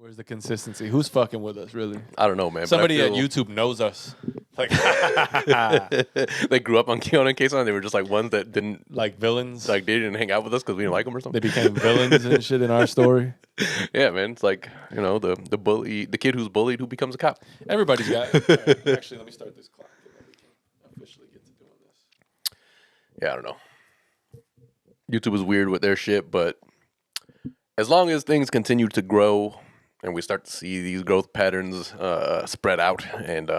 Where's the consistency? Who's fucking with us, really? I don't know, man. Somebody at YouTube knows us. Like, they grew up on Kiona and Kasson. They were just like ones that didn't like villains. like they didn't hang out with us because we didn't like them or They something. became villains and shit in our story. Yeah, man. It's like the bully, the kid who's bullied who becomes a cop. Everybody's got. Actually, let me start this clock so that we can officially get to doing this. Yeah, I don't know. YouTube is weird with their shit, but as long as things continue to grow and we start to see these growth patterns spread out, and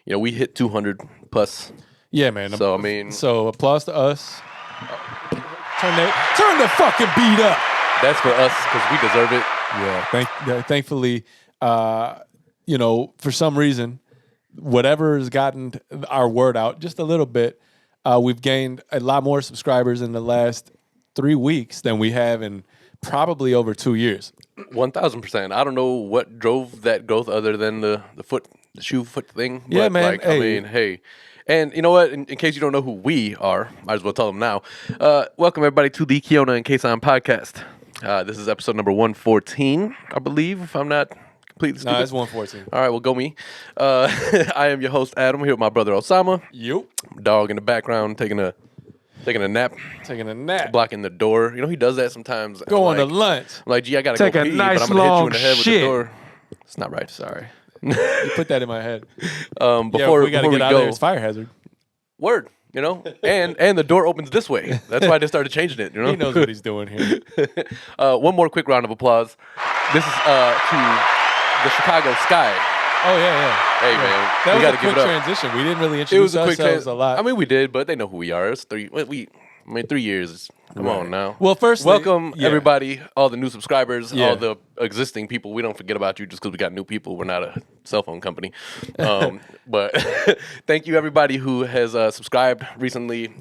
we hit 200 plus. Yeah, man. So I mean, so applause to us. Turn the fucking beat up. that's for us because we deserve it. Yeah. Thankfully, for some reason, whatever has gotten our word out just a little bit, we've gained a lot more subscribers in the last 3 weeks than we have in probably over 2 years. 1,000%. I don't know what drove that growth other than the shoe foot thing. Yeah, but, man. Like, Hey. I mean, hey. And you know what? In case you don't know who we are, might as well tell them now. Welcome, everybody, to the Kiona and Kasson podcast. This is episode number 114, I believe, if I'm not completely stupid. No, it's 114. All right, well, go me. I am your host, Adam, here with my brother, Osama. Yep. Dog in the background, taking a nap, Taking a nap. blocking the door. He does that sometimes. And Going I'm to like, lunch. I'm like, gee, I gotta Take go a pee, nice but I'm gonna hit you long in the head shit. with the door. It's not right. Sorry. You put that in my head. Before we got to before get we out go, of there. It's fire hazard. word, and the door opens this way. That's why they started changing it. He knows what he's doing here. One more quick round of applause. This is to the Chicago Sky. Oh, yeah. Hey, man, That we was gotta a give quick it up. transition. We didn't really It introduce was a quick ourselves a lot. I mean, we did, but they know who we are. It's 3. 3 years. Come on now. Well, firstly, welcome yeah. everybody, all the new subscribers, Yeah. all the existing people. We don't forget about you just because we got new people. We're not a cell phone company. But thank you everybody who has subscribed recently.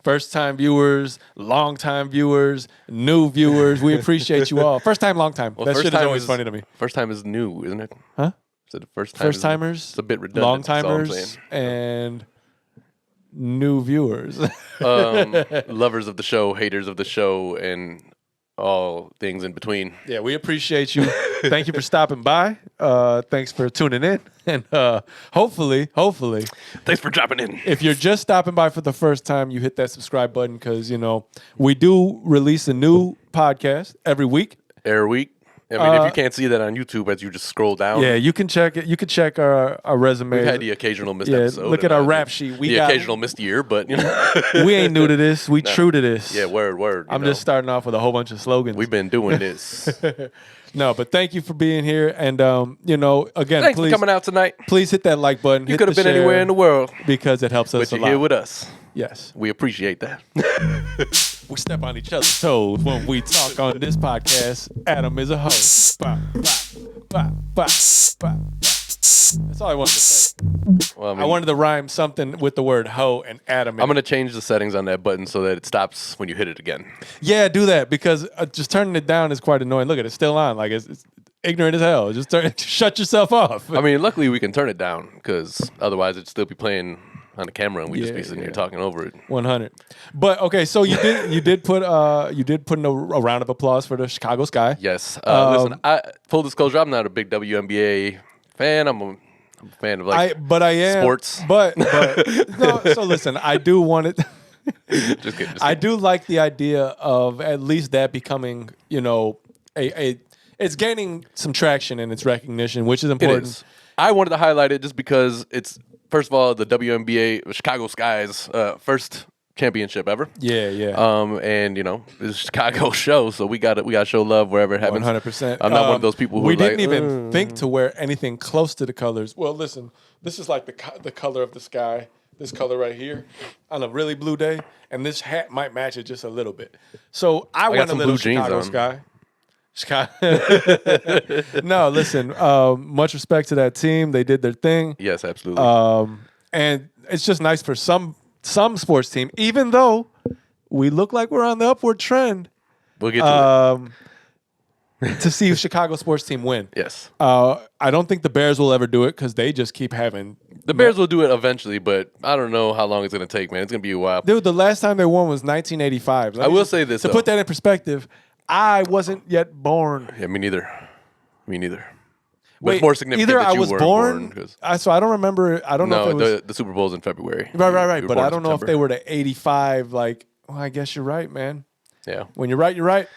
First-time viewers, long-time viewers, new viewers. We appreciate you all. First time, long time. Well, that first shit is time always funny to me. First time is new, isn't it? Huh? So the first time First-timers, it's a bit redundant. that's all I'm long-timers, and new viewers. lovers of the show, haters of the show, and all things in between. Yeah, we appreciate you. Thank you for stopping by. Thanks for tuning in. And hopefully, Thanks for dropping in. if you're just stopping by for the first time, you hit that subscribe button because, we do release a new podcast every week. Every week. I mean, if you can't see that on YouTube as you just scroll down. Yeah, you can check it. You can check our resume. We've had the occasional missed Yeah, episode. look at and, our rap sheet. The occasional missed year, but, We ain't new to this. We true to this. Yeah, word. I'm just starting off with a whole bunch of slogans. We've been doing this. No, but thank you for being here. And, again, Thanks please, for coming out tonight. please hit that like button. You could have been anywhere in the world, because it helps us but a you're lot. here with us. Yes. We appreciate that. We step on each other's toes when we talk on this podcast. Adam is a host. Bah, bah, bah, bah, bah. That's all I wanted to say. Well, I wanted to rhyme something with the word hoe and Adam. I'm going to change the settings on that button so that it stops when you hit it again. Yeah, do that because just turning it down is quite annoying. Look at it, it's still on. Like it's ignorant as hell. Just shut yourself off. I mean, luckily we can turn it down because otherwise it'd still be playing on the camera and we'd just be sitting here talking over it. 100. But okay, so you did put in a round of applause for the Chicago Sky. Yes. Listen, full disclosure, I'm not a big WNBA fan. I'm a fan of I am sports. But no. So listen, I do want it. Just kidding. I do like the idea of at least that becoming, it's gaining some traction and its recognition, which is It important. is. I wanted to highlight it just because it's, first of all, the WNBA Chicago Sky's first championship ever. Yeah. And it's a Chicago show, so we got to show love wherever it happens. 100%. I'm not one of those people who we are like, didn't even think to wear anything close to the colors. Well, listen, this is like the color of the sky. This color right here on a really blue day, and this hat might match it just a little bit. So I got went a some little blue jeans Chicago on. Sky. No, listen. Much respect to that team. They did their thing. Yes, absolutely. And it's just nice for some sports team, even though we look like we're on the upward trend, we'll get to to see a Chicago sports team win. Yes. I don't think the Bears will ever do it because they just keep having. The Bears will do it eventually, but I don't know how long it's going to take, man. It's going to be a while. Dude, the last time they won was 1985. I will say this, to though. put that in perspective. I wasn't yet born. Yeah, me neither. Me neither. But Wait, it's more significant either that I you was weren't born. 'cause- So I don't remember. I don't know if it was the Super Bowl's in February. right. You were But born I in don't know if they September. were the 85. Like, well, I guess you're right, man. Yeah. When you're right, you're right.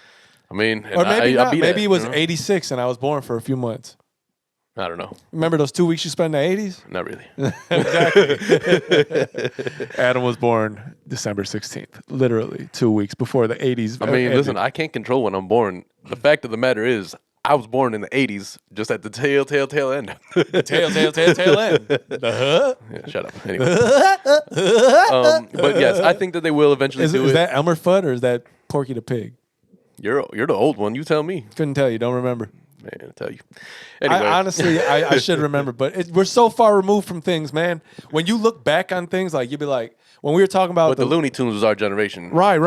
I mean, Or maybe I not. beat Maybe that, it was you know? 86 and I was born for a few months. I don't know. Remember those 2 weeks you spent in the 80s? Not really. Exactly. Adam was born December 16th, literally 2 weeks before the 80s. I mean, ended. listen, I can't control when I'm born. The fact of the matter is, I was born in the 80s, just at the tail end. tail end. The Yeah, shut up. Anyway. But yes, I think that they will eventually Is do it. that Elmer Fudd or is that Porky the Pig? You're the old one. You tell me. Couldn't tell you. Don't remember. Man, I'll tell you. Anyway. Honestly, I should remember, but we're so far removed from things, man. When you look back on things, like you'd be like, when we were talking about but the Looney Tunes was our generation. right.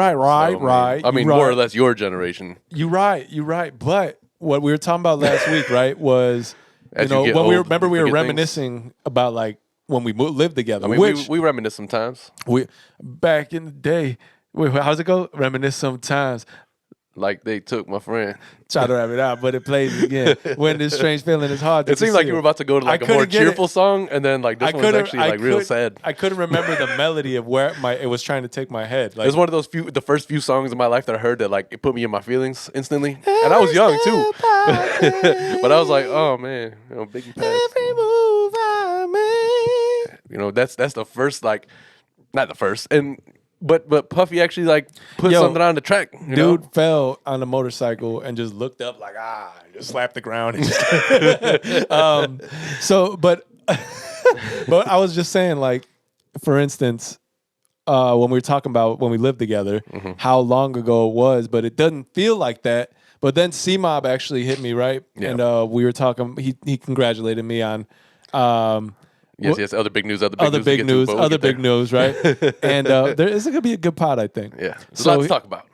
I mean, more or less your generation. You're right. But what we were talking about last week, right, was As you know you get when we old, remember you we were forget reminiscing about like when we lived together. I mean, which we reminisce sometimes. we back in the day. Wait, how's it go? Reminisce sometimes. Like they took my friend. Try to wrap it out, but it plays again. When this strange feeling is hard. It seemed like you were about to go to like a more cheerful song, and then like this one's actually like real sad. I couldn't remember the melody of where it was trying to take my head. Like, It's one of those the first few songs in my life that I heard that like it put me in my feelings instantly, and I was young too. But I was like, oh man, Biggie passed. every move I make. That's the first like, not the first, and but Puffy actually like put something on the track. Dude fell on the motorcycle and just looked up like just slapped the ground. And but I was just saying, like, for instance, when we were talking about when we lived together, how long ago it was, but it doesn't feel like that. But then C-Mob actually hit me, right? Yeah. And we were talking, he congratulated me on Yes. Other big news. other big news, right? And there is going to be a good pod, I think. Yeah. There's a lot to talk about.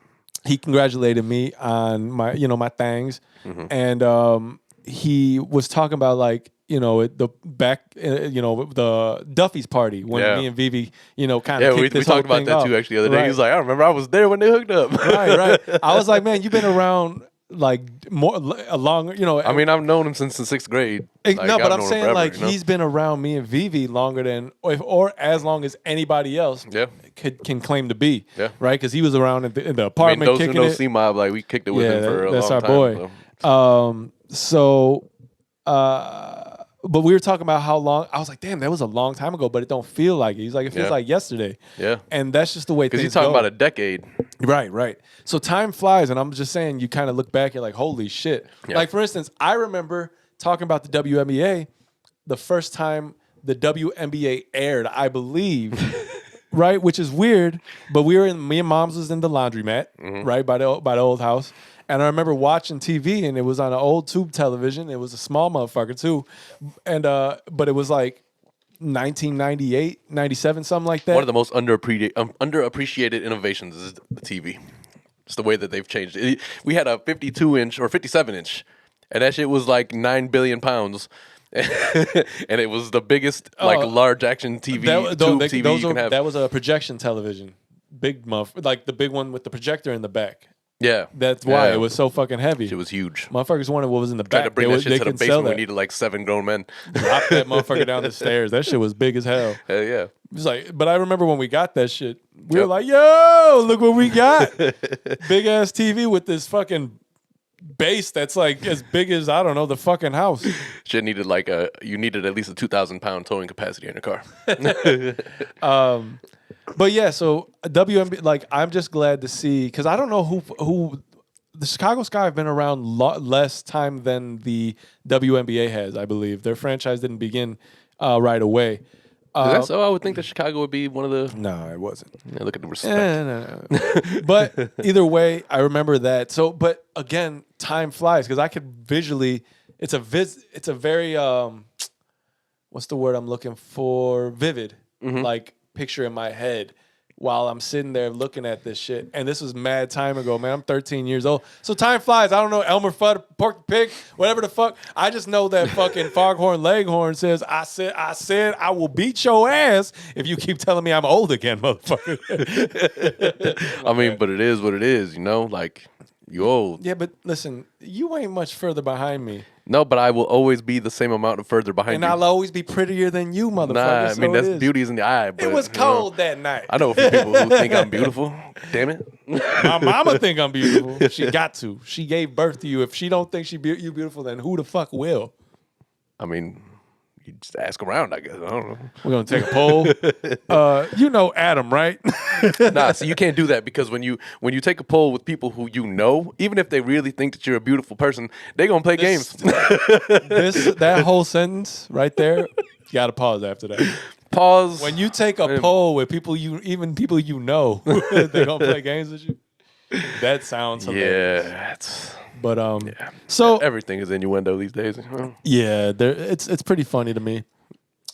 He congratulated me on my, my things, and he was talking about like, the back, the Duffy's party when me and Vivi, kind of we talked about that too actually the other day. He was like, I remember I was there when they hooked up. right. I was like, man, you've been around like more long, I mean, I've known him since the 6th grade. No, but I'm saying forever, he's been around me and Vivi longer than, or as long as anybody else can claim to be. Yeah. Right, because he was around in the apartment. I mean, those kicking who know it. C-Mob, like we kicked it with him for a long time. That's our boy. So. But we were talking about how long. I was like, damn, that was a long time ago, but it don't feel like it. He's like, it feels like yesterday. Yeah. And that's just the way things go. Because you're talking about a decade. Right. So time flies, and I'm just saying, you kind of look back, you're like, holy shit. Yeah. Like, for instance, I remember talking about the WNBA the first time the WNBA aired, I believe, right? Which is weird, but me and Mom's was in the laundromat, right, by the old house. And I remember watching TV, and it was on an old tube television. It was a small motherfucker too, and but it was like 1998, 97, something like that. One of the most underappreciated innovations is the TV. It's the way that they've changed it. We had a 52-inch or 57-inch, and that shit was like 9 billion pounds. And it was the biggest large action TV TV you can have. That was a projection television, big like the big one with the projector in the back. Yeah, that's why it was so fucking heavy. It was huge. Motherfuckers wanted what was in the back. Tried to bring that shit to the basement. We needed like 7 grown men. Drop that motherfucker down the stairs. That shit was big as hell. Hell yeah. It was like, but I remember when we got that shit, we were like, "Yo, look what we got! Big ass TV with this fucking base that's like as big as I don't know the fucking house." Shit needed you needed at least a 2,000-pound towing capacity in your car. But yeah, so WNBA, like, I'm just glad to see, because I don't know who the Chicago Sky have been around less time than the WNBA has. I believe their franchise didn't begin right away. Is that so? I would think that Chicago would be one of the. No, it wasn't. Yeah, look at the respect. No. But either way, I remember that. So, but again, time flies because I could visually. It's a very what's the word I'm looking for? Vivid, like picture in my head while I'm sitting there looking at this shit. And this was mad time ago, man. I'm 13 years old. So time flies. I don't know Elmer Fudd, Pork the Pig, whatever the fuck. I just know that fucking Foghorn Leghorn says, I said I will beat your ass if you keep telling me I'm old again, motherfucker. I mean, but it is what it is, like you old. Yeah, but listen, you ain't much further behind me. No, but I will always be the same amount of further behind And you. I'll always be prettier than you, motherfucker. Nah, I mean, So it that's is. beauty's in the eye. But, It was cold that night. I know a few people who think I'm beautiful. Damn it. My mama think I'm beautiful. She got to. She gave birth to you. If she don't think you beautiful, then who the fuck will? I mean, you just ask around, I guess. I don't know. We're gonna take a poll. You know Adam, right? Nah, so you can't do that because when you take a poll with people who you know, even if they really think that you're a beautiful person, they gonna play games. That whole sentence right there, you gotta pause after that. Pause. When you take a poll with people people you know, they gonna play games with you. That sounds hilarious. Yeah, it's But so everything is innuendo these days. yeah, it's pretty funny to me.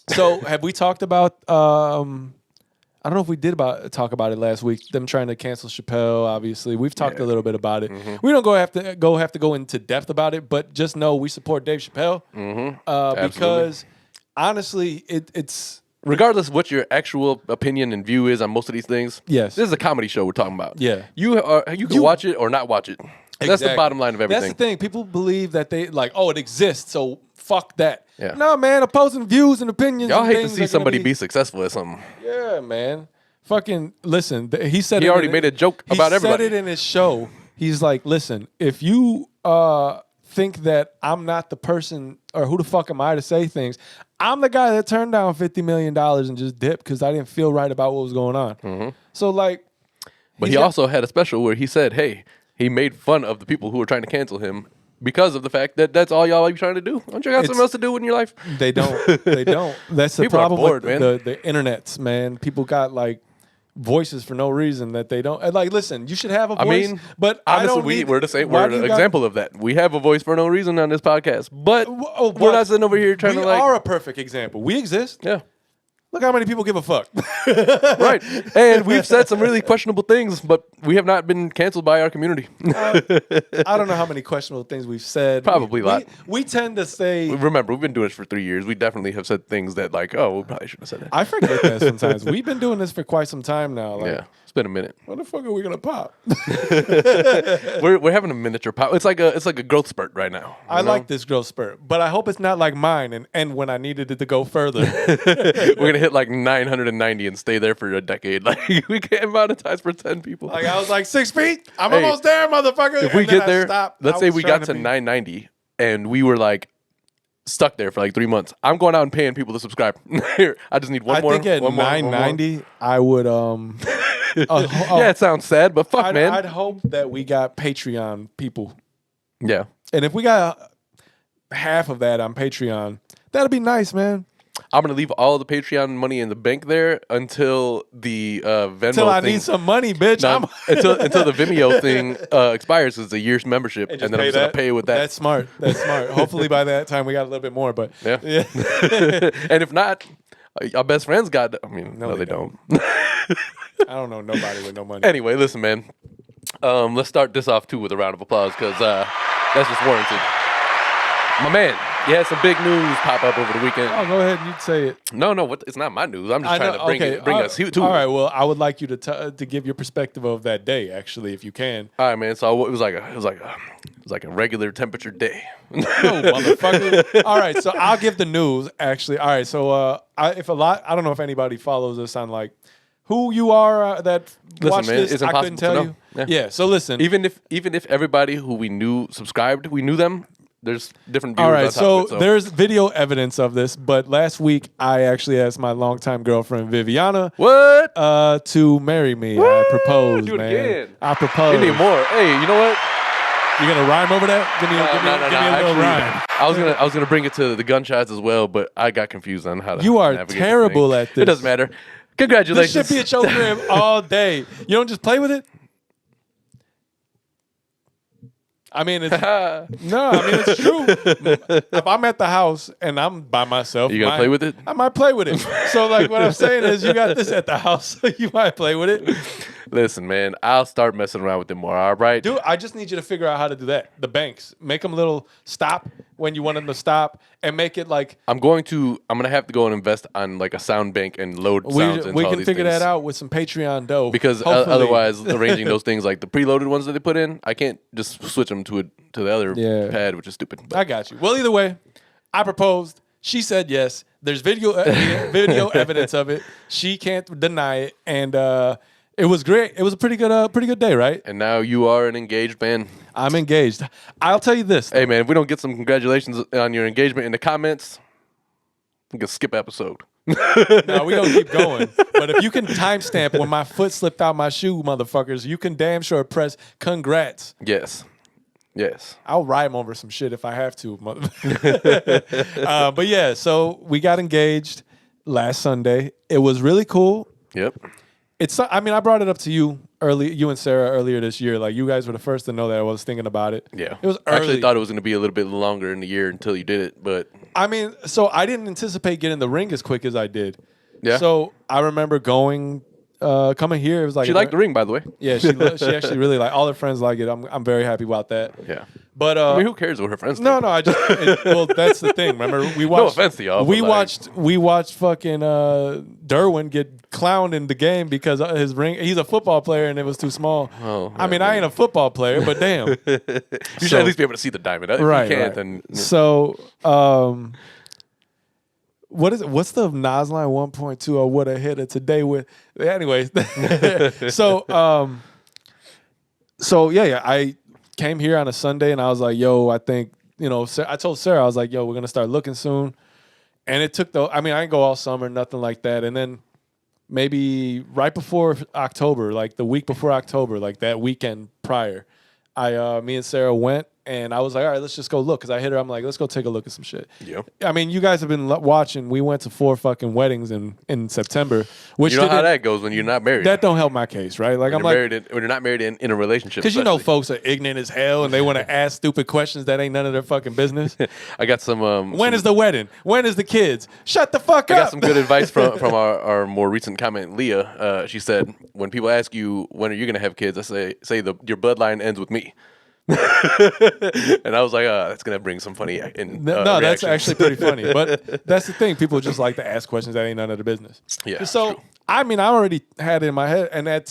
So have we talked about? I don't know if we did talk about it last week. Them trying to cancel Chappelle. Obviously, we've talked a little bit about it. We don't have to go into depth about it, but just know we support Dave Chappelle because honestly, it's. Regardless of what your actual opinion and view is on most of these things, Yes. this is a comedy show we're talking about. Yeah. You can watch it or not watch it. That's the Exactly. bottom line of everything. That's the thing. People believe that it exists, so fuck that. Yeah. No, man, opposing views and opinions. Y'all and hate to things see are somebody gonna be successful at something. Yeah, man. Fucking listen. He said He already made a joke about everybody. He said it in his show. He's like, listen, if you think that I'm not the person, or who the fuck am I to say things? I'm the guy that turned down $50 million and just dipped because I didn't feel right about what was going on. So like, But he also had a special where he said, hey, he made fun of the people who were trying to cancel him because of the fact that that's all y'all are trying to do. Don't you got something else to do in your life? They don't. They don't. That's the People are problem bored, with man. the internets, man. People got like voices for no reason that they don't. Like, listen, you should have a voice. I mean, but I honestly, don't need, we're the same. why We're do an you got- example of that. We have a voice for no reason on this podcast, but but we're not sitting over here trying we to like. are a perfect example. We exist. Yeah. Look how many people give a fuck. Right. And we've said some really questionable things, but we have not been canceled by our community. I don't know how many questionable things we've said. Probably a lot. We tend to say. Remember, we've been doing this for 3 years. We definitely have said things that like, oh, we probably shouldn't have said that. I forget that sometimes. We've been doing this for quite some time now. Like, Yeah. It's been a minute. when the fuck are we gonna pop? We're having a miniature pop. It's like a growth spurt right now. I you know? like this growth spurt, but I hope it's not like mine and end when I needed it to go further. We're gonna hit like 990 and stay there for a decade. Like we can't monetize for 10 people. Like I was like 6 feet. I'm Hey, almost there, motherfucker. if we And then get I there, stopped. let's I say was we trying got to be- 990 and we were like stuck there for like 3 months. I'm going out and paying people to subscribe. Here, I just need one I more. think at one more, one more. 990, I would Yeah, it sounds sad, but fuck, man. I'd hope that we got Patreon people, Yeah. and if we got half of that on Patreon, that'd be nice, man. I'm gonna leave all the Patreon money in the bank there until the Venmo Until I thing. need some money, bitch. No, until the Vimeo thing expires. It's a year's membership, and just then I'm just gonna pay with that. That's smart. That's smart. Hopefully by that time we got a little bit more, but Yeah. And if not, our best friends got. I mean, no, they don't. I don't know nobody with no money. Anyway, listen, man. Let's start this off too with a round of applause because that's just warranted. My man, you had some big news pop up over the weekend. Oh, go ahead. You say it. No, it's not my news. I'm just trying to bring us to All it. right. Well, I would like you to give your perspective of that day, actually, if you can. All right, man. So it was like a regular temperature day. No, motherfucker. All right. So I'll give the news, actually. All right. So I don't know if anybody follows us on like who you are that watch man, this. it's I couldn't impossible to tell know. you. Yeah. Yeah. So listen. Even if everybody who we knew subscribed, we knew them. There's different views. All on right, top so, of it, there's video evidence of this, but last week I actually asked my longtime girlfriend Viviana what? to marry me. I What? proposed, Do it man. again. I proposed. We need more. Hey, you know what? You gonna rhyme over that? Give me a little Actually, rhyme. I was gonna bring it to the gunshots as well, but I got confused on how to. You are navigate this terrible thing. at this. It doesn't matter. This Congratulations. should be a choke crib all day. You don't just play with it. I mean, it's true. If I'm at the house and I'm by myself, You gonna play with it? I might play with it. So, like, what I'm saying is, you got this at the house, so you might play with it. Listen, man, I'll start messing around with them more. All right, Dude, I just need you to figure out how to do that. The banks, make them a little stop, when you want them to stop and make it like I'm gonna have to go and invest on like a sound bank and load sounds into we all can these figure things. that out with some Patreon dough. Because hopefully. otherwise, arranging those things like the preloaded ones that they put in, I can't just switch them to the other Yeah. pad, which is stupid. But I got you. Well, either way, I proposed. She said yes. There's video evidence of it. She can't deny it, and it was great. It was a pretty good day, right? and now you are an engaged man. I'm engaged. I'll tell you this. Hey man, if we don't get some congratulations on your engagement in the comments, we can skip episode. No, we gonna keep going. But if you can timestamp when my foot slipped out my shoe, motherfuckers, you can damn sure press congrats. Yes. I'll rhyme over some shit if I have to. But yeah, so we got engaged last Sunday. It was really cool. Yep. I mean, I brought it up to you and Sarah earlier this year. Like, you guys were the first to know that I was thinking about it. Yeah. It was I early. actually thought it was going to be a little bit longer in the year until you did it, but I mean, so I didn't anticipate getting the ring as quick as I did. Yeah. So I remember coming here. It was like she liked the ring, by the way. Yeah, she actually really all her friends like it. I'm very happy about that. Yeah. But I mean, who cares what her friends think? No, I just well, that's the thing. Remember, we watched. No offense to y'all. We but, like, watched fucking Derwin get clowned in the game because his ring. He's a football player and it was too small. Oh, I mean, I ain't a football player, but damn. you should at least be able to see the diamond. If Right, you can't, right. then So, what is it? What's the Nas line 1.2 or what I hit it today with? Anyways, so yeah, I came here on a Sunday and I was like, yo, I think, I told Sarah, I was like, yo, we're going to start looking soon. And it took I didn't go all summer, nothing like that. And then maybe right before October, like the week before October, like that weekend prior, me and Sarah went and I was like, all right, let's just go look. Because I hit her, I'm like, let's go take a look at some shit. Yep. I mean, you guys have been watching. We went to 4 fucking weddings in September. Which you know how that goes when you're not married. That don't help my case, right? Like, when you're not married in a relationship. Because folks are ignorant as hell and they want to ask stupid questions that ain't none of their fucking business. I got some. When is the wedding? When is the kids? Shut the fuck up. I got some good advice from our more recent comment, Leah. She said, when people ask you when are you gonna have kids, I say your bloodline ends with me. And I was like, that's gonna bring some funny no, that's actually pretty funny. But that's the thing. People just like to ask questions that ain't none of their business. Yeah. So true. I mean, I already had it in my head, and at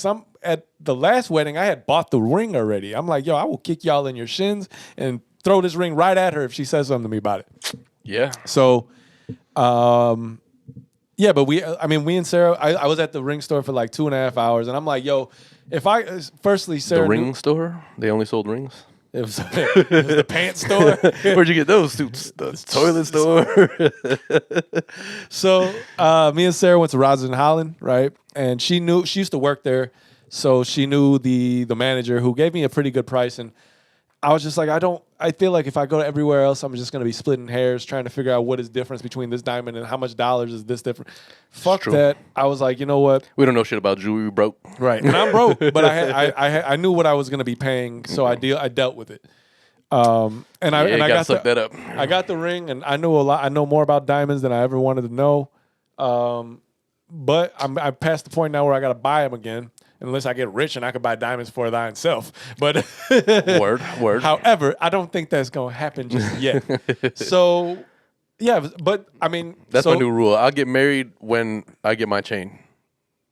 the last wedding, I had bought the ring already. I'm like, yo, I will kick y'all in your shins and throw this ring right at her if she says something to me about it. Yeah. So, yeah, but we and Sarah, I was at the ring store for like 2.5 hours, and I'm like, yo, firstly, Sarah. The ring store? They only sold rings? It was the pants store. Where'd you get those suits? The toilet store? So me and Sarah went to Rogers and Holland, right? And she used to work there, so she knew the manager who gave me a pretty good price. And I was just like, I feel like if I go to everywhere else, I'm just going to be splitting hairs trying to figure out what is difference between this diamond and how much dollars is this different. Fuck true. that. I was like, you know what? We don't know shit about jewelry, we broke. Right. And I'm broke, but I knew what I was going to be paying, so I dealt with it. I got suck that up. I got the ring, and I knew a lot. I know more about diamonds than I ever wanted to know. But I passed the point now where I got to buy them again. Unless I get rich and I can buy diamonds for thine self. But word. However, I don't think that's going to happen just yet. So, yeah, but I mean. That's my new rule. I'll get married when I get my chain.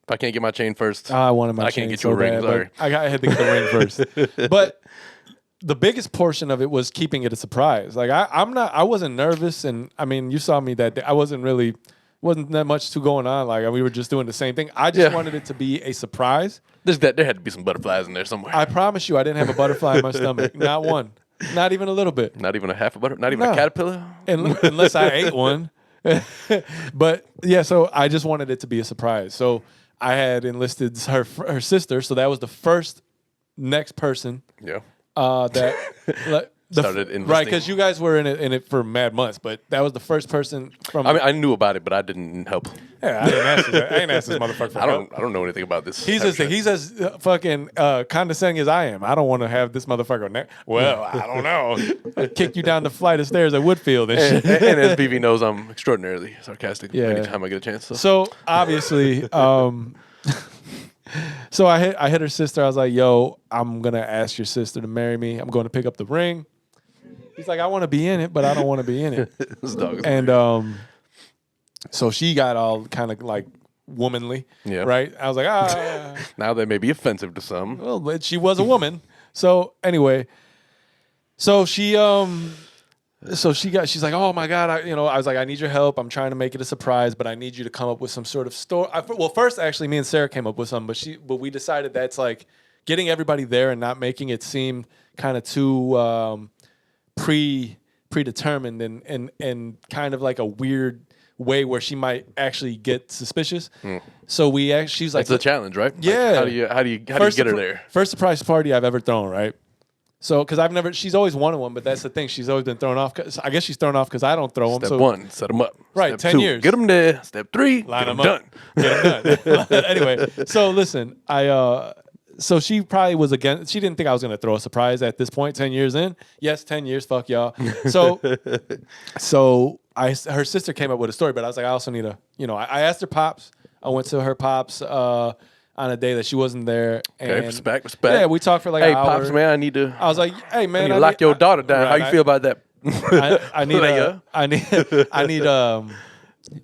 If I can't get my chain first, I wanted my I chain can't get so you a ring. bad, Sorry. I had to get the ring first. But the biggest portion of it was keeping it a surprise. Like, I wasn't nervous. And I mean, you saw me that day. I wasn't that much too going on. Like, we were just doing the same thing. I just wanted it to be a surprise. There had to be some butterflies in there somewhere. I promise you, I didn't have a butterfly in my stomach. Not one. Not even a little bit. Not even a half a butterfly? Not even a caterpillar? Unless I ate one. But yeah, so I just wanted it to be a surprise. So I had enlisted her sister. So that was the first next person. Yeah. That started enlisting. Right, because you guys were in it for mad months, but that was the first person from. I mean, I knew about it, but I didn't help. Yeah, I didn't ask you that. I ain't asked this motherfucker for help. I don't know anything about this. He's as fucking condescending as I am. I don't want to have this motherfucker. Well, I don't know. I'd kick you down the flight of stairs at Woodfield and shit. And as BB knows, I'm extraordinarily sarcastic Yeah. anytime I get a chance. So obviously, so I hit her sister. I was like, yo, I'm going to ask your sister to marry me. I'm going to pick up the ring. He's like, I want to be in it, but I don't want to be in it. This dog is And weird. so she got all kind of like womanly, Yeah. right? I was like, Now that may be offensive to some. well, but she was a woman. So anyway, so she's like, oh my God, I was like, I need your help. I'm trying to make it a surprise, but I need you to come up with some sort of story. Well, first, actually, me and Sarah came up with some, but we decided that's like getting everybody there and not making it seem kind of too predetermined and kind of like a weird way where she might actually get suspicious. So she's like, It's a challenge, right? Yeah. Like, how do you get her there? First surprise party I've ever thrown, right? So, because she's always wanted one, but that's the thing. She's always been thrown off. I guess she's thrown off because I don't throw them. Step 1, set them up. Right, Step 10 2, years. Get them there. Step 3, Line get them them done. up. Get 'em done. Anyway, so listen, so she probably was she didn't think I was going to throw a surprise at this point, 10 years in. Yes, 10 years, fuck y'all. So her sister came up with a story, but I was like, I also need I asked her pops. I went to her pops on a day that she wasn't there. Okay, And respect. Yeah, we talked for like Hey, an hour. Pops, man, I need to. I was like, hey, man. I need to lock your daughter down. right, How you feel about that?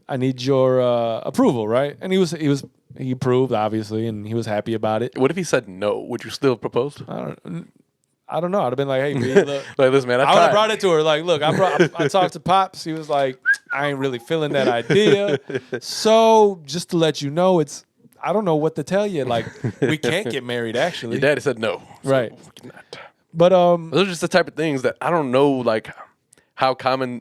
I need your approval, right? And he approved, obviously, and he was happy about it. What if he said no? Would you still propose? I don't know. I'd have been like, hey, B, look. Like, listen, man, I would have brought it to her. Like, look, I talked to Pops. He was like, I ain't really feeling that idea. So just to let you know, I don't know what to tell you. Like, we can't get married, actually. Your daddy said no. So Right. we cannot. But Those are just the type of things that I don't know, like how commonly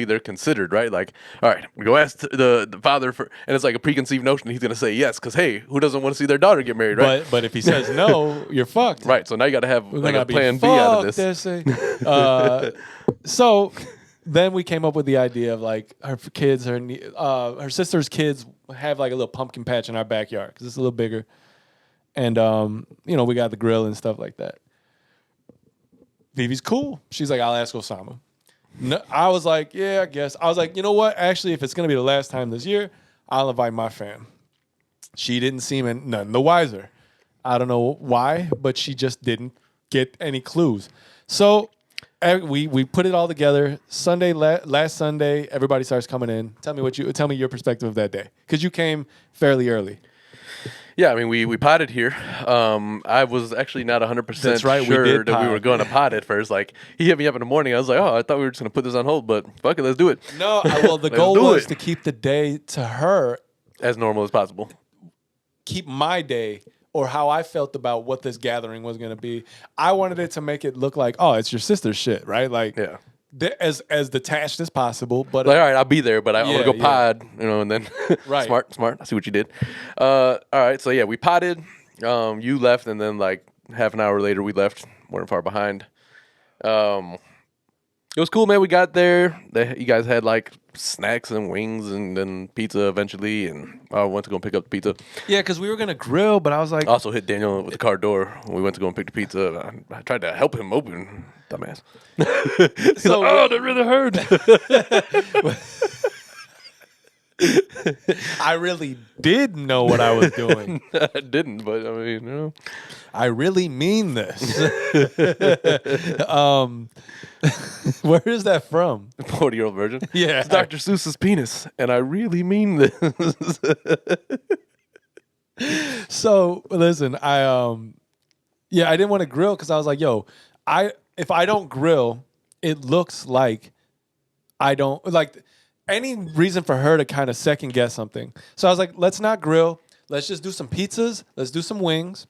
they're considered, right? Like, all right, we go ask the father for, and it's like a preconceived notion he's gonna say yes, because hey, who doesn't want to see their daughter get married, right? but if he says no, you're fucked. Right. So now you got to have We're like gonna a be plan B out of fucked, this. So then we came up with the idea of like her kids, her sister's kids have like a little pumpkin patch in our backyard because it's a little bigger, and we got the grill and stuff like that. Vivi's cool. She's like, I'll ask Osama. No, I was like, yeah, I guess. I was like, you know what? Actually, if it's gonna be the last time this year, I'll invite my fam. She didn't seem none the wiser. I don't know why, but she just didn't get any clues. So we put it all together. Last Sunday, everybody starts coming in. Tell me your perspective of that day, because you came fairly early. Yeah, I mean, we potted here. I was actually not 100% That's right, we sure did that we pot. were going to pot at first. Like, he hit me up in the morning. I was like, oh, I thought we were just going to put this on hold, but fuck it, let's do it. No, well, the Let's goal do was it. to keep the day to her, As normal as possible. keep my day or how I felt about what this gathering was going to be. I wanted it to make it look like, oh, it's your sister's shit, right? Like, Yeah. as detached as possible. But Like, all right, I'll be there, but I want to go Yeah. pod, and then Right. smart. I see what you did. All right, so yeah, we potted. You left, and then like half an hour later, we left. Weren't far behind. It was cool, man. We got there. You guys had like snacks and wings and then pizza eventually, and I went to go pick up the pizza. yeah, because we were going to grill, but I was like, Also hit Daniel with the car door when we went to go and pick the pizza. I tried to help him open, dumbass. He's So- like, oh, that really hurt. I really did know what I was doing. I didn't, but I mean, I really mean this. Where is that from? 40-year-old virgin. Yeah. It's Dr. Seuss's penis, and I really mean this. So listen, I didn't want to grill because I was like, yo, if I don't grill, it looks like I don't like any reason for her to kind of second guess something. So I was like, let's not grill. Let's just do some pizzas. Let's do some wings.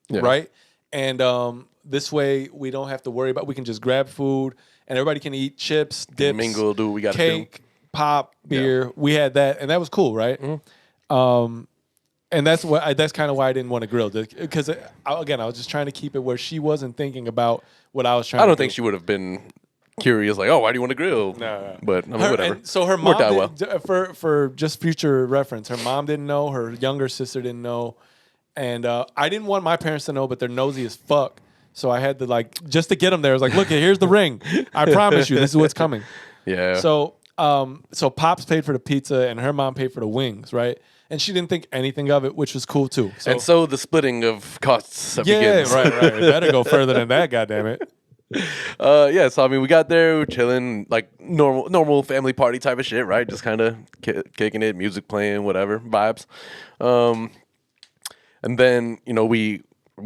Yeah. Right? And this way we don't have to worry about, we can just grab food and everybody can eat chips, dips, Mingle, do what we got to cake, do. pop, beer. We had that and that was cool, right? Mm-hmm. And that's kind of why I didn't want to grill, because again, I was just trying to keep it where she wasn't thinking about what I was trying to do. I don't think she would have been curious, like, oh, why do you want to grill? No. But I mean, whatever. So her mom, Worked out well. for just future reference, her mom didn't know, her younger sister didn't know, and I didn't want my parents to know, but they're nosy as fuck. So I had to just to get them there. I was like, look, here's the ring. I promise you, this is what's coming. Yeah. So Pops paid for the pizza and her mom paid for the wings, right? And she didn't think anything of it, which was cool too. So the splitting of costs yeah, begins. right. It better go further than that, goddammit. Yeah, so I mean, we got there, we were chilling, like normal family party type of shit, right? Just kind of kicking it, music playing, whatever vibes. Um, and then we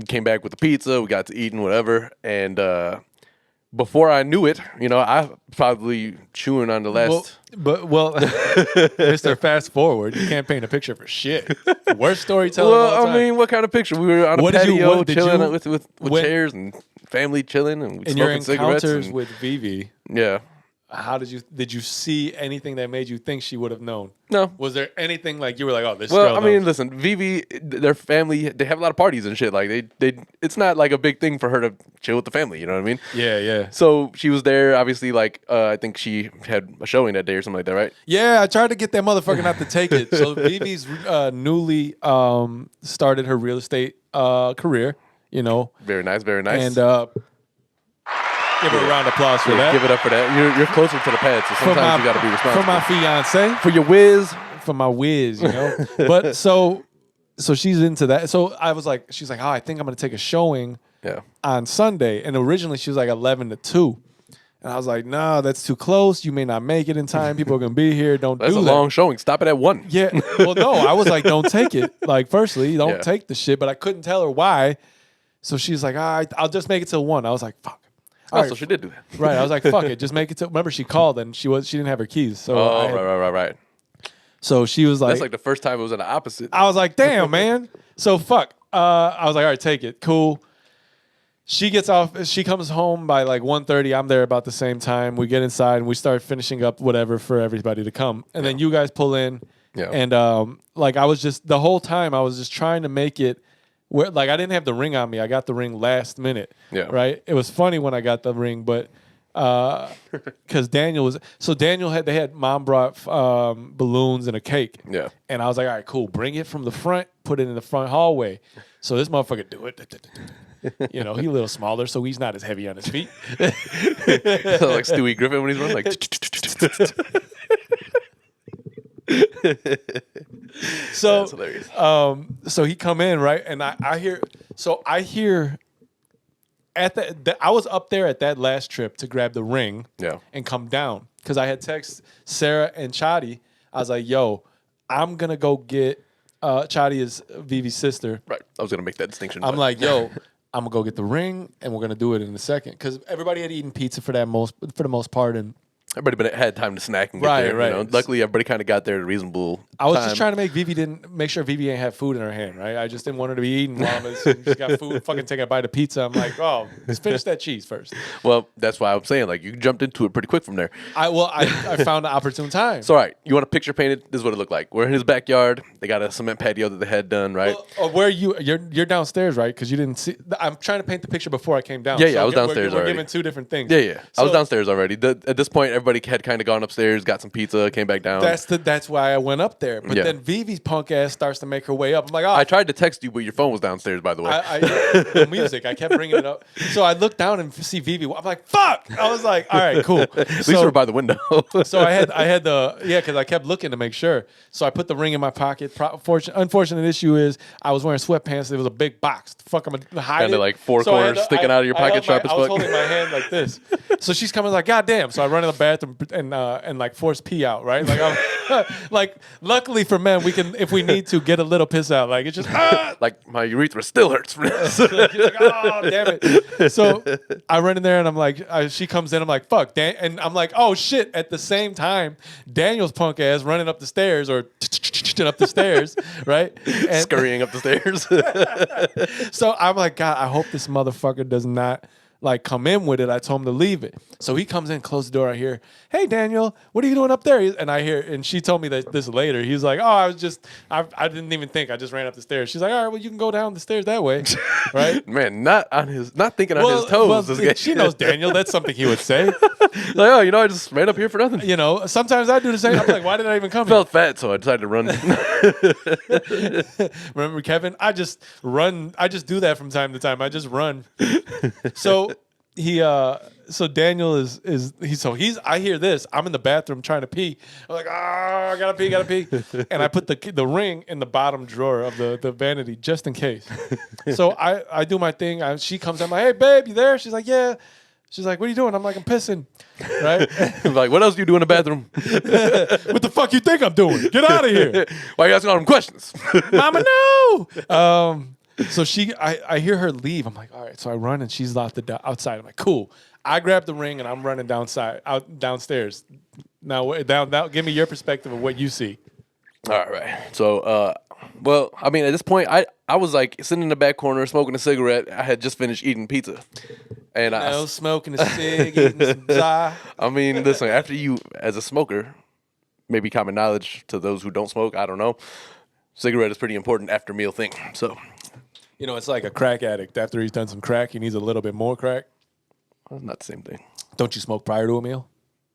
came back with the pizza, we got to eating whatever, and before I knew it, I probably chewing on the last. Mr. Fast Forward, you can't paint a picture for shit. Worst storytelling of all Well, time. I mean, what kind of picture? We were on a What did you- patio what did chilling you- with when- chairs and family chilling and in your smoking cigarettes. encounters And, with Vivi, yeah. how did you see anything that made you think she would have known? No. Was there anything like you were like, oh, this Well, girl I mean, knows? listen, Vivi, their family, they have a lot of parties and shit. Like they, it's not like a big thing for her to chill with the family. You know what I mean? Yeah. So she was there. Obviously, like I think she had a showing that day or something like that, right? Yeah, I tried to get that motherfucker not to take it. So Vivi's newly started her real estate career, Very nice, very nice. and give her a round of applause for that. Give it up for that. You're closer to the pad, so sometimes you got to be responsible. For my fiance, For your whiz. for my whiz, But so she's into that. So I was like, she's like, oh, I think I'm gonna take a showing Yeah. on Sunday. And originally she was like 11 to 2. And I was like, no, that's too close. You may not make it in time. People are gonna be here. Don't That's do a that. long showing. Stop it at 1. Yeah. Well, no, I was like, don't take it. Like, firstly, don't Yeah. take the shit. But I couldn't tell her why. So she's like, all right, I'll just make it till 1. I was like, fuck. All Oh, right. so she did do that. Right. I was like, fuck it. Just make it till. Remember, she called and she didn't have her keys. So Oh, right. So she was like, That's like the first time it was in the opposite. I was like, damn, man. So fuck. I was like, all right, take it. Cool. She gets off. She comes home by like 1:30. I'm there about the same time. We get inside and we start finishing up whatever for everybody to come. And then you guys pull in. Yeah. And like I was just the whole time I was just trying to make it where like I didn't have the ring on me. I got the ring last minute. Yeah. Right. It was funny when I got the ring, but because Daniel they had mom brought balloons and a cake. Yeah. And I was like, all right, cool. Bring it from the front, put it in the front hallway. So this motherfucker do it. He a little smaller, so he's not as heavy on his feet. So like Stewie Griffin when he's running, like. So That's hilarious. so he come in, right? And I hear at I was up there at that last trip to grab the ring Yeah. and come down because I had texted Sarah and Chadi. I was like, yo, I'm gonna go get Chadi is Vivi's sister. Right. I was gonna make that distinction. I'm but- like, yo, I'm gonna go get the ring and we're gonna do it in a second because everybody had eaten pizza for the most part, and everybody had time to snack and get Right, there. right. You know? Luckily, everybody kind of got there at a reasonable. I was time. just trying to make sure Vivi ain't have food in her hand, right? I just didn't want her to be eating while she got food, fucking take a bite of pizza. I'm like, oh, let's finish that cheese first. Well, that's why I'm saying like you jumped into it pretty quick from there. I found an opportune time. So, all right, you want a picture painted? This is what it looked like. We're in his backyard. They got a cement patio that they had done, right? Where you're downstairs, right? Because you didn't see. I'm trying to paint the picture before I came down. Yeah, I was downstairs we're already. giving two different things. Yeah. I was So downstairs already. At this point, everybody had kind of gone upstairs, got some pizza, came back down. That's why I went up there. But Yeah. then Vivi's punk ass starts to make her way up. I'm like, oh, I tried to text you, but your phone was downstairs, by the way. the music. I kept bringing it up. So I looked down and see Vivi. I'm like, fuck. I was like, all right, cool. At least we're by the window. So I had the because I kept looking to make sure. So I put the ring in my pocket. Unfortunate issue is I was wearing sweatpants. It was a big box. Fuck, I'm gonna hide Kinda it. like four So I had corners sticking out of your I held pocket, sharp as I was fuck. holding my hand like this. So she's coming like, God damn. So I run in the bathroom and like force pee out. Right. Like I'm like luckily for men we can if we need to get a little piss out. Like it's just like my urethra still hurts from this. She's like, oh, damn it. So I run in there and I'm like, she comes in. I'm like, fuck. And I'm like, oh, shit. At the same time, Daniel's punk ass running up the stairs or up the stairs, right? And Scurrying up the stairs. so I'm like, God, I hope this motherfucker does not like come in with it. I told him to leave it. So he comes in, close the door. I hear, hey, Daniel, what are you doing up there? And I hear, and she told me that this later. He's like, oh, I didn't even think. I just ran up the stairs. She's like, all right, well, you can go down the stairs that way, right? Man, not thinking on his toes. This guy. She knows Daniel. That's something he would say. Like, oh, I just ran up here for nothing. Sometimes I do the same. I'm like, why did I even come here? Felt fat, so I decided to run. Remember, Kevin? I just run. I just do that from time to time. I just run. So so Daniel I hear this. I'm in the bathroom trying to pee. I'm like, I gotta pee. And I put the ring in the bottom drawer of the vanity just in case. So I do my thing. She comes. I'm like, hey babe, you there? She's like, yeah. She's like, what are you doing? I'm like, I'm pissing. Right? Like, what else do you do in the bathroom? What the fuck you think I'm doing? Get out of here. Why are you asking all them questions? Mama, no. So I hear her leave. I'm like, all right. So I run and she's locked outside. I'm like, cool. I grab the ring and I'm running downstairs. Now, give me your perspective of what you see. All right. So, well, I mean, at this point, I was like sitting in the back corner smoking a cigarette. I had just finished eating pizza. And I was smoking a cig, eating some za. I mean, listen, after you, as a smoker, maybe common knowledge to those who don't smoke, I don't know, cigarette is pretty important after meal thing. So, it's like a crack addict. After he's done some crack, he needs a little bit more crack. Well, not the same thing. Don't you smoke prior to a meal?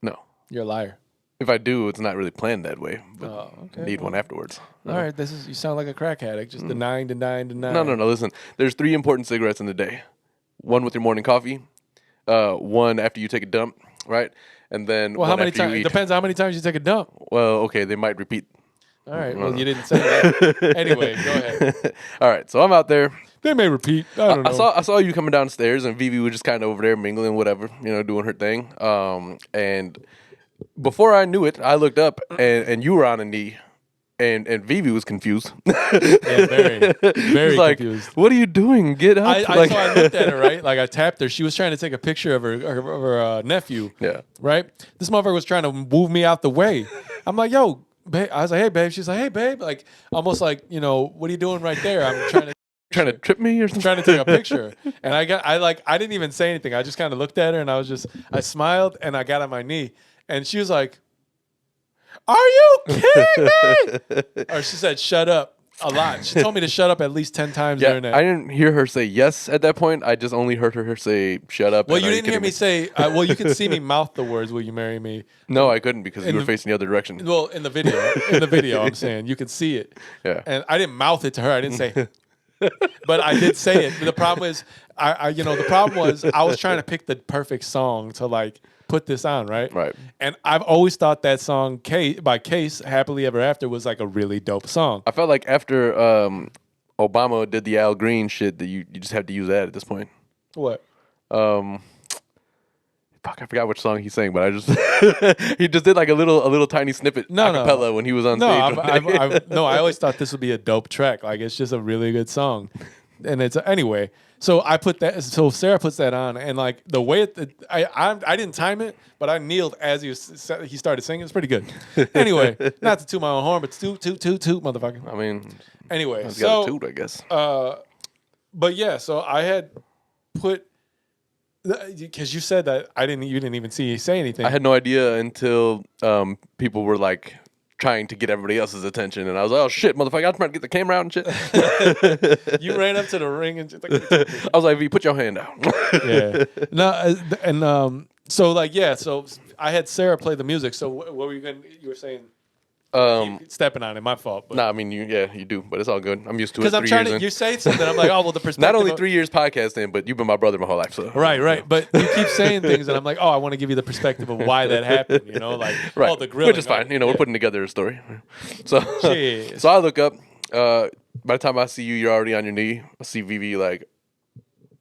No. You're a liar. If I do, it's not really planned that way. But need one afterwards. All right, you sound like a crack addict. Just denying. No. Listen, there's 3 important cigarettes in the day. One with your morning coffee, one after you take a dump, right? And then how many times? It depends how many times you take a dump. Well, okay, they might repeat. All right, well, you didn't say that. Anyway, go ahead. All right, so I'm out there. They may repeat. I don't know. I saw you coming downstairs, and Vivi was just kind of over there mingling, whatever, doing her thing. And before I knew it, I looked up, and you were on a knee. And Vivi was confused. Yeah, very like, confused. What are you doing? Get up! So I looked at her, right? Like I tapped her. She was trying to take a picture of her nephew. Yeah. Right. This motherfucker was trying to move me out the way. I'm like, yo, babe. I was like, hey, babe. She's like, hey, babe. Like almost like, what are you doing right there? I'm trying to trip me or something. Trying to take a picture. And I didn't even say anything. I just kind of looked at her and I smiled and I got on my knee and she was like, are you kidding me? Or she said, shut up a lot. She told me to shut up at least 10 times during that. I didn't hear her say yes at that point. I just only heard her say, shut up. Well, you didn't hear me say, well, you can see me mouth the words, will you marry me? No, I couldn't because you were facing the other direction. Well, in the video, I'm saying, you could see it. Yeah. And I didn't mouth it to her. I didn't say, but I did say it. But the problem is, the problem was I was trying to pick the perfect song to put this on, right? Right. And I've always thought that song by Case, Happily Ever After, was like a really dope song. I felt like after Obama did the Al Green shit that you just have to use that at this point. What? Fuck, I forgot which song he sang, but I just he just did like a little tiny snippet acapella when he was on stage. I always thought this would be a dope track. Like it's just a really good song. And it's anyway. So I put that. So Sarah puts that on, and like the way I didn't time it, but I kneeled as he started singing. It's pretty good. Anyway, not to toot my own horn, but toot, motherfucker. I mean, anyway, I've got a toot, I guess. But yeah, so I had put because you said that you didn't even see you say anything. I had no idea until people were like trying to get everybody else's attention, and I was like, "Oh shit, motherfucker! I'm trying to get the camera out and shit." You ran up to the ring and just I was like, "V, put your hand out." Yeah. No, and so so I had Sarah play the music. So what were you were saying? Keep stepping on it. My fault. But. Nah, I mean, you do, but it's all good. I'm used to it. Because I'm trying to. You say something. I'm like, oh well, the perspective. Not only 3 years podcasting, but you've been my brother my whole life. So right. But you keep saying things, and I'm like, oh, I want to give you the perspective of why that happened. Right. Oh, the grilling. Which is fine. We're putting together a story. So, so I look up. By the time I see you, you're already on your knee. I see Vivi like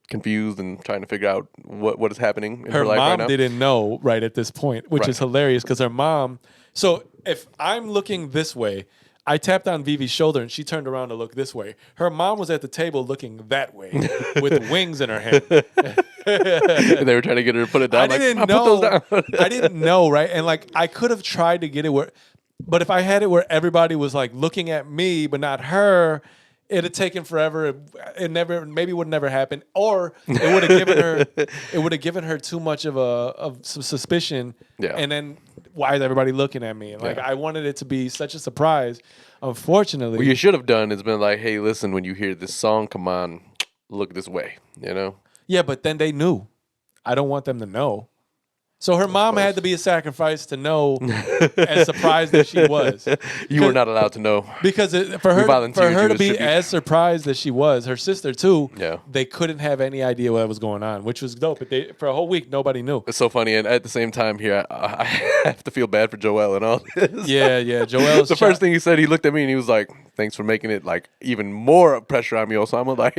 confused and trying to figure out what is happening in her life right now. Her mom didn't know right at this point, which is hilarious because her mom. So if I'm looking this way, I tapped on Vivi's shoulder and she turned around to look this way. Her mom was at the table looking that way with wings in her hand. And they were trying to get her to put it down. I didn't know. Put those down. I didn't know, right? And I could have tried to get it where, but if I had it where everybody was like looking at me but not her, it'd have taken forever. Maybe would never happen, or it would have given her too much of some suspicion. Yeah. And then why is everybody looking at me? And I wanted it to be such a surprise. Unfortunately, what you should have done is been like, hey, listen, when you hear this song come on, look this way. Yeah, but then they knew. I don't want them to know. So her mom had to be a sacrifice to know, as surprised as she was. You were not allowed to know. Because for her to be as surprised as she was, her sister too, they couldn't have any idea what was going on, which was dope. But for a whole week, nobody knew. It's so funny. And at the same time here, I have to feel bad for Joel and all this. Yeah. Joel's the first thing he said, he looked at me and he was like, thanks for making it like even more pressure on me, Osama. Like,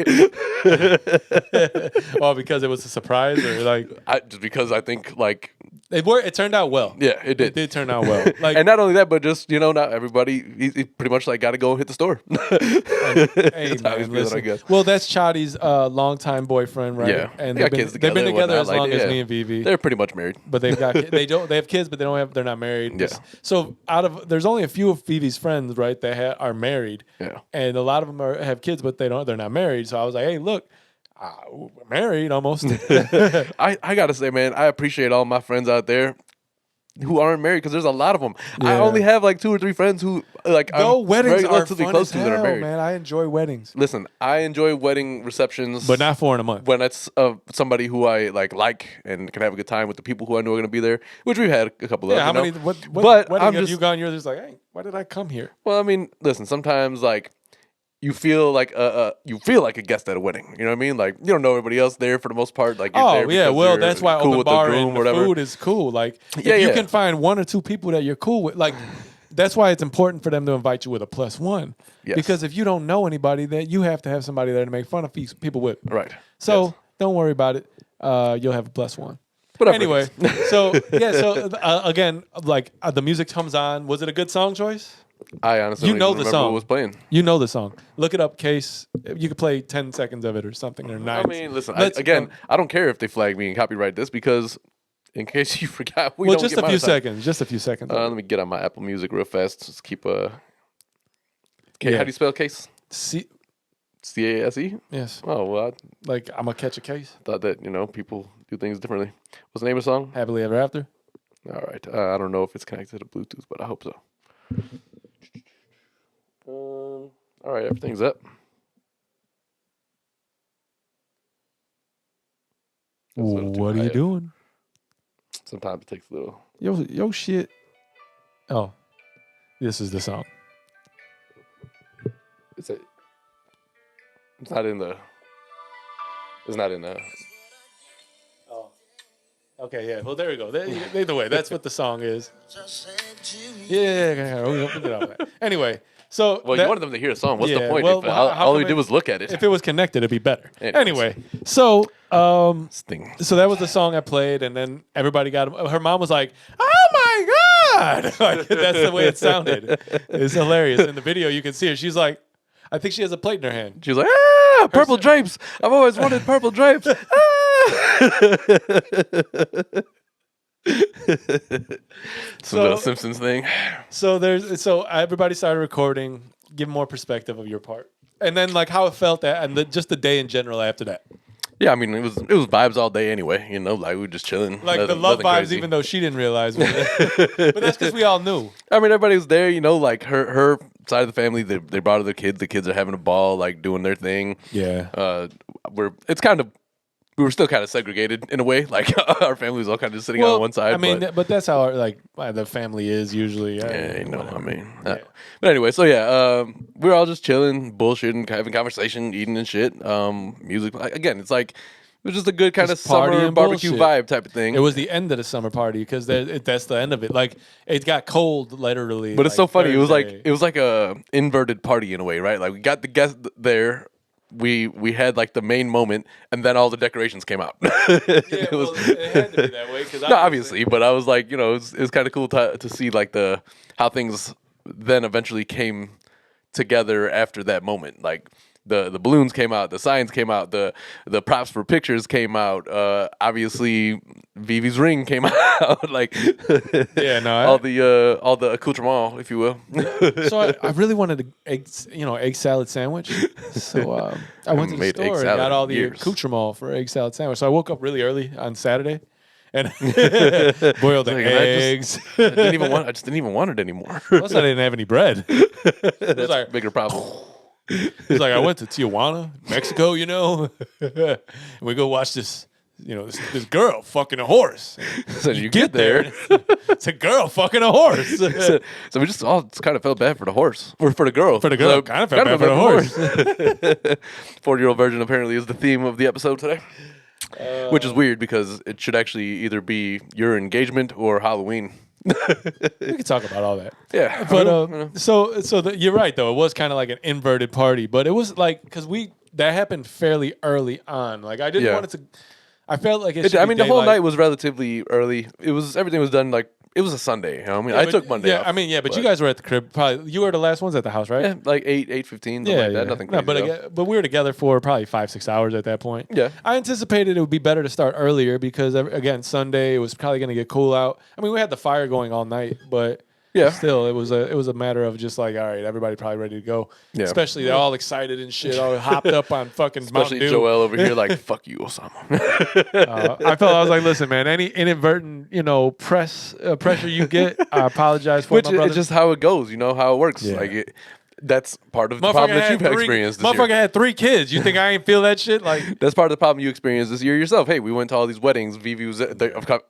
Well, because it was a surprise, or like just because I think like it turned out well. yeah, it did. It did turn out well. Like, and not only that, but just not everybody. He pretty much like got to go hit the store. hey, That's how he's man, feeling, listen. I guess. Well, that's Chadi's longtime boyfriend, right? Yeah, And they they've got kids been together, together as whatnot, long like, as yeah. me and Vivi. They're pretty much married. But they have kids, but they're not married. Yeah. So there's only a few of Vivi's friends, right, that are married. Yeah. And a lot of them have kids, but they're not married. So I was like, hey, look, we're married almost. I gotta say, man, I appreciate all my friends out there who aren't married because there's a lot of them. I Yeah. only have like 2 or 3 friends who like Though I'm weddings very are relatively fun close as to that are hell, married. man. I enjoy weddings, Listen, I enjoy wedding receptions, but not 4 in a month. when it's somebody who I like and can have a good time with the people who I know are going to be there, which we've had a couple of. Yeah, how you know? many? What But wedding I'm have just you gone? You're just like, hey, why did I come here? well, I mean, listen, sometimes like you feel like a guest at a wedding. You know what I mean? Like you don't know everybody else there for the most part. Like you're there Oh yeah, because well you're that's why cool open with bar the groom and or the whatever. food is cool. Like Yeah, if you yeah. can find 1 or 2 people that you're cool with, like that's why it's important for them to invite you with a +1. Yes. Because if you don't know anybody, then you have to have somebody there to make fun of people with. Right. So Yes. don't worry about it. You'll have a +1. Whatever it Anyway, is. so yeah, so again, like the music comes on. Was it a good song choice? I honestly You don't know even the remember song. what was playing. You know the song. Look it up, Case. You could play 10 seconds of it or something or 9. I mean, listen. Let's- I don't care if they flag me and copyright this because, in case you forgot, we well, don't just get a few monetized. seconds. Just a few seconds. Let me get on my Apple Music real fast. Just keep Yeah. How do you spell case? See, CASE? yes. Oh well, I Like I'm gonna catch a case. thought that people do things differently. What's the name of the song? Happily ever after. All right. I don't know if it's connected to Bluetooth, but I hope so. All right, everything's up. That's a little too What are you high. doing? Sometimes it takes a little. Yo shit. Oh, this is the song. It's not in the. It's not in the. Oh. Okay, yeah. Well, there we go. Either way, that's what the song is. Yeah. We'll get off that. Anyway, so Well, you wanted them to hear a song. What's the yeah, point? well, if how all come we it- did was look at it. if it was connected, it'd be better. Anyways. Anyway, so This thing. so that was the song I played, and then everybody got. Her mom was like, "Oh my god!" Like, that's the way it sounded. It's hilarious. In the video, you can see her. She's like, I think she has a plate in her hand. She was like, purple drapes. I've always wanted purple drapes. Some little Simpsons thing. So everybody started recording, give more perspective of your part, and then like how it felt, and just the day in general after that. Yeah, I mean, it was vibes all day anyway. Like we were just chilling. Like the nothing- love nothing vibes, crazy. even though she didn't realize. But that's because we all knew. I mean, everybody was there. Like her side of the family, they brought her their kids. The kids are having a ball, like doing their thing. Yeah. We were still kind of segregated in a way. Like our family was all kind of just sitting on one side. I mean, but, but that's how the family is usually. yeah, whatever. I mean. Yeah. But anyway, so yeah, we were all just chilling, bullshitting, having conversation, eating and shit. Music. Again, it's like, it was just a good kind of Just party summer and barbecue bullshit. vibe type of thing. It was the end of the summer party because that's the end of it. Like it got cold, literally. But it's like, so funny. Thursday. It was like a inverted party in a way, right? Like we got the guests there. We had like the main moment, and then all the decorations came out. Yeah, well, it had to be that way because No, obviously, but I was like, it was kind of cool to see like how things then eventually came together after that moment. Like the balloons came out, the signs came out, the props for pictures came out. Obviously, Vivi's ring came out. Like Yeah, no, all the accoutrement, if you will. So I really wanted an egg salad sandwich. So I went to the made egg store and salad got all in the years. accoutrement for egg salad sandwich. So I woke up really early on Saturday and boiled the Like, eggs. I just didn't even want it anymore. Plus, I didn't have any bread. That's like- a bigger problem. It's like I went to Tijuana, Mexico, and we go watch this. This girl fucking a horse. So you get there. It's a girl fucking a horse. So we just all kind of felt bad for the horse, or for the girl. For the girl, So, kind of felt bad for the horse. 40-year-old virgin apparently is the theme of the episode today, which is weird because it should actually either be your engagement or Halloween. We could talk about all that. Yeah, But you're right though. It was kind of like an inverted party, but it was like because that happened fairly early on. Like I didn't want it to. I felt like I mean, the whole night was relatively early. Everything was done like it was a Sunday. You know what I mean, I took Monday off. I mean, but you guys were at the crib. Probably you were the last ones at the house, right? Yeah, like 8:15, something like that. Nothing crazy. But we were together for probably 5-6 hours at that point. Yeah, I anticipated it would be better to start earlier because again, Sunday it was probably going to get cool out. I mean, we had the fire going all night, but. Yeah. Still, it was a matter of just like, all right, everybody probably ready to go. Yeah. Especially they're all excited and shit, all hopped up on fucking Mountain Dew. Especially Joel over here, like, fuck you, Osama. I was like, listen, man, any inadvertent, pressure you get, I apologize for. Which is just how it goes, how it works. Yeah. Like that's part of the problem that you've experienced this year. Motherfucker had 3 kids. You think I ain't feel that shit? Like that's part of the problem you experienced this year yourself. Hey, we went to all these weddings. Vivi was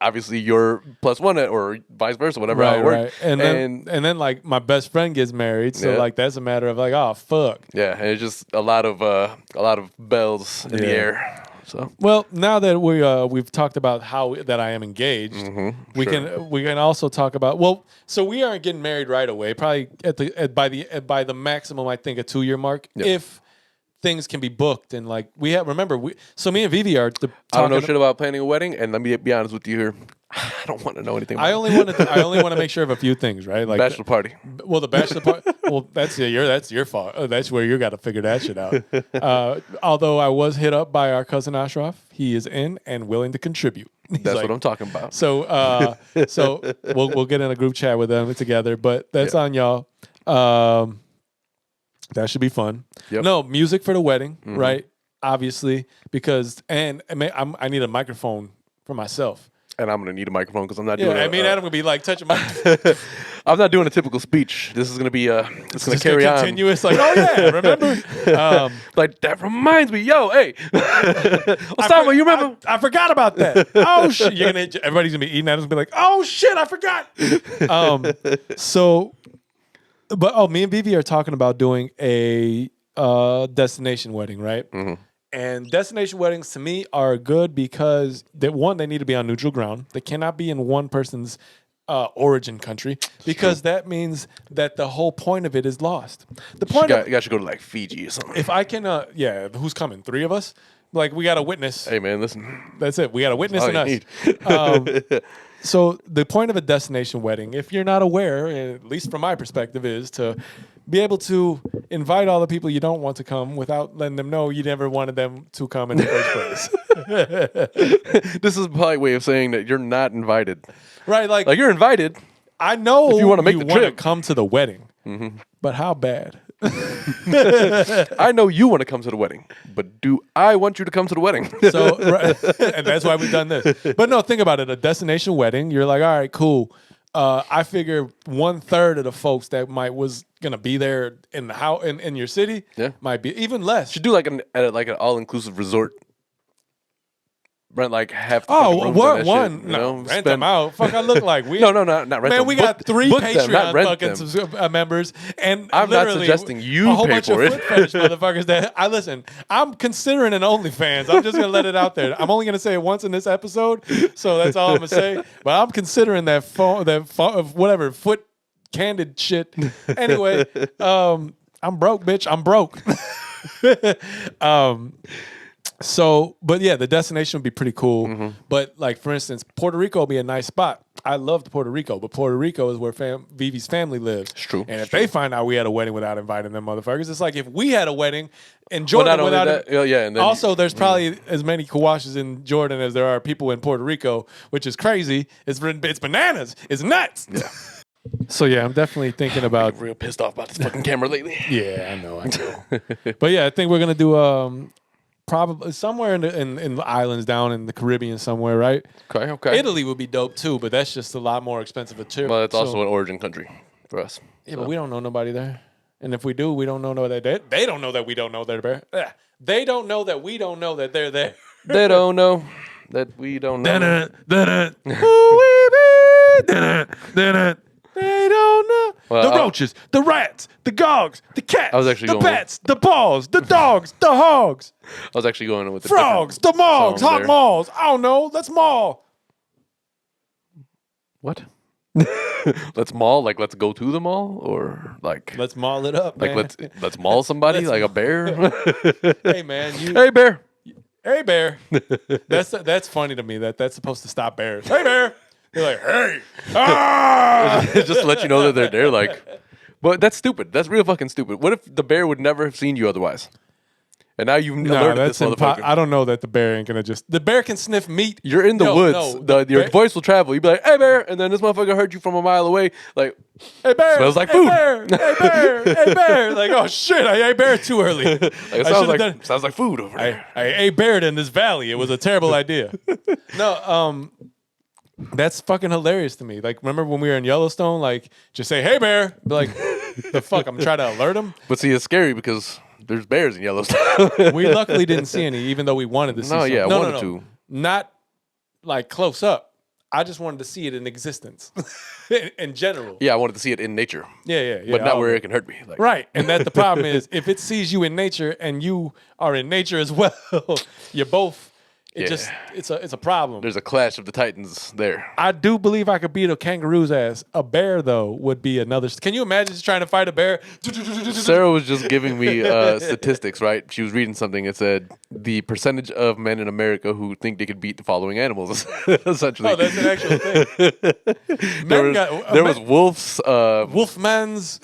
obviously your +1 or vice versa, whatever. How it worked. And then like my best friend gets married, so like that's a matter of like, oh fuck. Yeah, and it's just a lot of bells in the air. So well, now that we've talked about how that I am engaged, we can also talk about so we aren't getting married right away. Probably by the maximum, I think a 2-year mark if things can be booked and like me and Vivi are. I don't know shit about planning a wedding, and let me be honest with you here. I don't want to know anything. I only want to make sure of a few things, right? Like bachelor party. Well, the bachelor party. Well, that's your fault. That's where you got to figure that shit out. Although I was hit up by our cousin Ashraf, he is in and willing to contribute. That's what I'm talking about. So, we'll get in a group chat with them together. But that's on y'all. That should be fun. Yep. No music for the wedding, right? Obviously, because I need a microphone for myself. And I'm gonna need a microphone because I'm not doing. Adam gonna be like touching my. I'm not doing a typical speech. This is gonna be it's gonna carry on. Continuous, like, oh yeah, remember? Like that reminds me, yo, hey, Osama, you remember? I forgot about that. Oh shit, everybody's gonna be eating that. It's gonna be like, oh shit, I forgot. Me and Vivi are talking about doing a destination wedding, right? Mm-hmm. And destination weddings to me are good because they need to be on neutral ground. They cannot be in one person's origin country because that means that the whole point of it is lost. The point you guys should go to like Fiji or something. If I can, who's coming? 3 of us? Like we got a witness. Hey man, listen. That's it. We got a witness and us. So the point of a destination wedding, if you're not aware, at least from my perspective, is to be able to invite all the people you don't want to come without letting them know you never wanted them to come in the first place. This is a polite way of saying that you're not invited. Right, like you're invited. I know if you want to make the trip, come to the wedding, but how bad? I know you want to come to the wedding, but do I want you to come to the wedding? So, and that's why we've done this. But no, think about it. A destination wedding, you're like, all right, cool. I figure 1/3 of the folks that was gonna be there in the house in your city, might be even less. Should do like an all-inclusive resort. Rent like half the one. Rent them out. Fuck, I look like we. No, not rent them. Man, we got 3 Patreon fucking members, and I'm not suggesting you a whole pay bunch for of it. foot fetish motherfuckers that listen. I'm considering an OnlyFans. I'm just gonna let it out there. I'm only gonna say it once in this episode, so that's all I'm gonna say. But I'm considering that whatever foot candid shit. Anyway, I'm broke, bitch. I'm broke. So, but yeah, the destination would be pretty cool. But like, for instance, Puerto Rico would be a nice spot. I loved Puerto Rico, but Puerto Rico is where Vivi's family lives. It's true. And if they find out we had a wedding without inviting them motherfuckers, it's like if we had a wedding in Jordan without it. And then, also, there's probably as many Kawashes in Jordan as there are people in Puerto Rico, which is crazy. It's bananas. It's nuts. Yeah. So yeah, I'm definitely thinking about. I'm real pissed off about this fucking camera lately. Yeah, I know. But yeah, I think we're gonna do probably somewhere in the islands down in the Caribbean somewhere, right? Okay. Italy would be dope too, but that's just a lot more expensive a trip. Well, it's also an origin country for us. Yeah, but we don't know nobody there. And if we do, we don't know that they don't know that we don't know they're there. They don't know that we don't know that they're there. They don't know that we don't know. They don't know. Well, the roaches, the rats, the dogs, the cats, the going pets, the paws, the dogs, the hogs. I was actually going with the frogs, the mogs, hot malls. I don't know. Let's maul. What? Let's maul, like let's go to the mall, or like Let's maul it up, like man. let's maul somebody, Let's like a bear. Hey, man, you. Hey bear. Hey, bear. That's funny to me. That's supposed to stop bears. Hey, bear. You're like, hey, ah! Just to let you know that they're there. Like, but that's stupid. That's real fucking stupid. What if the bear would never have seen you otherwise? And now you've Nah, alerted that's this motherfucker. I don't know that the bear ain't gonna just. The bear can sniff meat. You're in the No, woods. no, Your bear- voice will travel. You'd be like, "Hey bear," and then this motherfucker heard you from a mile away. Like, Hey, bear. smells like hey, food. Bear, hey, bear. Hey, bear. Like, oh shit, I ate bear too early. like it I sounds should've like done- sounds like food over there. I ate bear in this valley. It was a terrible idea. No, that's fucking hilarious to me. Like, remember when we were in Yellowstone? Like, just say, "Hey, bear." Be like, the fuck? I'm trying to alert him. But see, it's scary because there's bears in Yellowstone. We luckily didn't see any, even though we wanted to see. No, some. yeah, I no, wanted no, to. Not like close up. I just wanted to see it in existence, in general. Yeah, I wanted to see it in nature, Yeah. but not all where right. it can hurt me. Like, Right, and that the problem is if it sees you in nature and you are in nature as well, you're both. It Yeah. just it's a problem. there's a clash of the titans there. I do believe I could beat a kangaroo's ass. A bear though would be another. Can you imagine just trying to fight a bear? Sarah was just giving me statistics, right? She was reading something. It said the percentage of men in America who think they could beat the following animals. Essentially, Oh, that's an actual thing. there was wolves. Wolfman's.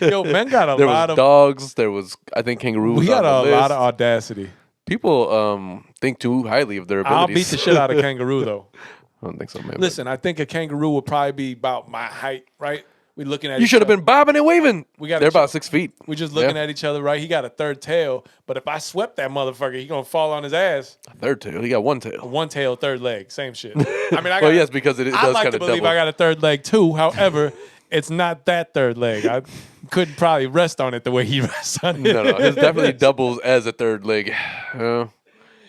Yo, men got a There lot was of. dogs. There was, I think, kangaroos. We got on the a lot list. of audacity. People think too highly of their abilities. I'll beat the shit out of kangaroo though. I don't think so, man. Listen, I think a kangaroo would probably be about my height, right? We looking at You each should have other. been bobbing and waving. gotta They're about chill. 6 feet. We just looking Yeah. at each other, right? He got a third tail, but if I swept that motherfucker, he gonna fall on his ass. Third tail. He got one tail. One tail, third leg, same shit. I mean, I got. Well, yes, because it I does like kind to of believe double. I got a third leg too. However, it's not that third leg. I couldn't probably rest on it the way he rests on it. No, it definitely doubles as a third leg.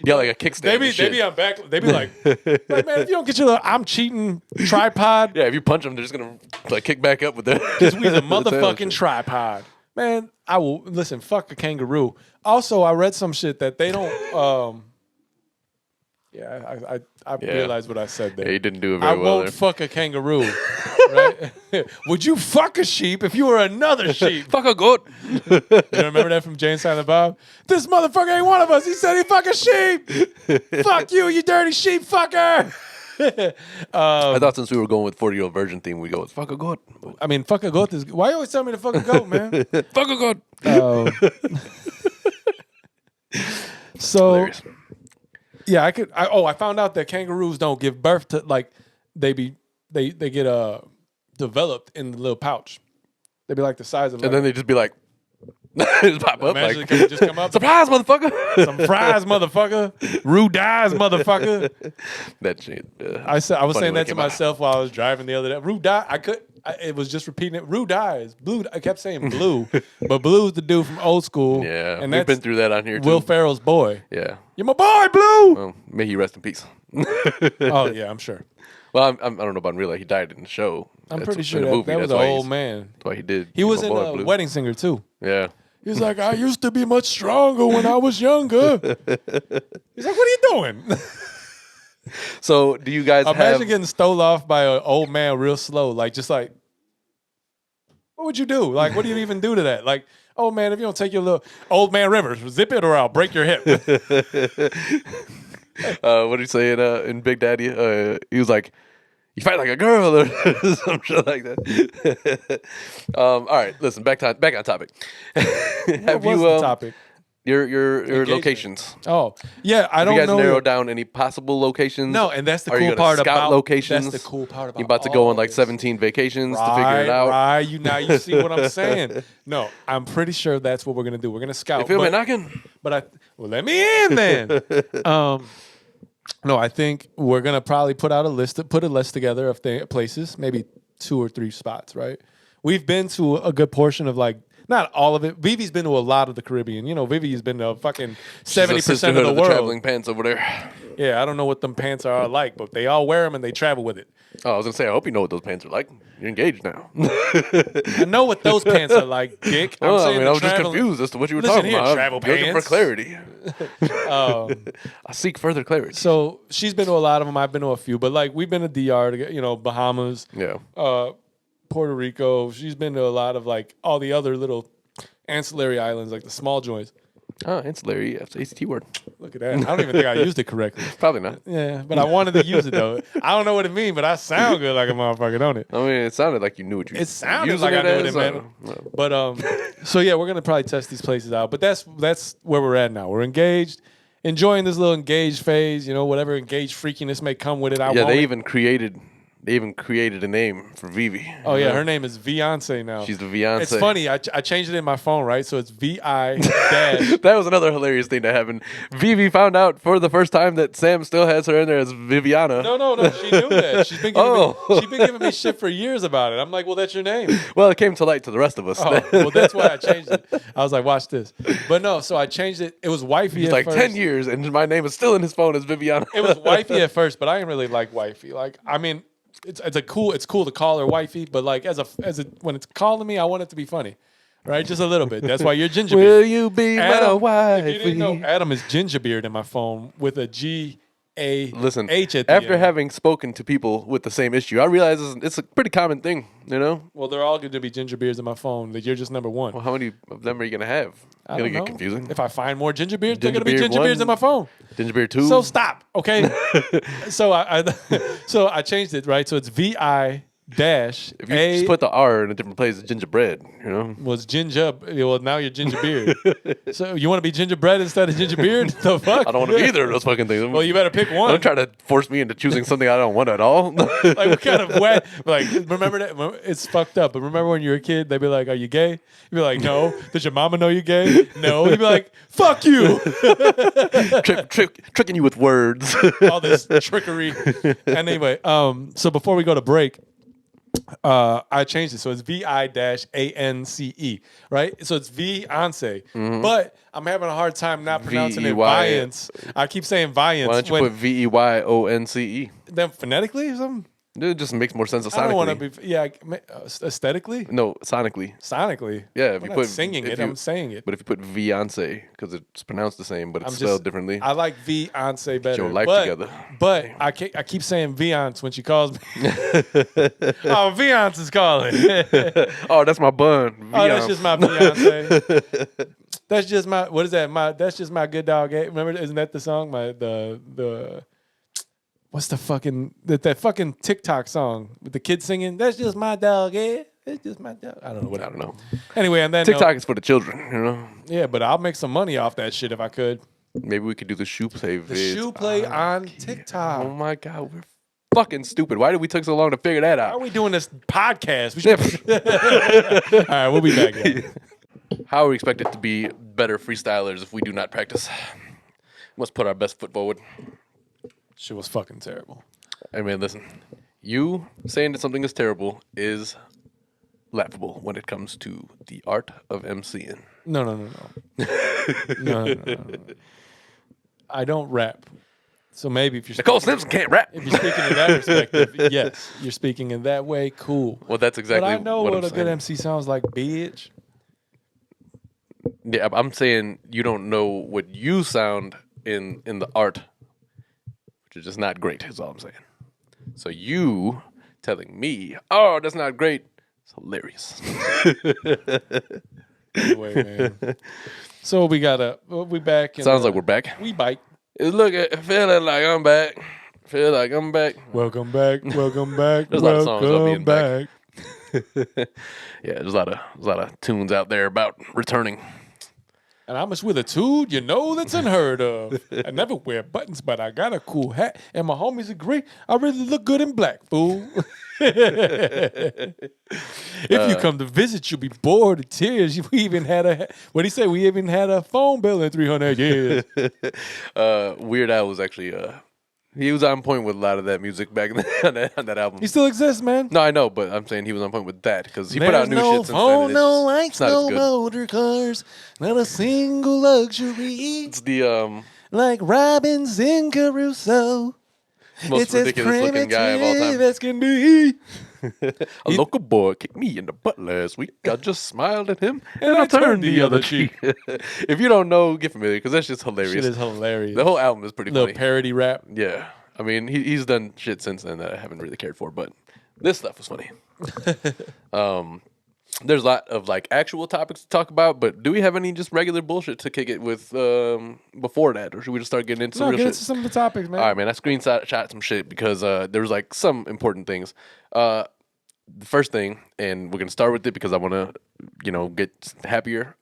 Yeah, like a kickstand. They and be shit. on back. They be like, man, if you don't get your little I'm cheating tripod, Yeah, if you punch them, they're just gonna like kick back up with their. because we's a motherfucking tripod. Man, I will listen. Fuck a kangaroo. Also, I read some shit that they don't. Yeah, I Yeah. realized what I said there. Yeah, he didn't do it I very well won't there. fuck a kangaroo. Right? Would you fuck a sheep if you were another sheep? Fuck a goat. You remember that from Jay and Silent Bob? This motherfucker ain't one of us. He said he fuck a sheep. Fuck you, you dirty sheep fucker. I thought since we were going with 40-year-old virgin theme, we go with fuck a goat. I mean, fuck a goat is. Why you always tell me to fuck a goat, man? Fuck a goat. So Hilarious. yeah, I found out that kangaroos don't give birth to they get developed in the little pouch. They be like the size of. And then they just be like, just pop up imagine like, they could just come up. surprise, motherfucker. Some fries, motherfucker. Rue dies, motherfucker. That shit. I was funny saying when that it to came out. myself while I was driving the other day. Rue die. It was just repeating it. Rue dies. Blue. I kept saying Blue, but Blue's the dude from old school. Yeah, and we've that's been through that on here too. Will Ferrell's boy. Yeah. You're my boy, Blue. Well, may he rest in peace. Oh yeah, I'm sure. Well, I don't know about in real life. He died in the show. I'm That's pretty in sure the that, movie. that was That's an why old he's- man. That's why he did. He was My in boy, Blue. Wedding Singer too. Yeah. He's like, I used to be much stronger when I was younger. He's like, what are you doing? So, do you guys Imagine have? getting stole off by an old man real slow, like what would you do? Like, what do you even do to that? Like, oh man, if you don't take your little old man Rivers, zip it or I'll break your hip. What did he say in Big Daddy? He was like, "You fight like a girl," or some shit like that. All right, listen. Back on topic. What was the topic? Your Engagement. locations? Oh, yeah, I Have don't you guys know. narrowed down any possible locations? No, and that's the Are you cool gonna part scout about locations? That's the cool part about. You about to go on like this. 17 vacations to figure it out? Right, you see what I'm saying? No, I'm pretty sure that's what we're gonna do. We're gonna scout. You feel me but- knocking? But let me in then. No, I think we're gonna probably put a list together of places, maybe 2 or 3 spots, right? we've been to a good portion of like not all of it. Vivi's been to a lot of the Caribbean. You know, Vivi's been to fucking 70% of the world. Traveling pants over there. Yeah, I don't know what them pants are like, but they all wear them and they travel with it. Oh, I was gonna say, I hope you know what those pants are like. You're engaged now. I know what those pants are like, Dick. I was just confused as to what you were talking about. Travel I'm looking for pants. clarity. I seek further clarity. So she's been to a lot of them. I've been to a few, but like we've been to DR, you know, Bahamas, Yeah. Puerto Rico. She's been to a lot of like all the other little ancillary islands, like the small joints. Oh, ancillary. That's the ACT word. Look at that. I don't even think I used it correctly. Probably not. Yeah, but I wanted to use it though. I don't know what it means, but I sound good like a motherfucker, don't it? I mean, it sounded like you knew what you. It sounded using like I knew what it as, meant. But so yeah, we're gonna probably test these places out. But that's where we're at now. We're engaged, enjoying this little engaged phase. You know, whatever engaged freakiness may come with it. They even created a name for Vivi. Oh yeah, her name is Beyonce now. She's the Beyonce. It's funny. I changed it in my phone, right? So it's VI dash. That was another hilarious thing that happened. Vivi found out for the first time that Sam still has her in there as Viviana. No. She knew that. She's been giving me shit for years about it. I'm like, well, that's your name. Well, it came to light to the rest of us. Oh, well, that's why I changed it. I was like, watch this. But no, so I changed it. It was wifey It's at like first. 10 years, and my name is still in his phone as Viviana. It was wifey at first, but I didn't really like wifey. Like, I mean, it's cool to call her wifey, but like as a when it's calling me, I want it to be funny, right? Just a little bit. That's why you're Gingerbeard. Will you be Adam, my wife? If you didn't know, Adam is Gingerbeard in my phone with a Listen, H at the after end. having spoken to people with the same issue, I realize it's a pretty common thing, you know? Well, they're all going to be Gingerbeards in my phone. That you're just number one. Well, how many of them are you going to have? I Going to don't get know. confusing. If I find more Gingerbeards, they're going to be Gingerbeard Gingerbeards 1, in my phone. Gingerbeard 2. So stop, okay? So I changed it, right? So it's VI dash if you A just put the R in a different place, it's gingerbread, you know? was ginger. Well, now you're Gingerbeard. So you want to be gingerbread instead of Gingerbeard? The fuck? I don't want to be either of those fucking things. Well, you better pick one. Don't try to force me into choosing something I don't want at all. Like what kind of wet? Like remember that? It's fucked up. But remember when you were a kid, they'd be like, "Are you gay?" You'd be like, "No." Does your mama know you gay? No. You'd be like, "Fuck you." Tricking you with words. All this trickery. And anyway, so before we go to break, I changed it. So it's VI-ANCE, right? So it's Viance. But I'm having a hard time not pronouncing it V-E-Y. Viance. I keep saying Viance. Why don't you put VEYONCE? Then phonetically or something? It just makes more sense sonically. I don't want to be, aesthetically? No, sonically. Sonically. Yeah, if I'm you not put singing it, I'm saying it. But if you put Viance, because it's pronounced the same, but it's spelled differently. I like Viance better. your life together. But I keep saying Viance when she calls me. Oh, Viance is calling. Oh, that's my bun. Oh, that's just my fiance. That's just my, what is that? That's just my good dog. Remember, isn't that the song? What's the fucking, that fucking TikTok song with the kids singing? That's just my dog, yeah. It's just my dog. I don't know what. I don't know. Anyway, and then TikTok is for the children, you know? Yeah, but I'll make some money off that shit if I could. Maybe we could do the shoe play The vids. shoe play on TikTok. Oh my God, we're fucking stupid. Why did we take so long to figure that How are out? we doing this podcast? We should... All right, we'll be back, guys. How are we expected to be better freestylers if we do not practice? Must put our best foot forward. Shit was fucking terrible. I mean, listen, you saying that something is terrible is laughable when it comes to the art of MCing. No. No. I don't rap. So maybe if you're Nicole Simpson can't rap. if you're speaking in that perspective, yes, you're speaking in that way, cool. Well, that's exactly But I know what what I'm a good saying. MC sounds like, bitch. Yeah, I'm saying you don't know what you sound in the art, which is just not great, is all I'm saying. So you telling me, oh, that's not great, it's hilarious. Anyway, man. So we back. Sounds like we're back. We bike. Look at feeling like I'm back. Feel like I'm back. Welcome back. Welcome back. There's a lot of songs about welcome being back. back. Yeah, there's a lot of tunes out there about returning. And I'm just with a dude, you know, that's unheard of. I never wear buttons, but I got a cool hat. And my homies agree, I really look good in black, fool. If you come to visit, you'll be bored of tears. We even had what'd he say? We even had a phone bill in 300 years. Weird Al was actually He was on point with a lot of that music back in on that album. He still exists, man. No, I know, but I'm saying he was on point with that because he put out new shit since then. Phone, And no it's lights, not as no good. motor cars, not a single luxury It's the like Robinson Crusoe. most It's as ridiculous looking guy of all primitive time. as can be. A local boy kicked me in the butt last week. I just smiled at him and I I turned the other cheek. If you don't know, get familiar because that's just hilarious. Shit is hilarious. The whole album is pretty Little funny. parody rap. Yeah. I mean, he's done shit since then that I haven't really cared for, but this stuff was funny. There's a lot of like actual topics to talk about, but do we have any just regular bullshit to kick it with before that, or should we just start getting into some No, real get shit? into some of the topics, man. All right, man. I shot some shit because there was like some important things. The first thing, and we're gonna start with it because I want to, get happier.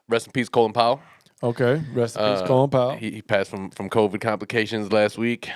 Rest in peace, Colin Powell. Okay, rest in peace, Colin Powell. He passed from COVID complications last week.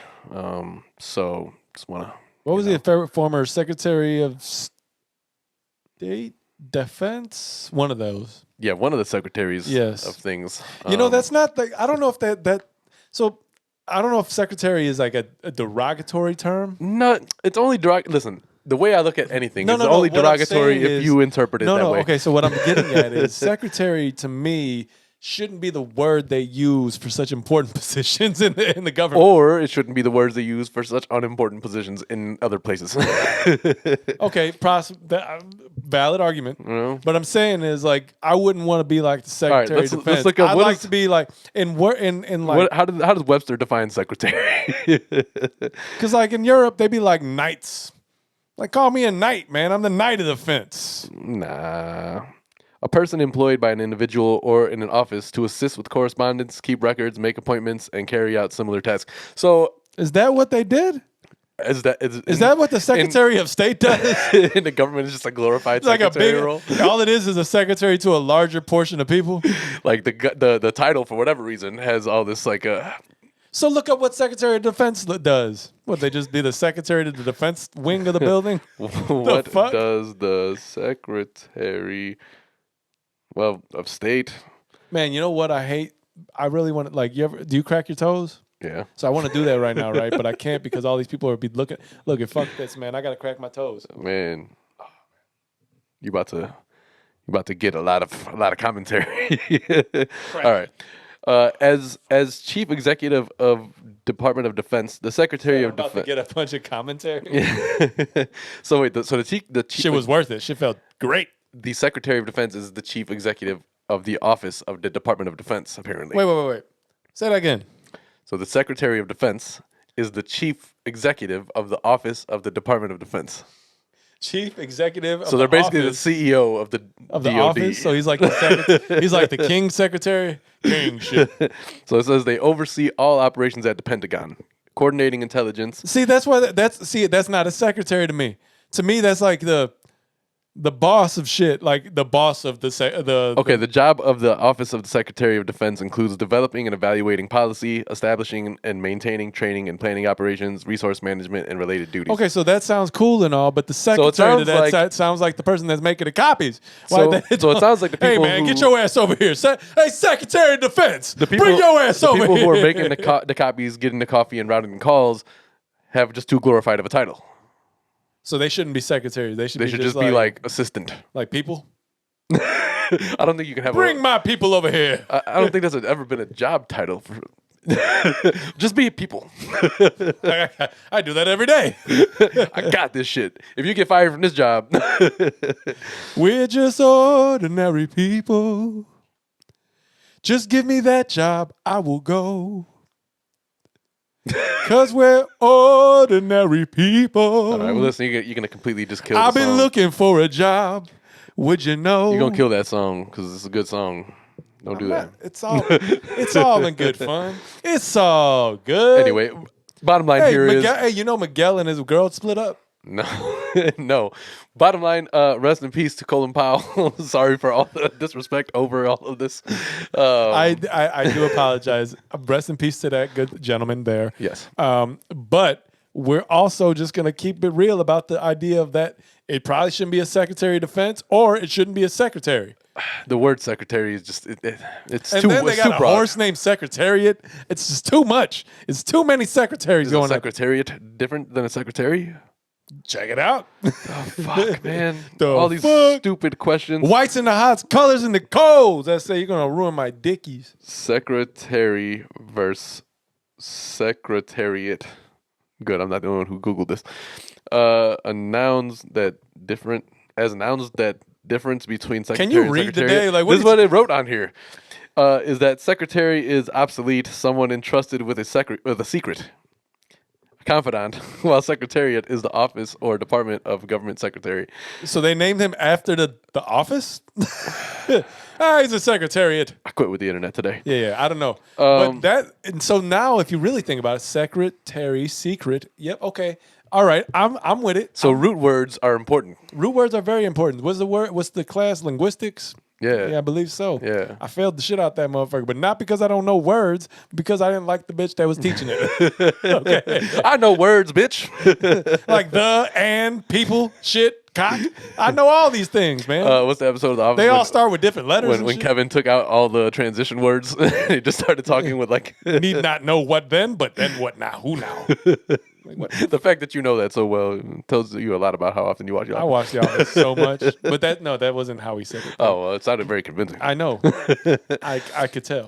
So just wanna. What was he? A former Secretary of State, Defense, one of those. Yeah, one of the secretaries Yes. of things. That's not the. I don't know if that. So I don't know if secretary is like a derogatory term. No, it's only Listen, the way I look at anything is no, only what I'm derogatory saying if is- you interpret it that way. Okay. So what I'm getting at is secretary to me shouldn't be the word they use for such important positions in the government. Or it shouldn't be the words they use for such unimportant positions in other places. Okay, valid argument. know? But I'm saying is like I wouldn't want to be like the Secretary let's- of let's Defense. look up I'd what like is- to be like in like How does Webster define secretary? because like in Europe they be like knights. Like call me a knight, man. I'm the knight of the fence. Nah. A person employed by an individual or in an office to assist with correspondence, keep records, make appointments, and carry out similar tasks. So Is that what they did? is That what the Secretary of State does? in the government is just a glorified It's like a secretary big. role? All it is a secretary to a larger portion of people. Like the title for whatever reason has all this like So look up what Secretary of Defense does. What they just be the Secretary to the Defense wing of the building? what fuck? does the Secretary of State? Man, you know what I hate? I really want to like. Do you crack your toes? Yeah. So I want to do that right now, right? But I can't because all these people are be looking. Look, fuck this, man. I gotta crack my toes. Man. You about to get a lot of commentary. All right. As chief executive of Department of Defense, the Secretary I'm of about to Defense. get a bunch of commentary. So wait, the chief Shit was worth it. Shit felt great. the Secretary of Defense is the chief executive of the Office of the Department of Defense, apparently. Wait. Say that again. So the Secretary of Defense is the chief executive of the Office of the Department of Defense. Chief executive. So they're basically the CEO of the DOD. office. So he's like he's like the King Secretary. King shit. So it says they oversee all operations at the Pentagon, coordinating intelligence. See, that's why that's not a secretary to me. To me, that's like the boss of shit, like the boss of The job of the Office of the Secretary of Defense includes developing and evaluating policy, establishing and maintaining training and planning operations, resource management, and related duties. Okay, so that sounds cool and all, but the secretary sounds to that like- sounds like the person that's making the copies. So Why it sounds like the hey people man, who, get your ass over here. Hey, Secretary of Defense, the people, bring your ass the over people here. who are making the copies, getting the coffee, and routing the calls have just too glorified of a title. So they shouldn't be secretaries. They should They just be like assistant. like people. I don't think you can have Bring my people over here. I don't think that's ever been a job title for. Just be people. I do that every day. I got this shit. If you get fired from this job, We're just ordinary people. Just give me that job, I will go. 'Cause we're ordinary people. all right. Well, listen, you're gonna completely just kill. I've the been song. looking for a job. Would you know? You're gonna kill that song because it's a good song. Don't do that. It's all in good fun. It's all good. Anyway, bottom line hey, here is hey, you know Miguel and his girl split up. no, no. Bottom line, rest in peace to Colin Powell. Sorry for all the disrespect over all of this. I do apologize. Rest in peace to that good gentleman there. Yes. But we're also just going to keep it real about the idea of that it probably shouldn't be a Secretary of Defense or it shouldn't be a secretary. The word secretary is just it's And too. then they It's got too a broad. horse named Secretariat. It's just too much. It's too many secretaries Is a going on. secretariat different than a secretary? Check it out. Fuck, man. The All these fuck? stupid questions. Whites in the hots, colors in the colds. I say you're gonna ruin my dickies. Secretary versus secretariat. Good. I'm not the only one who Googled this. Nouns that difference between secretary you and read secretariat. today? Like, what This is is- what it wrote on here. Is that secretary is obsolete, someone entrusted with a secret. Confidant, while secretariat is the office or department of government secretary. So they named him after the office? He's a secretariat. I quit with the internet today. Yeah, I don't know. But and so now if you really think about it, secretary, secret. Yep, okay. All right, I'm with it. So root words are important. Root words are very important. What's the class? Linguistics? Yeah. Yeah, I believe so. Yeah. I failed the shit out that motherfucker, but not because I don't know words, because I didn't like the bitch that was teaching it. Okay. I know words, bitch. Like the, and, people, shit, cock. I know all these things, man. What's the episode of The Office? They all start with different letters. when and when shit. Kevin took out all the transition words. He just started talking with like Need not know what then, but then what now? Who now? Like, what? the fact that you know that so well tells you a lot lot about how often you watch it. I watched The Office so much, but that wasn't how he said it. Oh, well, it sounded very convincing. I know. I could tell.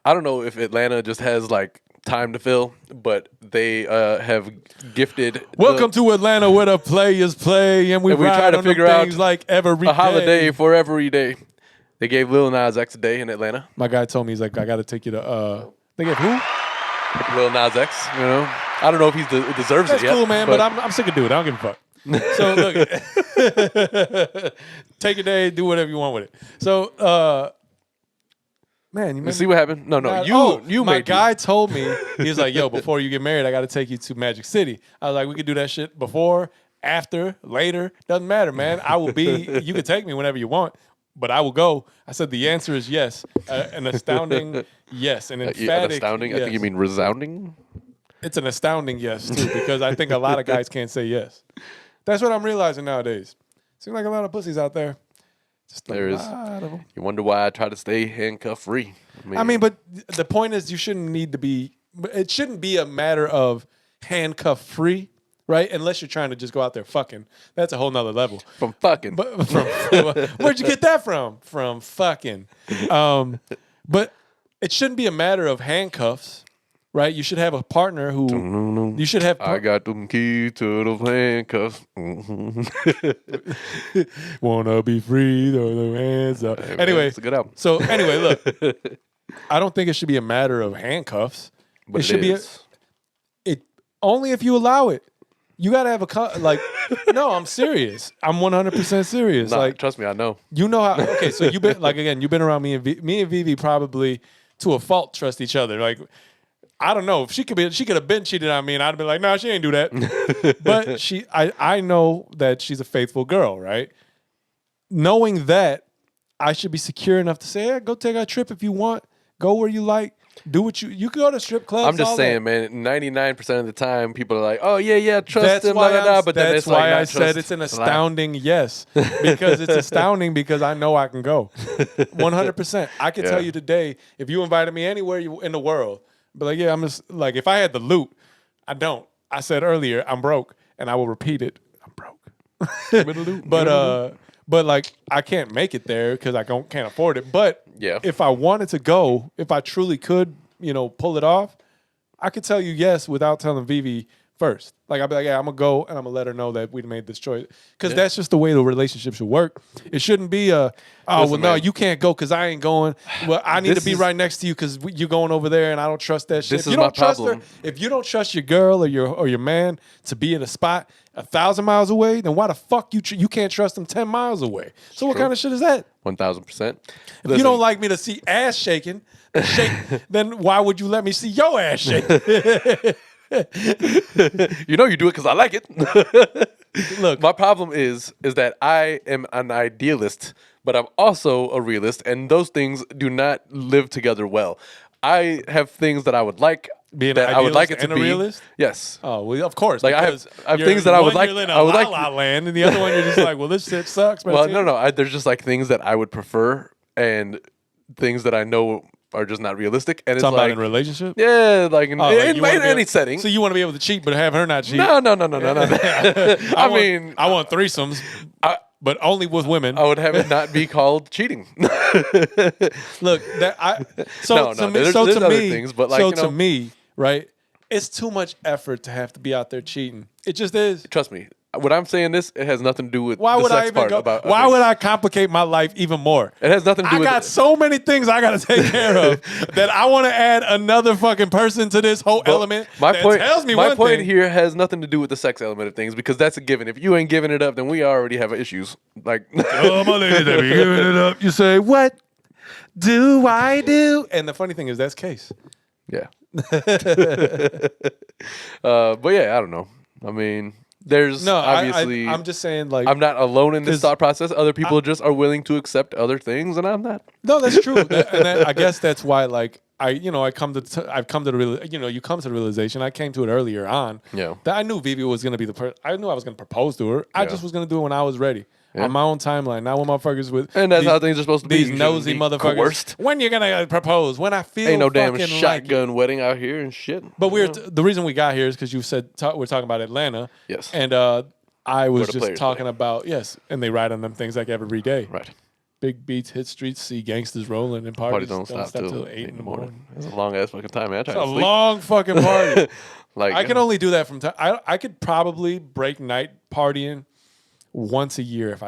I don't know if Atlanta just has like time to fill, but they have gifted Welcome to Atlanta, where the players play, and we try ride to on them figure out things like every a holiday day. for every day. They gave Lil Nas X a day in Atlanta. My guy told me, he's like, I got to take you to. They gave who? Lil Nas X, you know. I don't know if he deserves That's it yet. cool, man, but I'm sick of doing it. I don't give a fuck. So look, take a day, do whatever you want with it. So, man, You see what happened? No, you my made guy told me, he was like, yo, before you get married, I got to take you to Magic City. I was like, we could do that shit before, after, later, doesn't matter, man. I will be. You can take me whenever you want, but I will go. I said the answer is yes, an astounding yes, an emphatic astounding. Yes. I think you mean resounding. It's an astounding yes too, because I think a lot of guys can't say yes. That's what I'm realizing nowadays. Seems like a lot of pussies out there. Just There is. lot of them. You wonder why I try to stay handcuff free. I mean, but the point is, you shouldn't need to be. It shouldn't be a matter of handcuff free, right? Unless you're trying to just go out there fucking. That's a whole nother level. from fucking. But where'd you get that from? From fucking. But it shouldn't be a matter of handcuffs, right? You should have a partner who you should have. I got them keys to the handcuffs. Wanna be free, throw the hands up. Hey, man, Anyway, it's a good album. so anyway, look, I don't think it should be a matter of handcuffs. But it should be it only if you allow it. You gotta have like. No, I'm serious. I'm 100% serious. Nah, Like, trust me, I know. you know how? Okay, so you've been like, again, you've been around me and Vivi probably to a fault trust each other. Like, I don't know if she could have been cheated on me, and I'd have been like, no, she ain't do that. But I know that she's a faithful girl, right? Knowing that, I should be secure enough to say, yeah, go take a trip if you want. Go where you like. Do what you can go to strip clubs. I'm just all saying, that. man. 99% of the time, people are like, "Oh yeah, trust That's him." why, Blah, blah, blah, but then that's it's like, why not I said trust. it's an astounding yes, because it's astounding because I know I can go 100%. I can tell Yeah. you today, if you invited me anywhere in the world, but like, yeah, I'm just like, if I had the loot, I don't. I said earlier, I'm broke, and I will repeat it. I'm broke. But like, I can't make it there because I can't afford it. But Yeah. if I wanted to go, if I truly could, pull it off, I could tell you yes without telling Vivi first. Like, I'd be like, yeah, I'm gonna go, and I'm gonna let her know that we made this choice, because that's just the way the relationship should work. It shouldn't be no, man. you can't go because I ain't going. Well, I need This to be is- right next to you because you're going over there, and I don't trust that shit. This If is you my don't trust problem. her, if you don't trust your girl or your man to be in a spot 1,000 miles away, then why the fuck you can't trust them 10 miles away? So what True. kind of shit is that? 1000%. If you don't like me to see ass shaking, then why would you let me see your ass shaking? you do it because I like it. Look, My problem is that I am an idealist, but I'm also a realist, and those things do not live together well. I have things that I would like Being that an I would like it idealist to and be. a realist? Yes. Oh, well, of course. Like, I have because things that I would like- You're in I would like- La land, and the other one you're just like, well, this shit sucks. But Well, no. There's just like things that I would prefer, and things that I know are just not realistic. And it's Talking about like, in a relationship? yeah, like in, Oh, like in, you wanna in be any able- setting. So you want to be able to cheat, but have her not cheat? No. I want, mean, I want threesomes, but only with women. I would have it not be called cheating. Look, that I so No, to me, there's so to other me, things, but, like, so you to know. me, right? It's too much effort to have to be out there cheating. It just is. Trust me. When I'm saying this, it has nothing to do with Why the would I sex even part go? about Why things. would I complicate my life even more? It has nothing to do I with got so many things I got to take care of that I want to add another fucking person to this whole element. My that point, tells me my one point thing. here has nothing to do with the sex element of things because that's a given. If you ain't giving it up, then we already have issues. Like, Oh, my lady, they be giving it up. You say, what do I do? And the funny thing is, that's Case. yeah. But yeah, I don't know. I mean, there's No, obviously. I'm just saying, like, I'm not alone in this 'cause thought process. Other people just are willing to accept other things, and I'm not. no, that's true. I guess that's why, like, I've come to the you come to the realization. I came to it earlier on. Yeah. That I knew Vivi was gonna be the person. I knew I was gonna propose to her. I Yeah. just was gonna do it when I was ready. Yeah. On my own timeline, not when motherfuckers with And that's these- how things are supposed to be. These You shouldn't nosy be motherfuckers. coerced. When you gonna propose? When I feel Ain't no damn fucking like it. shotgun wedding out here and shit. But the reason we got here is because you said we're talking about Atlanta. Yes. And I was the just players talking play. about and they ride on them things like every day. Right. Big beats, hit streets, see gangsters rolling, and Party parties don't stop till 8 in the morning. That's a long ass fucking time, man. I try It's to a sleep. long fucking party. Like, I can only do that from time. I could probably break night partying once a year if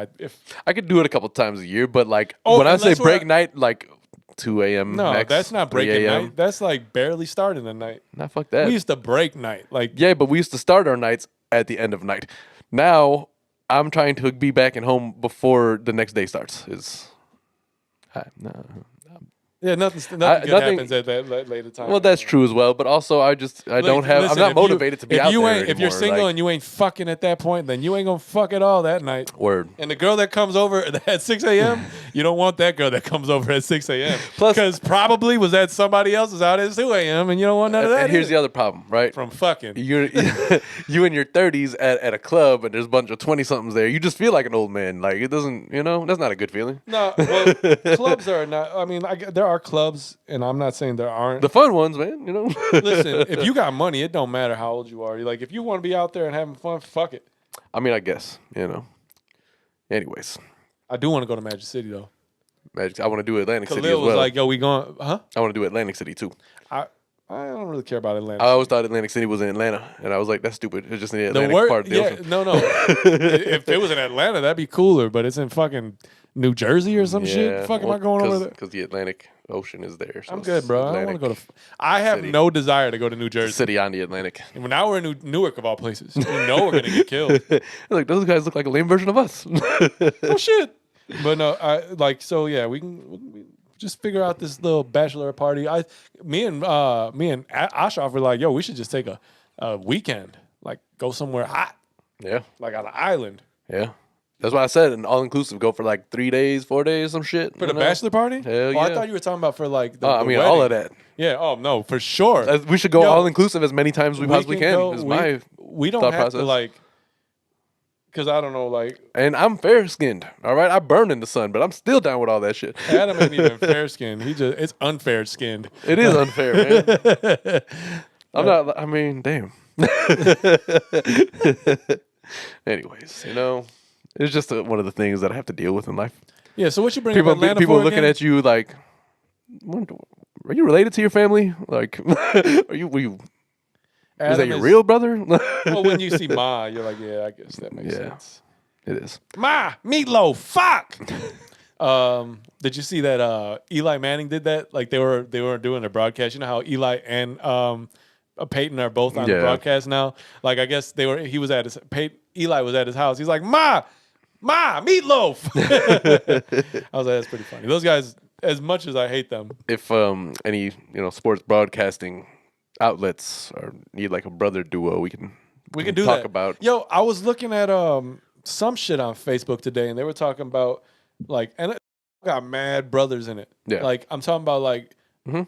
I could do it a couple times a year, but like Oh, when I say unless break we're- night, like 2 a.m. no, max, that's not 3 breaking a.m. night. That's like barely starting the night. Nah, fuck that. We used to break night. Like Yeah, but we used to start our nights at the end of night. Now I'm trying to be back and home before the next day starts. nothing good nothing- happens at that later time. Well, that's true as well, but also I don't have. Listen, I'm not if you- motivated to be if out you there ain't, If you're anymore, single like, and you ain't fucking at that point, then you ain't gonna fuck at all that night. word. And the girl that comes over at 6 a.m., you don't want that girl that comes over at 6 a.m. Plus- because probably was that somebody else is out at 2 a.m. and you don't want none of that. And here's either. the other problem, right? From fucking. You're you in your 30s at a club and there's a bunch of 20 somethings there. You just feel like an old man. Like it doesn't, that's not a good feeling. No, well, clubs are not. I mean, there are clubs, and I'm not saying there aren't. The fun ones, man. Listen, if you got money, it don't matter how old you are. Like, if you want to be out there and having fun, fuck it. I mean, I guess, Anyways, I do want to go to Magic City though. Magic. I want to do Atlantic City as Khalil was well. like, "Yo, we going? Huh? I want to do Atlantic City too. I don't really care about Atlanta. I always thought Atlantic City was in Atlanta, and I was like, that's stupid. It's just in the the Atlantic word, part of the yeah, ocean. no. If it was in Atlanta, that'd be cooler. But it's in fucking New Jersey or some shit. Fuck, am I going over there? Because the Atlantic Ocean is there. So I'm it's good, bro. I don't want Atlantic to go to. I have City. no desire to go to New Jersey. City on the Atlantic. And now we're in Newark of all places. You know we're gonna get killed. Like those guys look like a lame version of us. Oh shit! But no, we can just figure out this little bachelor party. Me and Ashraf were like, yo, we should just take a weekend, like go somewhere hot, Yeah, like on an island yeah. That's why I said an all inclusive. Go for like 3 days, 4 days, some shit. for the bachelor party. Hell Oh, I yeah. thought you were talking about for like the, I the mean, wedding. all of that. Yeah. Oh no, for sure. We should go Yo, all inclusive as many times as we possibly can. go- Is my we don't thought have to process. like, because I don't know, like And I'm fair skinned. All right, I burn in the sun, but I'm still down with all that shit. Adam ain't even fair skinned. It's unfair skinned. It is unfair, man. I'm not. I mean, damn. Anyways, it's just one of the things that I have to deal with in life. Yeah. So what you bring People, up Atlanta people for looking again? at you like, are you related to your family? Like, were you? Is Adam that your real brother? Well, when you see Ma, you're like, yeah, I guess that makes Yeah. sense. It is. Ma, meatloaf, fuck. Did you see that Eli Manning did that? Like they were doing a broadcast. You know how Eli and Peyton are both on the Yeah. broadcast now? Like I guess Eli was at his house. He's like, Ma, meatloaf. I was like, that's pretty funny. Those guys, as much as I hate them. If any sports broadcasting outlets need like a brother duo, we can do talk that. about. Yo, I was looking at some shit on Facebook today, and they were talking about like, and it got mad brothers in it. Yeah. Like I'm talking about like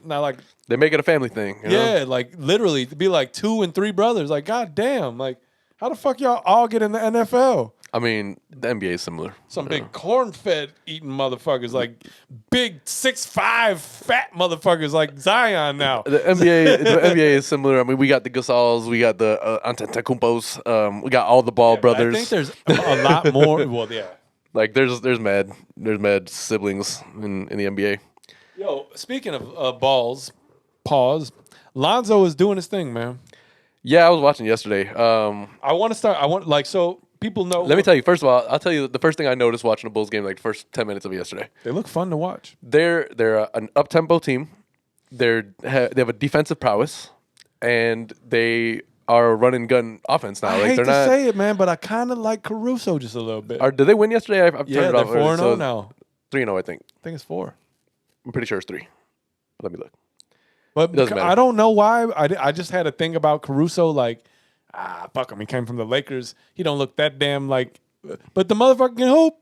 Not like They make it a family thing. You know? yeah, like literally to be like 2 and 3 brothers. Like god damn, like how the fuck y'all all get in the NFL? I mean, the NBA is similar. Some big corn-fed eating motherfuckers, like big 6'5" fat motherfuckers like Zion now. The NBA is similar. I mean, we got the Gasols, we got the Antetokounmpos, we got all the Ball brothers. I think there's a lot more. Well, yeah. Like there's mad siblings in the NBA. Yo, speaking of balls, pause. Lonzo is doing his thing, man. Yeah, I was watching yesterday. I want to start. So people know. Let me tell you. First of all, I'll tell you the first thing I noticed watching the Bulls game, like the first 10 minutes of it yesterday. They look fun to watch. They're an up tempo team. They have a defensive prowess, and they are a run and gun offense now. I hate to say it, man, but I kind of like Caruso just a little bit. Did they win yesterday? I've turned it they're off. 4-0 now. 3-0, I think. I think it's 4. I'm pretty sure it's 3. Let me look. But doesn't matter. I don't know why. I just had a thing about Caruso, like, fuck him. He came from the Lakers. He don't look that damn like. But the motherfucker can hoop.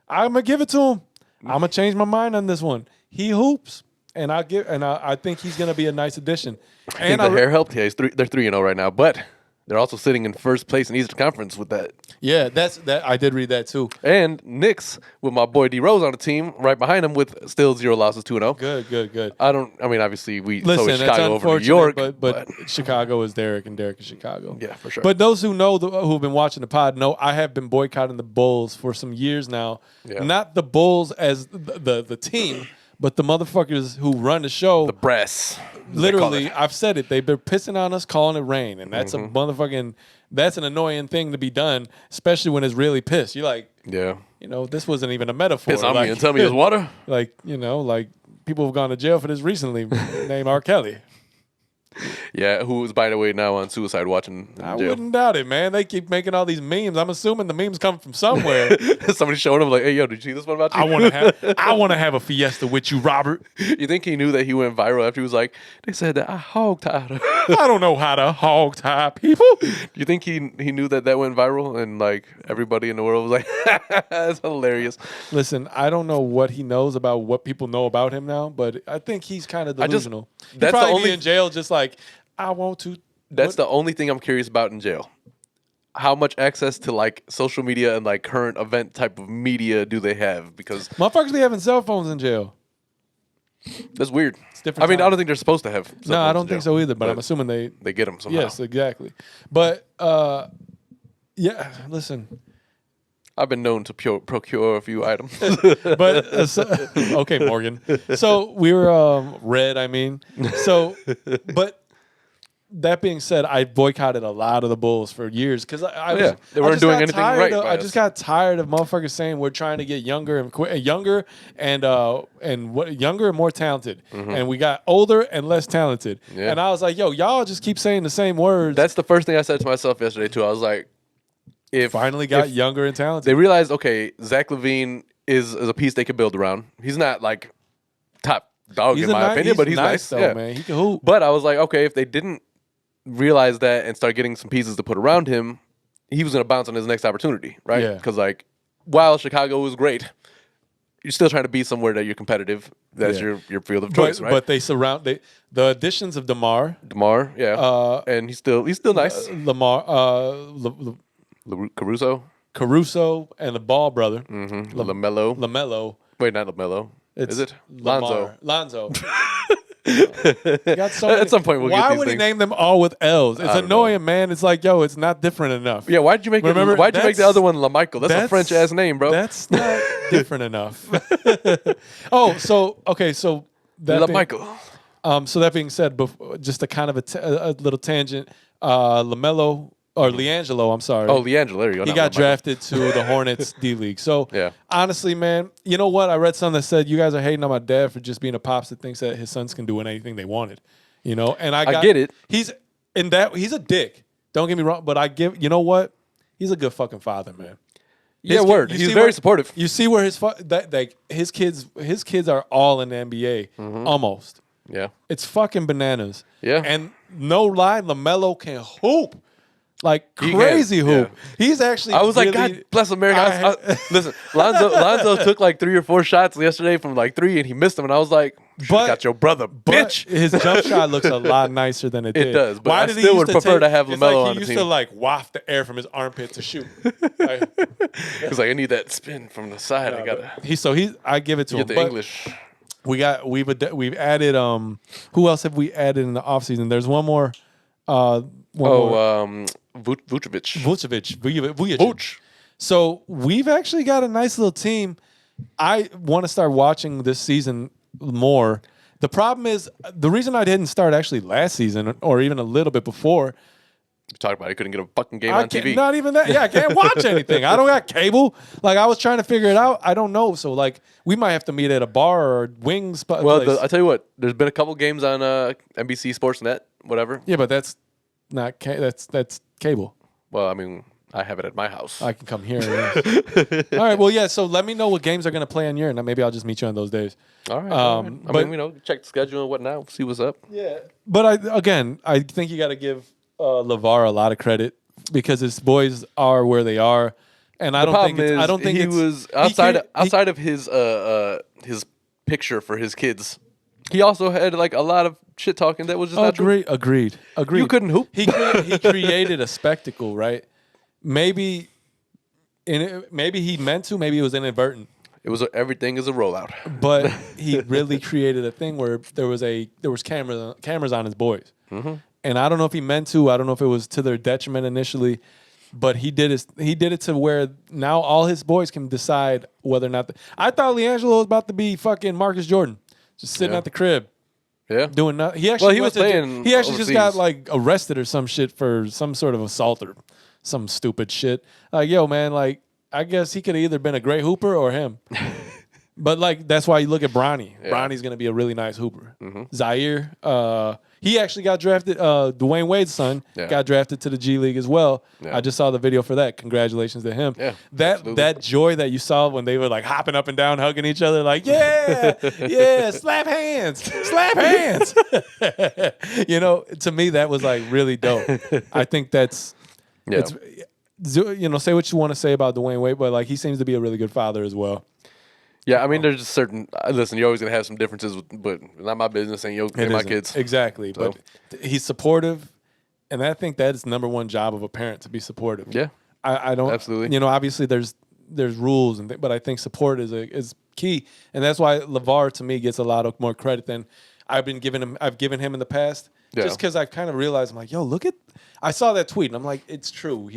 I'm gonna give it to him. I'm gonna change my mind on this one. He hoops, and I think he's gonna be a nice addition. I think the hair helped. Yeah, they're 3-0 right now, but they're also sitting in first place in Eastern Conference with that. Yeah, that I did read that too. And Knicks with my boy D Rose on the team, right behind him with still 0 losses, 2-0. Good. I mean, obviously we Listen, so it's Chicago over New unfortunate, York, but Chicago is Derek, and Derek is Chicago. Yeah, for sure. But those who know who've been watching the pod know I have been boycotting the Bulls for some years now. Yeah. Not the Bulls as the team, but the motherfuckers who run the show. the brass. Literally, I've said it. They've been pissing on us, calling it rain, and that's a motherfucking. That's an annoying thing to be done, especially when it's really piss. You're like, Yeah. this wasn't even a metaphor. Piss on like, me and tell me it's water. Like, like people have gone to jail for this recently, named R. Kelly. Yeah, who is, by the way, now on suicide watching in I jail. wouldn't doubt it, man. They keep making all these memes. I'm assuming the memes come from somewhere. Somebody showed him like, hey, yo, did you see this one about you? I want to have a fiesta with you, Robert. You think he knew that he went viral after he was like, they said that I hog-tied her. I don't know how to hog tie people. You think he knew that went viral and like everybody in the world was like, that's hilarious. Listen, I don't know what he knows about what people know about him now, but I think he's kind of delusional. He'd that's the probably only- be in jail just like, I want to. That's the only thing I'm curious about in jail. How much access to like social media and like current event type of media do they have? Because Motherfuckers be having cell phones in jail. that's weird. different I mean, time. I don't think they're supposed to have. cell No, I phones don't in think jail, so either, but I'm assuming they get them somehow. yes, exactly. But yeah, listen. I've been known to procure a few items. But okay, Morgan. So we were red. I mean, but that being said, I boycotted a lot of the Bulls for years because they weren't doing anything right by I us. just got tired of motherfuckers saying we're trying to get younger and younger and more talented, and we got older and less talented. Yeah. And I was like, yo, y'all just keep saying the same words. That's the first thing I said to myself yesterday too. I was like, if finally got if younger and talented. they realized, okay, Zach LaVine is a piece they could build around. He's not like top dog in my opinion, but he's nice. though, Yeah. man. He can hoop. But I was like, okay, if they didn't realize that and start getting some pieces to put around him, he was going to bounce on his next opportunity, right? Yeah. Because like, while Chicago was great, you're still trying to be somewhere that you're competitive. That's Yeah. your field of choice, right? But they surround the additions of DeMar, yeah, and he's still nice. Caruso, Caruso and the Ball brother, LaMelo. LaMelo. Wait, not LaMelo. Is it Lamar. Lonzo? Lonzo. You got so many- At some point, we'll why get these would he things. name them all with L's? It's I don't annoying, man. It's like, yo, it's not different enough. Yeah, why'd you make Remember, Why'd you make the that's- other one LaMichael? That's a French ass name, bro. That's not different enough. Oh, so okay, so that being, LaMichael. so that being said, just a kind of a little tangent. LaMelo or LiAngelo, I'm sorry. Oh, LiAngelo, there you go. He not got LaMichael. drafted to the Hornets D League. So Yeah. honestly, man, you know what? I read something that said you guys are hating on my dad for just being a pops that thinks that his sons can do anything they wanted. And I get it. He's a dick. Don't get me wrong, but you know what? He's a good fucking father, man. Yeah, His word. kid- you He's see very where- supportive. You see where his kids are all in the NBA almost. Yeah. It's fucking bananas. Yeah. And no lie, LaMelo can hoop. Like He crazy can, hoop. yeah. He's actually. I was like, really, God bless America. Listen, Lonzo took like 3 or 4 shots yesterday from like 3, and he missed them. And I was like, But- got your brother, But bitch. his jump shot looks a lot nicer than it did. does, but Why I did he still used would prefer to have it's LaMelo like on he the used team. to like waft the air from his armpit to shoot. Like, He's like, I need that spin from the side. I gotta I give it to him. get the But English. we've added who else have we added in the offseason? There's one more Vucevic. Vucevic. Vooch. So we've actually got a nice little team. I want to start watching this season more. The problem is the reason I didn't start actually last season or even a little bit before. We talked about it. He couldn't get a fucking game I on can't, TV. not even that. Yeah, I can't watch anything. I don't got cable. Like I was trying to figure it out. I don't know. So like we might have to meet at a bar or wings. Well, place. I tell you what. There's been a couple games on NBC Sports Net, whatever. Yeah, but that's not that's cable. Well, I mean, I have it at my house. I can come here. All right. Well, yeah. So let me know what games are going to play on your, and maybe I'll just meet you on those days. All right. I but- mean, check the schedule and whatnot. See what's up. Yeah. But I think you got to give LeVar a lot of credit because his boys are where they are, and I don't think he it's, was he outside of his picture for his kids. He also had like a lot of shit talking that was just not true. Agreed. You couldn't hoop. He created a spectacle, right? Maybe he meant to. Maybe it was inadvertent. It was everything is a rollout. But he really created a thing where there was cameras on his boys, and I don't know if he meant to. I don't know if it was to their detriment initially, but he did it to where now all his boys can decide whether or not. I thought LiAngelo was about to be fucking Marcus Jordan, just sitting at the crib. Yeah, doing nothing. He actually was playing. He actually just got overseas. like arrested or some shit for some sort of assault or some stupid shit. Like, yo, man, like I guess he could have either been a great hooper or him. But like that's why you look at Bronny. Yeah. Bronny's gonna be a really nice hooper. Zaire, he actually got drafted. Dwayne Wade's son got drafted to the G League as well. Yeah. I just saw the video for that. Congratulations to him. Yeah, that joy that you saw when they were like hopping up and down, hugging each other, like yeah, slap hands. You know, to me that was like really dope. I think that's it's. You know, say what you want to say about Dwayne Wade, but like he seems to be a really good father as well. Yeah, I mean, there's just certain. Listen, you're always gonna have some differences, but it's not my business, and you're my kids. Exactly, So. but he's supportive, and I think that is number one job of a parent to be supportive. Yeah, I don't absolutely. You know, obviously there's rules but I think support is key, and that's why LeVar to me gets a lot of more credit than I've given him in the past. Yeah. Just because I kind of realized I'm like, yo, look at. I saw that tweet and I'm like, it's true.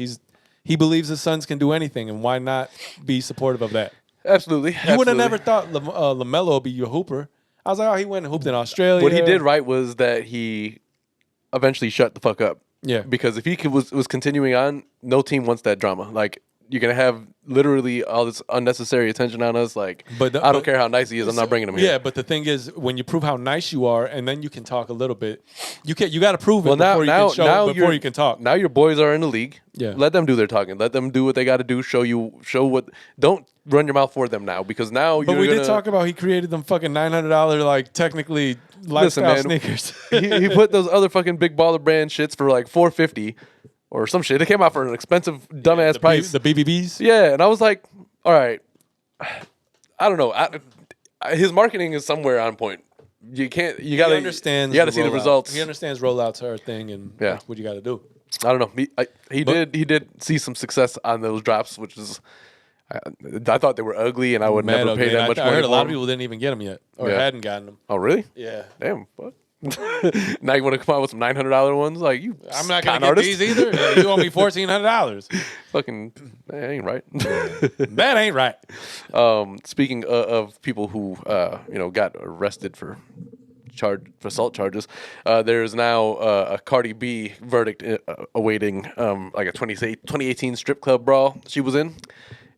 He believes his sons can do anything, and why not be supportive of that? Absolutely. You would have never thought LaMelo would be your hooper. I was like, oh, he went and hooped in Australia. What he did right was that he eventually shut the fuck up. Yeah. Because if he was continuing on, no team wants that drama. Like, you're going to have literally all this unnecessary attention on us. Like, I don't care how nice he is. I'm not bringing him here. Yeah, but the thing is, when you prove how nice you are, and then you can talk a little bit, you got to prove it before you can talk. Now your boys are in the league. Yeah. Let them do their talking. Let them do what they got to do. Show what. Don't run your mouth for them now, because now But we did talk about he created them fucking $900 like technically lifestyle sneakers. he put those other fucking big baller brand shits for like $450 or some shit. It came out for an expensive dumbass price. The BBBs. Yeah, and I was like, all right, I don't know. His marketing is somewhere on point. You gotta see the results. He understands rollouts are a thing, and that's what you got to do. I don't know. He did see some success on those drops, which is. I thought they were ugly, and I would never pay that much money. I heard a lot of them. people didn't even get them yet, or hadn't gotten them. Oh, really? Yeah. Damn. Fuck. Now you want to come out with some $900 ones? Like you? I'm not gonna get these either. You owe me $1,400. Fucking, that ain't right. That ain't right. Speaking of people who got arrested for assault charges, there's now a Cardi B verdict awaiting like a 2018 strip club brawl she was in.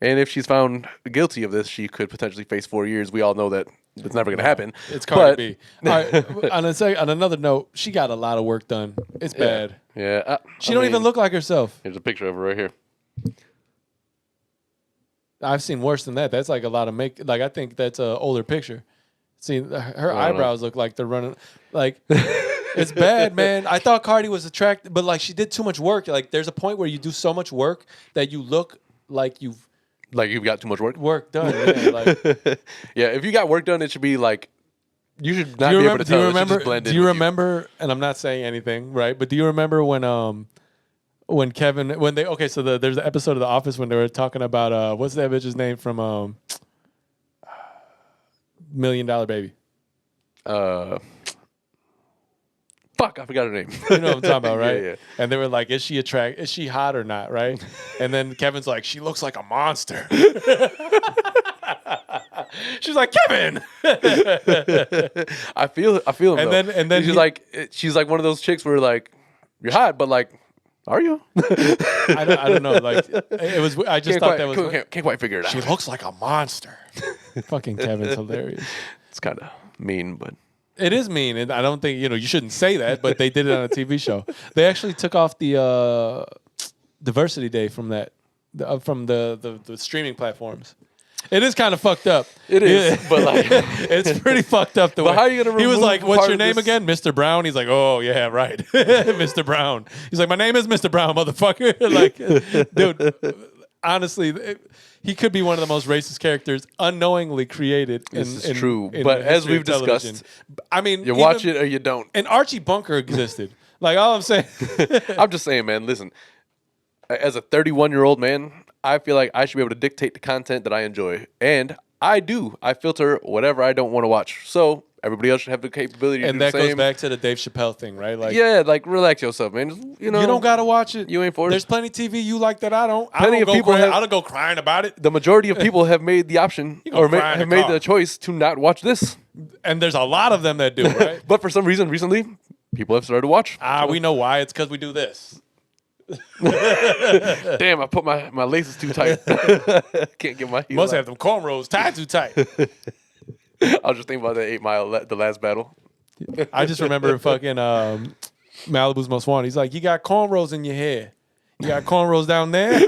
And if she's found guilty of this, she could potentially face 4 years. We all know that it's never going to happen. It's Cardi B. All right, on another note, she got a lot of work done. It's bad. Yeah. She don't even look like herself. Here's a picture of her right here. I've seen worse than that. That's like a lot of I think that's an older picture. See, her eyebrows look like they're running. Like, It's bad, man. I thought Cardi was attractive, but like she did too much work. Like there's a point where you do so much work that you look like you've got too much work. work done. Yeah, like Yeah, if you got work done, it should be like you should not be able to tell. Do you It should remember? just blend Do in you with remember? And I'm not saying anything, right? But do you remember when Kevin there's the episode of The Office when they were talking about what's that bitch's name from $1 Million Baby? Fuck, I forgot her name. You know what I'm talking about, right? Yeah. And they were like, is she hot or not, right? And then Kevin's like, she looks like a monster. She's like, Kevin. I feel him. And then she's like one of those chicks where like you're hot, but like, are you? I don't know. Like it was. I just thought that was. Can't quite figure it out. She looks like a monster. Fucking Kevin's hilarious. It's kind of mean, but it is mean, and I don't think you shouldn't say that. But they did it on a TV show. They actually took off the diversity day from that from the streaming platforms. It is kind of fucked up. It is, but like it's pretty fucked up. But how are you gonna? He was like, "What's part your of name this? again, Mr. Brown?" He's like, "Oh yeah, right, Mr. Brown." He's like, "My name is Mr. Brown, motherfucker." Like, dude, honestly, he could be one of the most racist characters unknowingly created. This is true, but as we've discussed, I mean, you watch it or you don't. And Archie Bunker existed. Like all I'm saying, I'm just saying, man. Listen, as a 31-year-old man, I feel like I should be able to dictate the content that I enjoy, and I do. I filter whatever I don't want to watch. So everybody else should have the capability to and do the that goes same. back to the Dave Chappelle thing, right? Like, Yeah, like relax yourself, man. You don't gotta watch it. You ain't for it. There's plenty of TV you like that I don't. Plenty of people I don't go crying about it. The majority of people have made the option or cry in have the made car. the choice to not watch this. And there's a lot of them that do, right? But for some reason, recently, people have started to watch. We know why. It's because we do this. Damn, I put my laces too tight. Can't get my heels Must out. have them cornrows tied too tight. I was just thinking about that 8 Mile, the last battle. I just remember fucking Malibu's Most Wanted. He's like, you got cornrows in your hair. You got cornrows down there.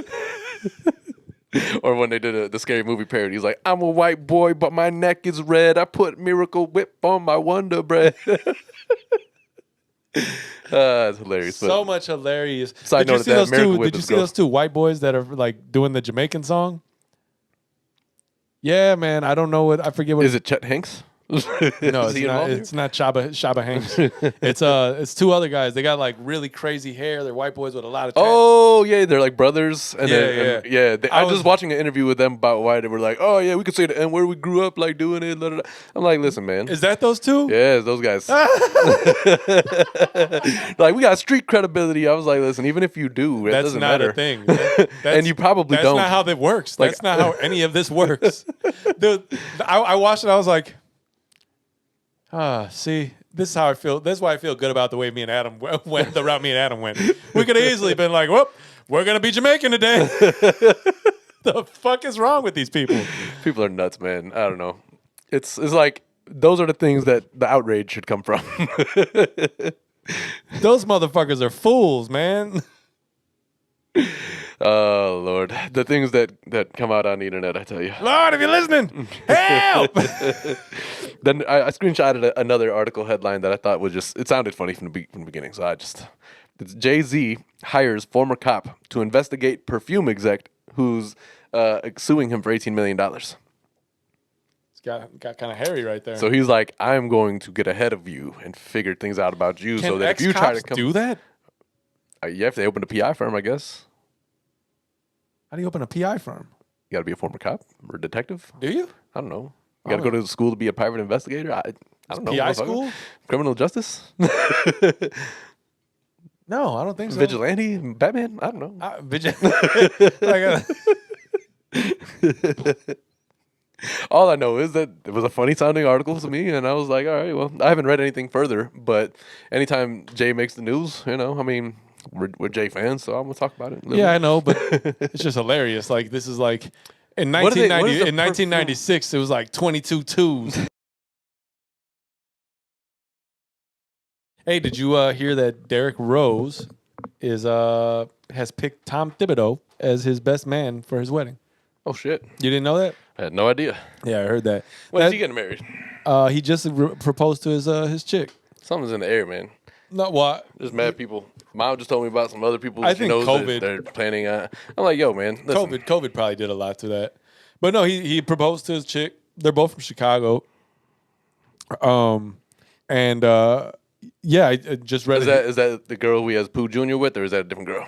Or when they did the Scary Movie parody, he's like, I'm a white boy, but my neck is red. I put Miracle Whip on my Wonder Bread. It's hilarious. So much hilarious. Side note, that Miracle Whip Did you is see gross. those two white boys that are like doing the Jamaican song? Yeah, man. I don't know what. I forget what. Is it Chet Hanks? No, it's not Shaba Hanks. It's two other guys. They got like really crazy hair. They're white boys with a lot of tats. Oh yeah, they're like brothers. And Yeah. I was just watching an interview with them about why they were like, oh yeah, we could say the N word. We grew up like doing it. Blah, blah, blah. I'm like, listen, man. Is that those two? Yeah, it's those guys. Like we got street credibility. I was like, listen, even if you do, it That's doesn't not matter. a thing. And you probably that's don't. That's not how that works. Like- That's not how any of this works. Dude, I watched it. I was like, see, this is how I feel. That's why I feel good about the way me and Adam went, the route me and Adam went. We could have easily been like, whoop, we're going to be Jamaican today. The fuck is wrong with these people? People are nuts, man. I don't know. It's like those are the things that the outrage should come from. Those motherfuckers are fools, man. Oh Lord, the things that come out on the internet, I tell you. Lord, if you're listening, help! Then I screenshotted another article headline that I thought was it sounded funny from the beginning. So it's Jay-Z hires former cop to investigate perfume exec who's suing him for $18 million. It's got kind of hairy right there. So he's like, I'm going to get ahead of you and figure things out about you, Can so that if you try to ex-cops do that? Yeah, if they open a PI firm, I guess. How do you open a PI firm? You got to be a former cop or detective. Do you? I don't know. You got to go to school to be a private investigator. I don't know. PI motherfucker. school? Criminal justice. No, I don't think so. Vigilante, Batman. I don't know. All I know is that it was a funny sounding article to me, and I was like, all right, well, I haven't read anything further, but anytime Jay makes the news, I mean, we're Jay fans, so I'm gonna talk about it. Yeah, I know, but it's just hilarious. Like this is like in What is 1996, it was like 22 twos. Hey, did you hear that Derrick Rose has picked Tom Thibodeau as his best man for his wedding? Oh shit! You didn't know that? I had no idea. Yeah, I heard that. When's he getting married? He just proposed to his chick. Something's in the air, man. No, well, There's mad people. Mom just told me about some other people I she think knows COVID- they're planning on. I'm like, yo, man, listen. COVID probably did a lot to that. But no, he proposed to his chick. They're both from Chicago. And yeah, I just read Is that the girl who he has Pooh Jr. with, or is that a different girl?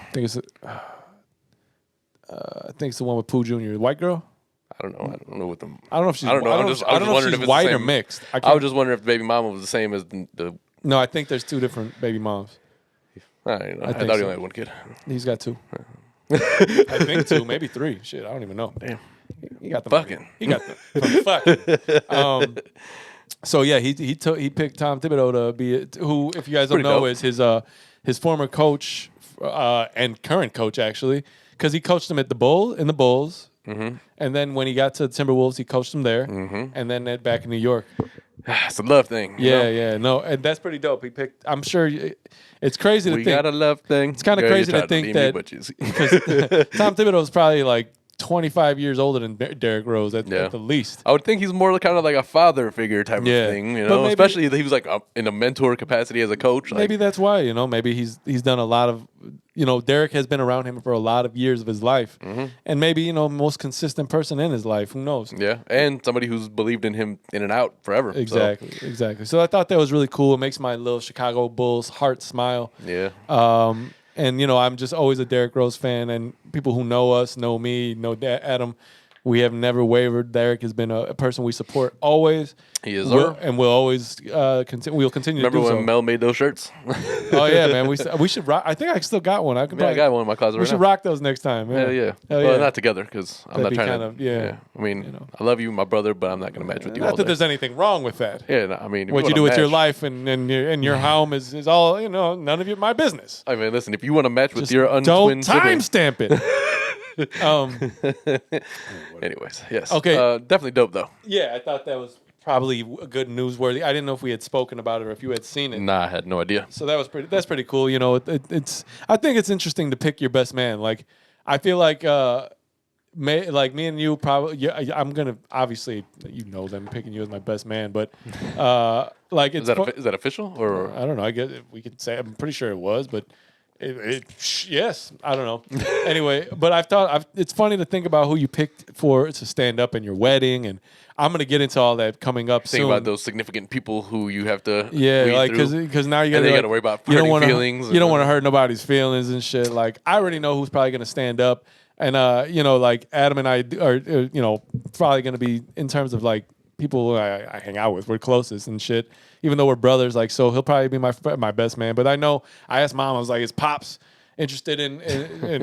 I think it's the one with Pooh Jr. The white girl. I don't know. I don't know what them. I don't know if she's. I don't know. I I don't was know just if wondering she's if it's white the or same. mixed. I was just wondering if the baby mama was the same as the. No, I think there's two different baby moms. I don't know. I think thought he so. only had one kid. He's got two. I think two, maybe three. Shit, I don't even know. Damn. He got the Fucking. He got the fucking. So yeah, he picked Tom Thibodeau to be who, if you guys don't Pretty know, dope. is his former coach and current coach actually, because he coached him at the Bulls, and then when he got to the Timberwolves, he coached him there, and then back in New York. It's a love thing. you know? No, and that's pretty dope. He picked. I'm sure it's crazy to We think. got a love thing. It's kind of crazy to think that because Tom Thibodeau is probably like 25 years older than Derrick Rose at the least. I would think he's more kind of like a father figure type Yeah. of thing, you But know. maybe- Especially if he was like in a mentor capacity as a coach. Maybe Like, that's why, maybe he's done a lot of, Derek has been around him for a lot of years of his life, and maybe most consistent person in his life. Who knows? yeah, and somebody who's believed in him in and out forever. so, Exactly. So I thought that was really cool. It makes my little Chicago Bulls heart smile. yeah. And I'm just always a Derrick Rose fan, and people who know us, know me, know Adam. We have never wavered. Derrick has been a person we support always. He is, and we'll always continue. We'll continue. Remember to do when so. Mel made those shirts? Oh yeah, man. We should rock. I think I still got one. I I got one in my closet We right should now. rock those next time. Hell yeah. Hell Well, yeah. not together because I'm That'd not be trying kind to. of- yeah. I mean, I love you, my brother, but I'm not going to match with you all Not that day. there's anything wrong with that. Yeah, no, I mean, if What you wanna do with your match- life and your home is all none of my business. I mean, listen, if you want to match with Just your don't untwin sibling. timestamp it. Anyways, yes. Okay. Definitely dope though. Yeah, I thought that was probably a good newsworthy. I didn't know if we had spoken about it or if you had seen it. Nah, I had no idea. So that's pretty cool. It's I think it's interesting to pick your best man. Like I feel like me and you probably. Yeah, I'm gonna obviously them picking you as my best man, but like it's Is that official or? I don't know. I guess we could say I'm pretty sure it was, but yes, I don't know. Anyway, but it's funny to think about who you picked to stand up in your wedding, and I'm gonna get into all that coming up Think soon. about those significant people who you have to Yeah, weed like through. because now you And gotta they gotta worry about you don't hurting wanna, feelings. You don't want to hurt nobody's feelings and shit. Like I already know who's probably gonna stand up, and like Adam and I are probably gonna be in terms of like people I hang out with. We're closest and shit. Even though we're brothers, like so he'll probably be my best man. But I know I asked Mom. I was like, "Is Pops interested in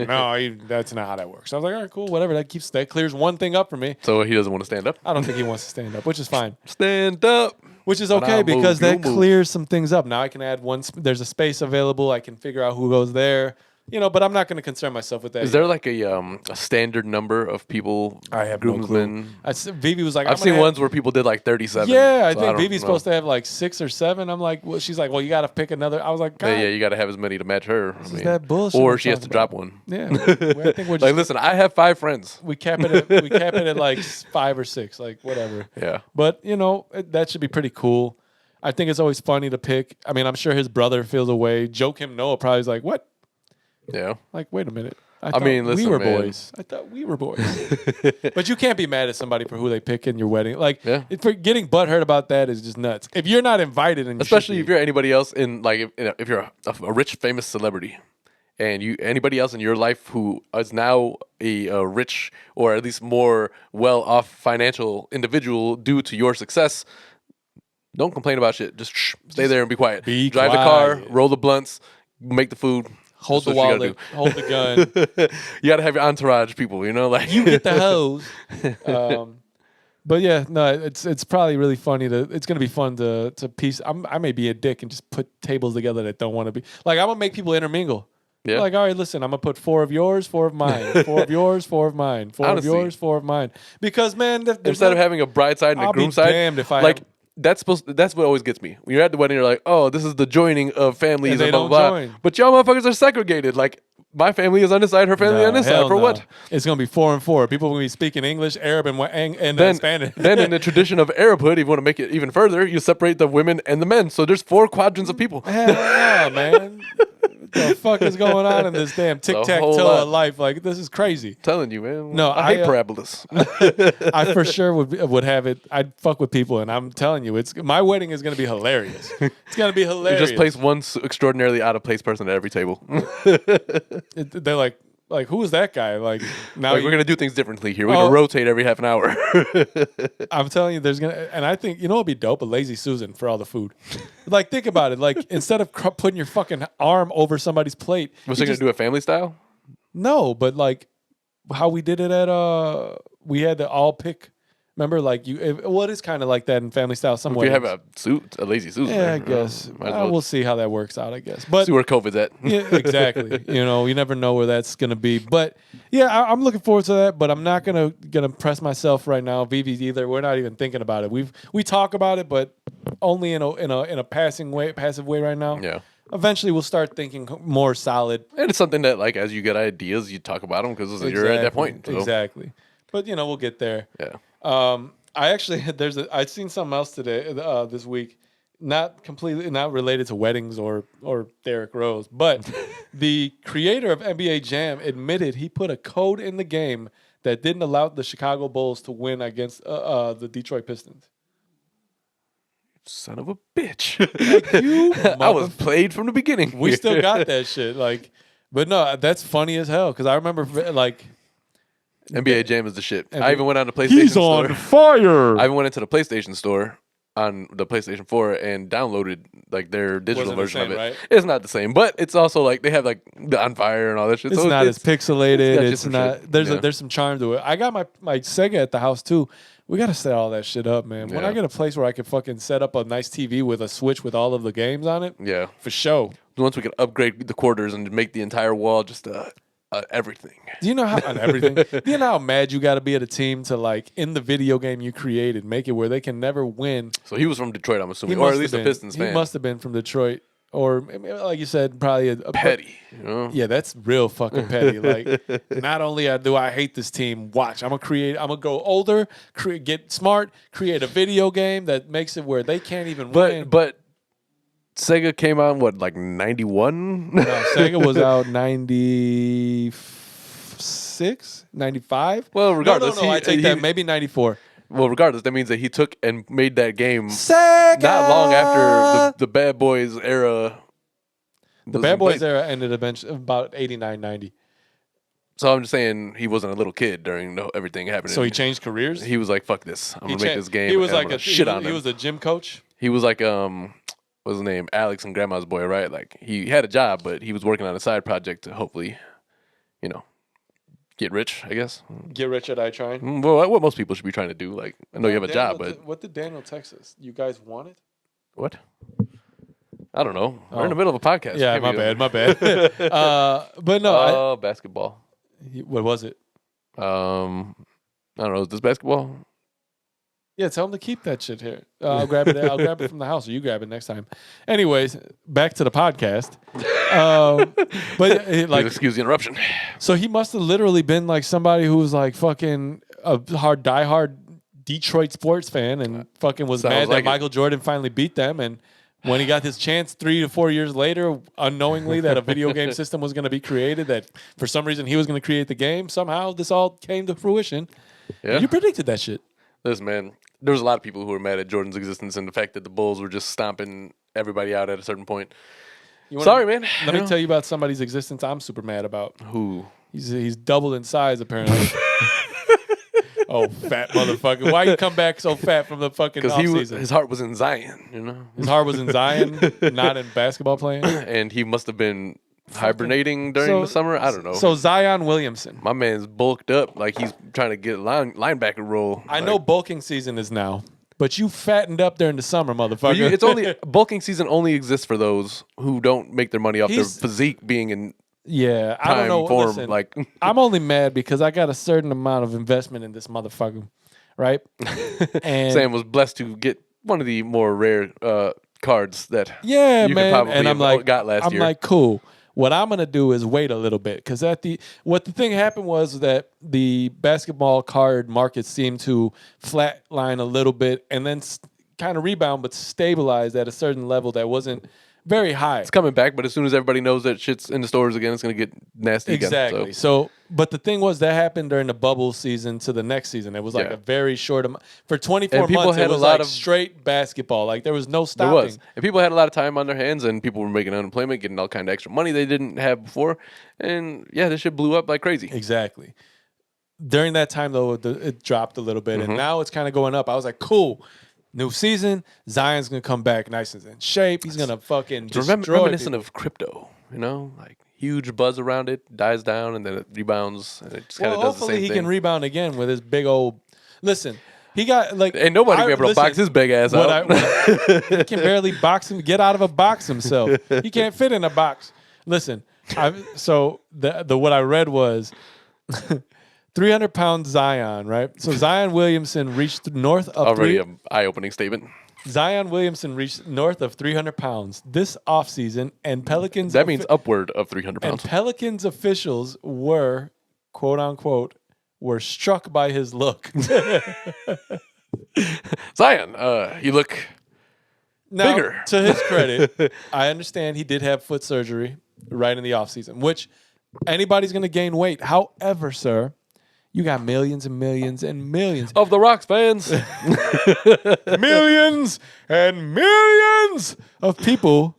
no, that's not how that works." I was like, all right, cool, whatever. That clears one thing up for me. So he doesn't want to stand up. I don't think he wants to stand up, which is fine. Stand up. Which is When okay I because move, that you move. clears some things up. Now I can add there's a space available. I can figure out who goes there. But I'm not going to concern myself with that. Is there like a standard number of people? I have no clue. groomsmen? Vivi was like, I've seen ones where people did like 37. Yeah, I so think don't Vivi's know. supposed to have like 6 or 7. I'm like, well, she's like, well, you got to pick another. I was like, God, Yeah, you got to have as many to match her. I mean, that bullshit Or we're she has to talking drop about. one. Yeah, I think we're just Like, listen, I have 5 friends. we cap it at like 5 or 6, like whatever. Yeah. But that should be pretty cool. I think it's always funny to pick. I mean, I'm sure his brother feels a way. Joe Kim Noah probably is like, what? Yeah. Like, wait a minute. I mean, we listen, were man. boys. I thought we were boys. But you can't be mad at somebody for who they pick in your wedding. Like, Yeah. for getting butthurt about that is just nuts. If you're not invited, and Especially if you're anybody else in like if you're a rich famous celebrity, and anybody else in your life who is now a rich or at least more well off financial individual due to your success, don't complain about shit. Just stay there and be quiet. be Drive the car, quiet. roll the blunts, make the food. hold the That's what you wallet, gotta hold the gun, You gotta have your entourage people, like you get the hose. But yeah, no, it's probably really funny it's gonna be fun to piece. I may be a dick and just put tables together that don't want to be. Like I'm gonna make people intermingle. Yeah. Like, all right, listen, I'm gonna put 4 of yours, 4 of mine, 4 of yours, 4 of mine, 4 Honestly. of yours, 4 of mine. Because man, instead of having a bride side and I'll a be groom side, damned if I like have- that's what always gets me. When you're at the wedding, you're like, oh, this is the joining of families And and, they blah don't blah blah. join. But y'all motherfuckers are segregated. Like My family is on this side, her family on this side. hell For no. what? It's gonna be 4-4. People are gonna be speaking English, Arab, and Then, Spanish. then in the tradition of Arabhood, if you want to make it even further, you separate the women and the men. So there's 4 quadrants of people. Hell no, man. What the fuck is going on in this damn whole tic-tac-toe lot. of life? Like, this is crazy. Telling you, man. No, I hate I, parabolas. I for sure would have it. I'd fuck with people, and I'm telling you, my wedding is gonna be hilarious. It's gonna be You hilarious. just place one extraordinarily out of place person at every table. They're like, who is that guy? Like, now Like, we're gonna do things differently here. We're Oh. gonna rotate every half an hour. I'm telling you, there's gonna, and I think you know what'd be dope? A lazy Susan for all the food. Like, think about it. Like, instead of putting your fucking arm over somebody's plate, Was you they gonna just- do it family style? No, but like how we did it at we had to all pick. Remember, like what is kind of like that in family style. Some If you have weddings. a lazy Susan. Yeah, I there, guess might as well we'll see how that works out. I guess, but see where COVID's at. yeah, exactly. You never know where that's gonna be. But yeah, I'm looking forward to that. But I'm not gonna press myself right now. Vivi either. We're not even thinking about it. We talk about it, but only in a passive way right now. Yeah. Eventually, we'll start thinking more solid. And it's something that, like, as you get ideas, you talk about them because you're at that point. So. Exactly. But we'll get there. Yeah. I actually I'd seen something else today this week, not related to weddings or Derrick Rose, but the creator of NBA Jam admitted he put a code in the game that didn't allow the Chicago Bulls to win against the Detroit Pistons. Son of a bitch. You I was played from the beginning. we still got that shit. Like, but no, that's funny as hell because I remember like NBA Jam is the shit. NBA I even went on the PlayStation store. fire. I even went into the PlayStation store on the PlayStation 4 and downloaded like their digital Wasn't the version of same, it. right? It's not the same, but it's also like they have like the On Fire and all that shit. It's so not as pixelated. got just It's some not. shit. There's Yeah. there's some charm to it. I got my Sega at the house too. We gotta set all that shit up, man. When Yeah. I get a place where I can fucking set up a nice TV with a switch with all of the games on it, Yeah. for sure. Once we could upgrade the quarters and make the entire wall just everything. Do you know how on everything? Do you know how mad you got to be at a team to like in the video game you created make it where they can never win? So he was from Detroit, I'm He assuming, or must at least have a been. Pistons He fan. must have been from Detroit, or like you said, probably a Petty. You know? Yeah, that's real fucking petty. Like, not only do I hate this team, watch, I'm gonna go older, get smart, create a video game that makes it where they can't even win. But Sega came out what, like 91? No, Sega was out 96, 95. Well, regardless, no, I take that. Maybe 94. Well, regardless, that means that he took and made that game Sega. not long after the Bad Boys era. The Bad Boys era ended about 89, 90. So I'm just saying he wasn't a little kid during everything happening. So he changed careers. He was like, "Fuck this! I'm gonna make this game." He was and I'm like gonna shit on he them. was a gym coach. He was like what's his name? Alex and Grandma's Boy, right? Like he had a job, but he was working on a side project to hopefully, get rich, I guess. Get rich or die trying. Well, what most people should be trying to do. Like I know you have a job, but What did Daniel text us? You guys want it? what? I don't know. We're in the middle of a podcast. Yeah, Can't be my bad. But no, basketball. what was it? I don't know. Is this basketball? Yeah, tell him to keep that shit here. I'll grab it. I'll grab it from the house, or you grab it next time. Anyways, back to the podcast. But Please excuse the interruption. so he must have literally been like somebody who was like fucking a diehard Detroit sports fan, and fucking was Sounds mad that like it. Michael Jordan finally beat them. And when he got his chance 3 to 4 years later, unknowingly that a video game system was going to be created, that for some reason he was going to create the game. Somehow this all came to fruition. Yeah. And you predicted that shit. Listen, man, there was a lot of people who were mad at Jordan's existence and the fact that the Bulls were just stomping everybody out at a certain point. Sorry, man. Let me tell you about somebody's existence I'm super mad about. Who? He's doubled in size apparently. Oh, fat motherfucker! Why you come back so fat from the fucking Because offseason? his heart was in Zion, you know? His heart was in Zion, not in basketball playing. And he must have been hibernating during the summer. I don't know. So Zion Williamson. My man's bulked up like he's trying to get linebacker role. I know bulking season is now, but you fattened up during the summer, motherfucker. It's only bulking season only exists for those who don't make their money off their He's- physique being in yeah. I don't prime know. form. Listen, Like I'm only mad because I got a certain amount of investment in this motherfucker, right? And Sam was blessed to get one of the more rare cards that yeah, you could man. probably And I'm have like, got last I'm year. like, cool. What I'm gonna do is wait a little bit because what the thing happened was that the basketball card market seemed to flatline a little bit and then kind of rebound, but stabilize at a certain level that wasn't very high. It's coming back, but as soon as everybody knows that shit's in the stores again, it's going to get nasty Exactly. again. So, but the thing was that happened during the bubble season to the next season. It was like a very short amount. For 24 And people months, had it was a lot like of straight basketball. Like there was no There stopping. was. And people had a lot of time on their hands, and people were making unemployment, getting all kind of extra money they didn't have before. And yeah, this shit blew up like crazy. Exactly. During that time, though, it dropped a little bit, and now it's kind of going up. I was like, cool. New season, Zion's going to come back nice and in shape. He's going to fucking destroy Reminiscent of crypto, you know? Like, huge buzz around it, dies down, and then it rebounds, and it just kind of does the same thing. Hopefully he can rebound again with his big old... Listen, he got, like... Ain't nobody be able to box his big ass out. He can barely get out of a box himself. He can't fit in a box. Listen, so what I read was... 300-pound Zion, right? So Zion Williamson reached north of... Already an eye-opening statement. Zion Williamson reached north of 300 pounds this offseason, and Pelicans... That means upward of 300 pounds. And Pelicans officials were, quote-unquote, were struck by his look. Zion, you look bigger. To his credit, I understand he did have foot surgery right in the offseason, which anybody's going to gain weight. However, sir... You got millions and millions and millions of the Rocks fans. Millions and millions of people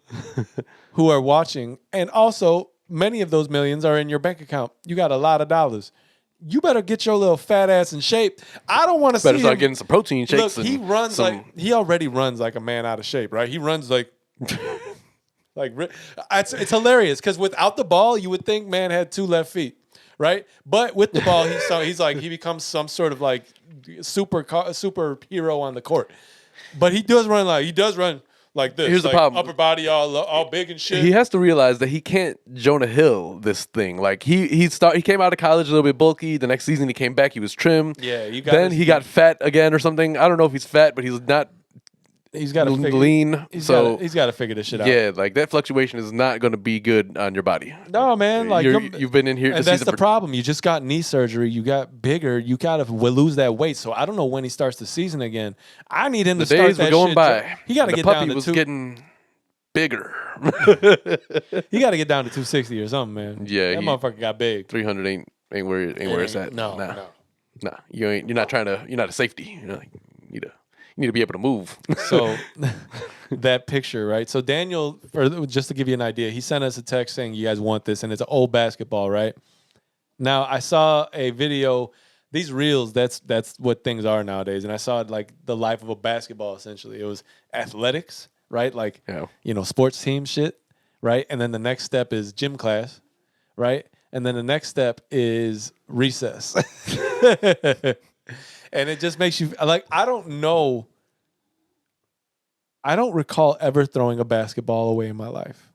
who are watching. And also, many of those millions are in your bank account. You got a lot of dollars. You better get your little fat ass in shape. I don't want to see better start him. getting some protein shakes. Look, he already runs like a man out of shape, right? He runs like... it's hilarious because without the ball, you would think man had 2 left feet. Right, but with the ball, he becomes some sort of like superhero on the court. But he does run like this. Here's the problem: upper body all big and shit. He has to realize that he can't Jonah Hill this thing. Like he came out of college a little bit bulky. The next season he came back, he was trim. Yeah, he got fat again or something. I don't know if he's fat, but he's not. He's got to lean. He's got to figure this shit out. Yeah, like that fluctuation is not going to be good on your body. No, man. Like you've been in here, and that's the problem. You just got knee surgery. You got bigger. You got to lose that weight. So I don't know when he starts the season again. I need him to start that shit. The days were going by. He got to get down to was getting bigger. He got to get down to 260 or something, man. Yeah, that motherfucker got big. 300 ain't where it's at. No. You're not a safety. You need to be able to move. So that picture, right? So Daniel, just to give you an idea, he sent us a text saying you guys want this, and it's an old basketball, right? Now I saw a video. These reels, that's what things are nowadays. And I saw like the life of a basketball. Essentially, it was athletics, right? Like sports team shit, right? And then the next step is gym class, right? And then the next step is recess. And it just makes you like, I don't know. I don't recall ever throwing a basketball away in my life.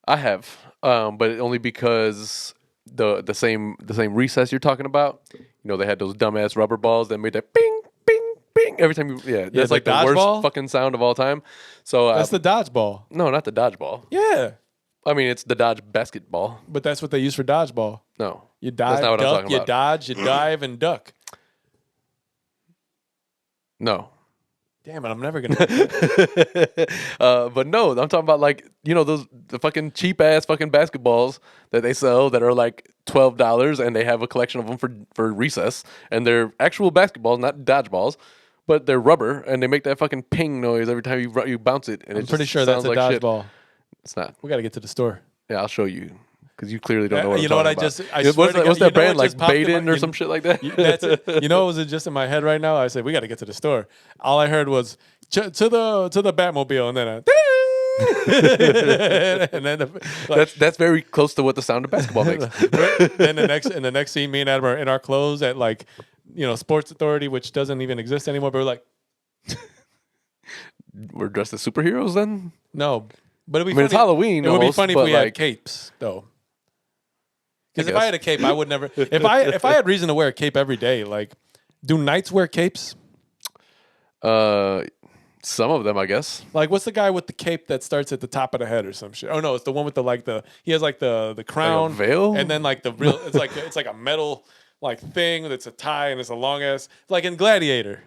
I have, but only because the same recess you're talking about. They had those dumbass rubber balls that made that bing, bing, bing every time. That's like the worst ball? Fucking sound of all time. So that's the dodgeball. No, not the dodgeball. Yeah. I mean, it's the dodge basketball. But that's what they use for dodgeball. No. You dive, duck, you dodge, you dive, and duck. No. Damn it, I'm never going to. But no, I'm talking about like, the fucking cheap ass fucking basketballs that they sell that are like $12 and they have a collection of them for recess. And they're actual basketballs, not dodgeballs. But they're rubber and they make that fucking ping noise every time you bounce it. And I'm pretty sure that's a dodgeball. It's not. We got to get to the store. Yeah, I'll show you. Because you clearly don't know what I'm talking about. What's that brand? Like Baden or some shit like that? That's it. What was just in my head right now? I said, we got to get to the store. All I heard was, to the Batmobile. And then and then that's very close to what the sound of basketball makes. Then the next scene, me and Adam are in our clothes at like, Sports Authority, which doesn't even exist anymore. But we're like... We're dressed as superheroes then? No. But it'd be funny. It's Halloween. It would be funny if we had capes, though. Because if I had a cape, I would never. If I had reason to wear a cape every day, like, do knights wear capes? Some of them, I guess. Like, what's the guy with the cape that starts at the top of the head or some shit? Oh no, it's the one with he has like the crown veil? and then like the real. It's like a metal like thing that's a tie and it's a long ass like in Gladiator.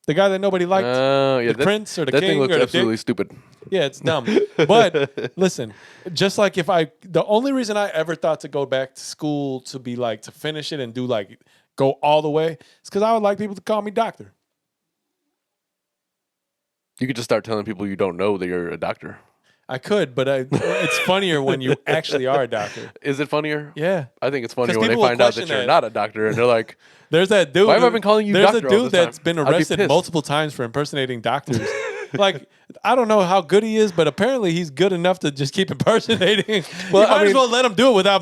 The guy that nobody liked, Yeah, the prince or the that king thing looks or the absolutely dick. stupid. Yeah, it's dumb. But listen, just like the only reason I ever thought to go back to school to be like to finish it and do like go all the way is because I would like people to call me doctor. You could just start telling people you don't know that you're a doctor. I could, but it's funnier when you actually are a doctor. Is it funnier? Yeah. I think it's funnier when they people will find out that question you're that. not a doctor and they're like, There's that dude. why have I been calling you There's doctor a all dude this time? that's been I'd be arrested pissed. multiple times for impersonating doctors. Like, I don't know how good he is, but apparently he's good enough to just keep impersonating. Well, you might I as mean- well let him do it without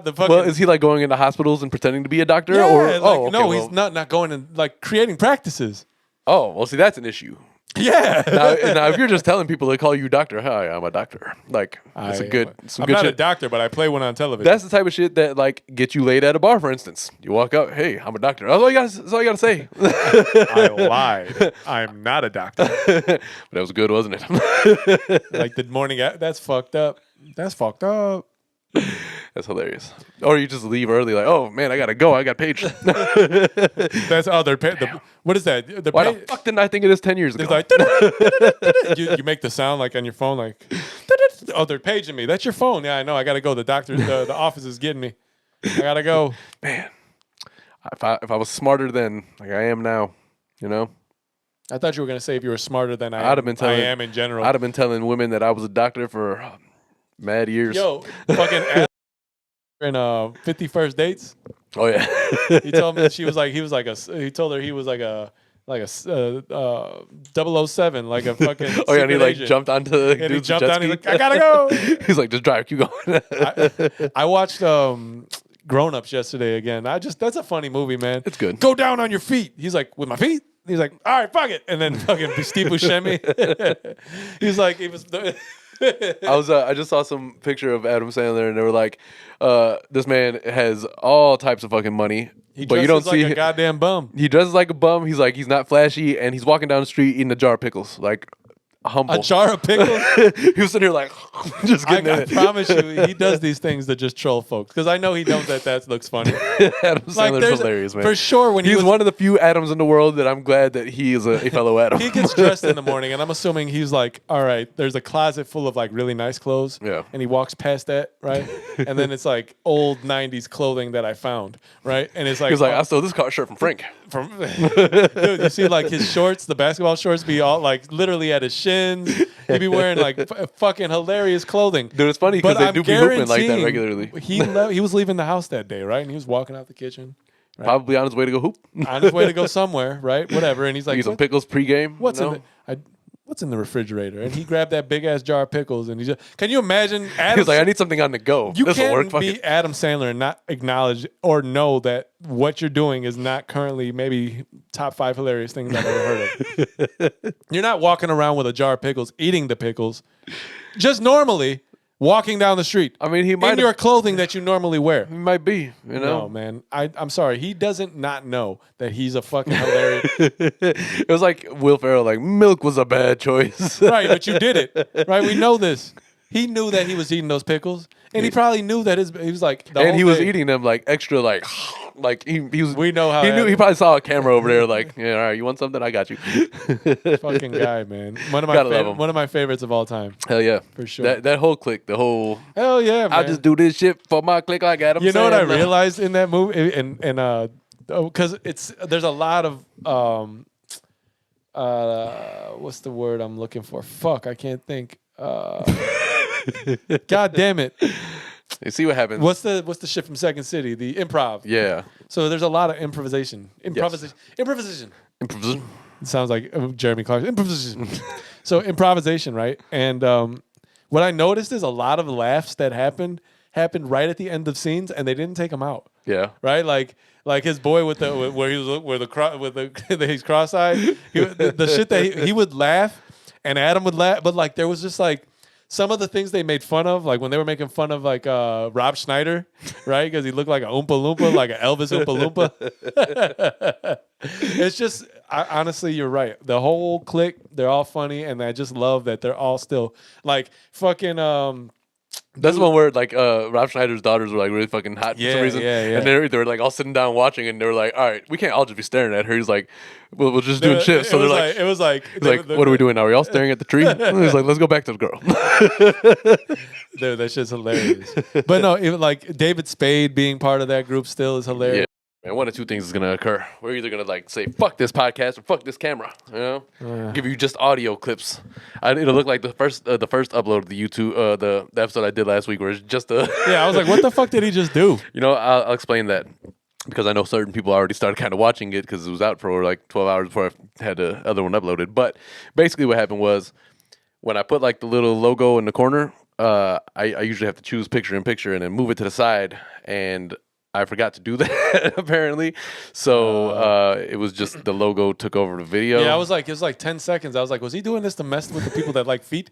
the fucking. Well, is he like going into hospitals and pretending to be a doctor? yeah, Or like, okay, no, well- he's not going and like creating practices. Oh, well, see, that's an issue. Yeah. Now, if you're just telling people they call you doctor, hi, I'm a doctor. Like, that's I'm good not a shit. doctor, but I play one on television. That's the type of shit that like gets you laid at a bar, for instance. You walk up, hey, I'm a doctor. That's all you gotta say. I lied. I'm not a doctor. But that was good, wasn't it? Like the morning. That's fucked up. That's fucked up. That's hilarious. Or you just leave early, like, oh man, I gotta go. I got paged. That's what is that? The Why the fuck didn't I think of this 10 years ago? It's like you make the sound like on your phone, like oh, they're paging me. That's your phone. Yeah, I know. I gotta go. The doctor, the office is getting me. I gotta go. Man, if I was smarter then, like I am now, you know, I thought you were gonna say if you were smarter than I'd have been telling- I am in general. I'd have been telling women that I was a doctor for mad years. Yo, fucking in 51st Dates. Oh yeah. He told me that he told her he was like a 007, like a fucking. Oh yeah, and he secret like agent. jumped onto the And he dude's jumped jet on. He's ski. like, I gotta go. He's like, just drive, keep going. I watched Grown Ups yesterday again. That's a funny movie, man. It's good. Go down on your feet. He's like, with my feet? He's like, all right, fuck it. And then fucking Steve Buscemi. He's like, he was. I just saw some picture of Adam Sandler, and they were like, this man has all types of fucking money, He but you dresses don't see like a goddamn bum. He dresses like a bum. He's like, he's not flashy, and he's walking down the street eating a jar of pickles, like humble. A jar of pickles. He was sitting here like, just getting I it. promise you, he does these things to just troll folks because I know he knows that looks funny. Adam Sandler's there's hilarious, man. for sure when He's he was, one of the few Adams in the world that I'm glad that he is a fellow Adam. he gets dressed in the morning, and I'm assuming he's like, all right, there's a closet full of like really nice clothes. Yeah. And he walks past that, right? And then it's like old 90s clothing that I found, right? And it's like, He's like, I stole this shirt from Frank. Dude, you see like his shorts, the basketball shorts be all like literally at his shins. He'd be wearing like fucking hilarious clothing. Dude, it's funny because But they I'm do be hooping like that guaranteeing regularly. He was leaving the house that day, right? And he was walking out the kitchen. Probably on his way to go hoop. On his way to go somewhere, right? Whatever. And he's like, Eat some pickles pregame. what's you know? in what's in the refrigerator? And he grabbed that big ass jar of pickles and he just can you imagine Adam He's like, I need something on the go. you This will work. can't Fuck be it. Adam Sandler and not acknowledge or know that what you're doing is not currently maybe top 5 hilarious things I've ever heard of. You're not walking around with a jar of pickles, eating the pickles, just normally walking down the street. I mean, he in might your clothing that you normally wear. he might be, you know. No, man. I'm sorry. He doesn't not know that he's a fucking hilarious. It was like Will Ferrell, like milk was a bad choice. Right, but you did it. Right? We know this. He knew that he was eating those pickles. And he probably knew that he was like the And whole he was day, eating them like extra, like he was. We know how he knew. Adam- He probably saw a camera over there, like, yeah, all right, you want something? I got you. fucking guy, man. Gotta love him. One of my favorites of all time. Hell yeah, For sure. That whole clique, the whole. Hell yeah, man. I'll just do this shit for my clique. I got him. You know what I realized in that movie, and because there's a lot of what's the word I'm looking for? Fuck, I can't think. God damn it! You see what happens. What's the shit from Second City? The improv. Yeah. So there's a lot of improvisation. Improvisation. Improvisation. It sounds like Jeremy Clarkson. Improvisation. So improvisation, right? And what I noticed is a lot of laughs that happened right at the end of scenes, and they didn't take them out. Yeah. Right, like his boy with he's cross-eyed. The shit that he would laugh, and Adam would laugh, but like there was just like some of the things they made fun of, like when they were making fun of like Rob Schneider, right? Because he looked like an Oompa Loompa, like an Elvis Oompa Loompa. It's just honestly, you're right. The whole clique, they're all funny, and I just love that they're all still like fucking. That's the one where like Rob Schneider's daughters were like really fucking hot for some Yeah, reason, yeah. and they were like all sitting down watching, and they were like, "All right, we can't all just be staring at her." He's like, "We're just doing shit." So they're like, it was like, he's like, "What are we doing now? Are we all staring at the tree?" He's like, "Let's go back to the girl." dude, that shit's hilarious. But no, even like David Spade being part of that group still is hilarious. Yeah. And one of two things is gonna occur. We're either gonna like say "fuck this podcast" or "fuck this camera," you know. Give you just audio clips. It'll look like the first upload of the YouTube, the episode I did last week, where it's just a. Yeah, I was like, what the fuck did he just do? You know, I'll explain that because I know certain people already started kind of watching it because it was out for like 12 hours before I had the other one uploaded. But basically, what happened was when I put like the little logo in the corner, I usually have to choose picture in picture and then move it to the side, and I forgot to do that apparently. So it was just the logo took over the video. Yeah, I was like, it was like 10 seconds. I was like, was he doing this to mess with the people that like feet?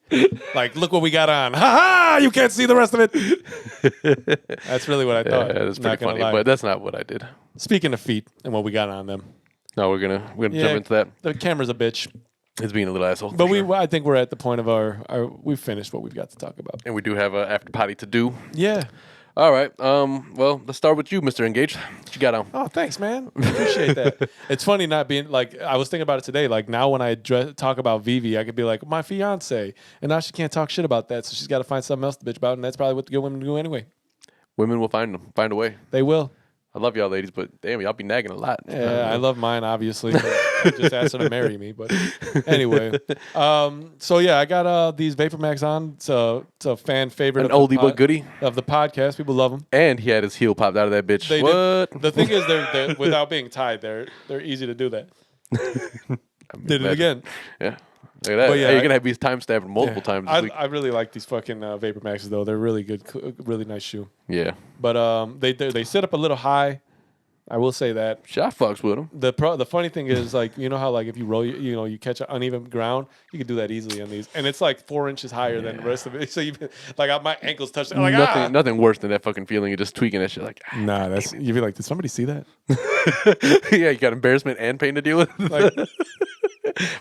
Like, look what we got on. Ha ha! You can't see the rest of it. That's really what I thought. Yeah, that's Not pretty gonna funny, lie. but that's not what I did. Speaking of feet and what we got on them, No, we're gonna jump into that. The camera's a bitch. It's being a little asshole. But for sure. I think we're at the point of we've finished what we've got to talk about. And we do have a after potty to do. Yeah. All right. Well, let's start with you, Mr. Engaged. What you got on? Oh, thanks, man. Appreciate that. It's funny not being like, I was thinking about it today. Like now when I talk about Vivi, I could be like, my fiance. And now she can't talk shit about that. So she's got to find something else to bitch about. And that's probably what the good women do anyway. Women will find a way. They will. I love y'all ladies, but damn, y'all be nagging a lot. Yeah, I love mine, obviously. I just asked her to marry me. But anyway. So yeah, I got these Vapor Max on. It's a fan favorite. An oldie but goodie. Of the podcast. People love them. And he had his heel popped out of that bitch. They what? did. The thing is, they're without being tied, they're easy to do that. Did it again. Yeah. Look at that. But yeah, hey, you're going to have these time stabbed multiple times this week. I really like these fucking Vapor Maxes, though. They're really good. Really nice shoe. Yeah. But they sit up a little high. I will say that. Shot fucks with them. The funny thing is, like, you know how, like, if you roll, you catch an uneven ground, you can do that easily on these. And it's like 4 inches higher than the rest of it. So you like, my ankles touch. I'm like, Nothing worse than that fucking feeling of just tweaking that shit. Like, nah, you'd be like, did somebody see that? yeah, you got embarrassment and pain to deal with. Like,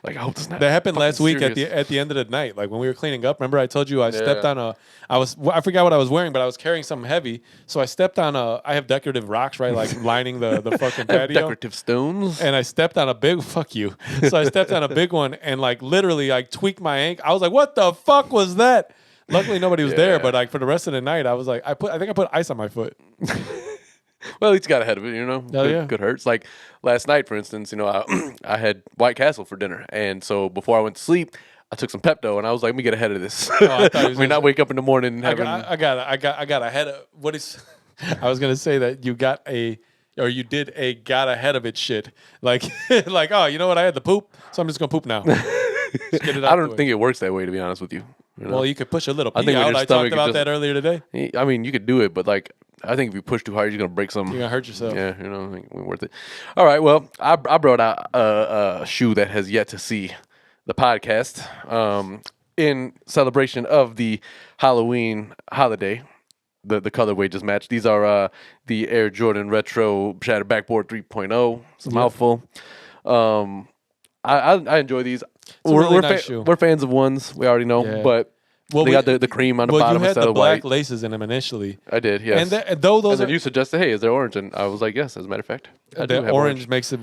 like, I hope it's not. That happened last week serious. at the end of the night. Like when we were cleaning up. Remember, I told you I stepped on I forgot what I was wearing, but I was carrying something heavy. So I stepped on I have decorative rocks, right, like lining the fucking patio. Decorative stones. And I stepped on a big fuck you. So I stepped on a big one and like literally like tweaked my ankle. I was like, what the fuck was that? Luckily nobody was there, but like for the rest of the night, I was like, I think I put ice on my foot. Well, at least got ahead of it, you know. Good hurts. Like last night, for instance, I had White Castle for dinner, and so before I went to sleep, I took some Pepto, and I was like, "Let me get ahead of this." I thought he was not wake up in the morning and having. I got ahead of what is. I was gonna say that you did a got ahead of it shit. Like like, oh, you know what? I had the poop, so I'm just gonna poop now. Just get it out I don't think it works that way, to be honest with you. Well, you could push a little pee think out. I talked about that earlier today. I mean, you could do it, but like, I think if you push too hard, you're gonna break some. You're gonna hurt yourself. Yeah, I think it ain't worth it. All right, well, I brought out a shoe that has yet to see the podcast in celebration of the Halloween holiday. The colorway just matched. These are the Air Jordan Retro Shattered Backboard 3.0. It's a mouthful. I enjoy these. We're fans of ones. We already know, but. Well, they got the cream on the bottom you had instead the of white. black laces in them initially. I did, yes. And though those and then you suggested, hey, is there orange? And I was like, yes, as a matter of fact. The orange makes it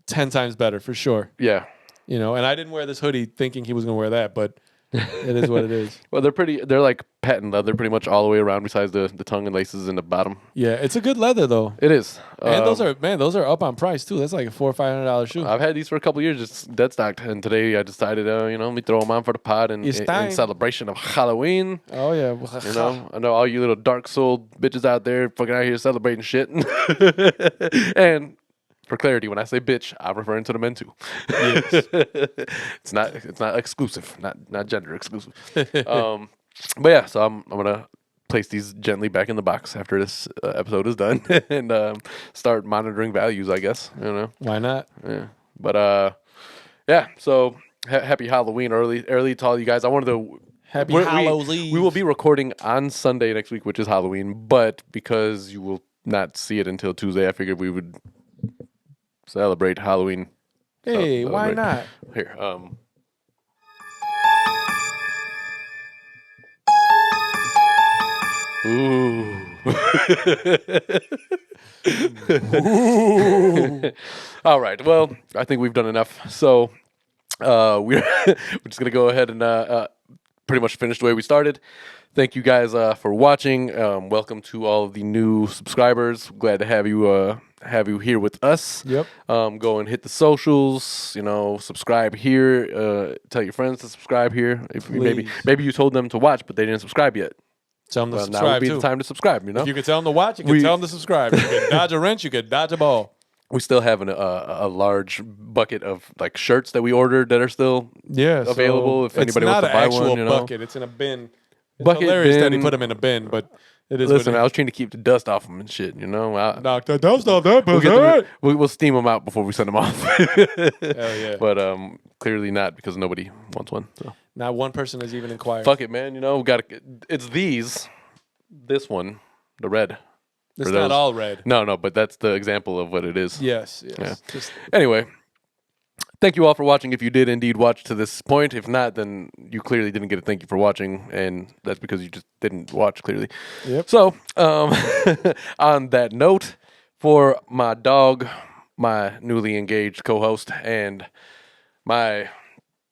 10 times better, for sure. Yeah. And I didn't wear this hoodie thinking he was going to wear that, but it is what it is. Well, they're like patent leather pretty much all the way around besides the tongue and laces in the bottom. Yeah, it's a good leather, though. It is. And those are up on price, too. That's like a $400 or $500 shoe. I've had these for a couple of years, just dead stocked. And today I decided, let me throw them on for the pod in celebration of Halloween. Oh, yeah. I know all you little dark-souled bitches out there fucking out here celebrating shit. And for clarity, when I say bitch, I'm referring to the men too. Yes. It's not exclusive, not gender exclusive. But yeah, so I'm gonna place these gently back in the box after this episode is done and start monitoring values, I guess. Why not? Yeah. But yeah. So happy Halloween early to all you guys. I wanted to. Happy Halloween. We will be recording on Sunday next week, which is Halloween. But because you will not see it until Tuesday, I figured we would celebrate Halloween Hey, why right. not? Here. Ooh. All right. Well, I think we've done enough. So we're just gonna go ahead and pretty much finish the way we started. Thank you guys for watching. Welcome to all of the new subscribers. Glad to have you here with us. Yep. Go and hit the socials. Subscribe here. Tell your friends to subscribe here. If maybe you told them to watch, but they didn't subscribe yet. Tell them to Well, subscribe now would be too. the time to subscribe. If you could tell them to watch, you could tell them to subscribe. You could dodge a wrench, you could dodge a ball. We still have a large bucket of like shirts that we ordered that are still available. If anybody wants to buy one, it's not an actual bucket. It's in a bin. It's Bucket hilarious that he bin. put them in a bin, but it is. Listen, I was trying to keep the dust off them and shit. Knock the dust off that We'll, bucket. we'll steam them out before we send them off. Hell yeah. But clearly not, because nobody wants one. So Not one person has even inquired. fuck it, man. We got it's this one, the red. It's For not those- all red. No, but that's the example of what it is. Yes. Yeah. Just, Anyway, thank you all for watching. If you did indeed watch to this point, if not, then you clearly didn't get a thank you for watching, and that's because you just didn't watch clearly. Yep. So, on that note, for my dog, my newly engaged co-host, and my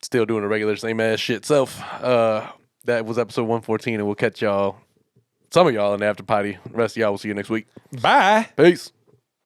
still doing a regular same ass shit self, that was episode 114, and we'll catch y'all, some of y'all in the after party. The rest of y'all will see you next week. bye. Peace.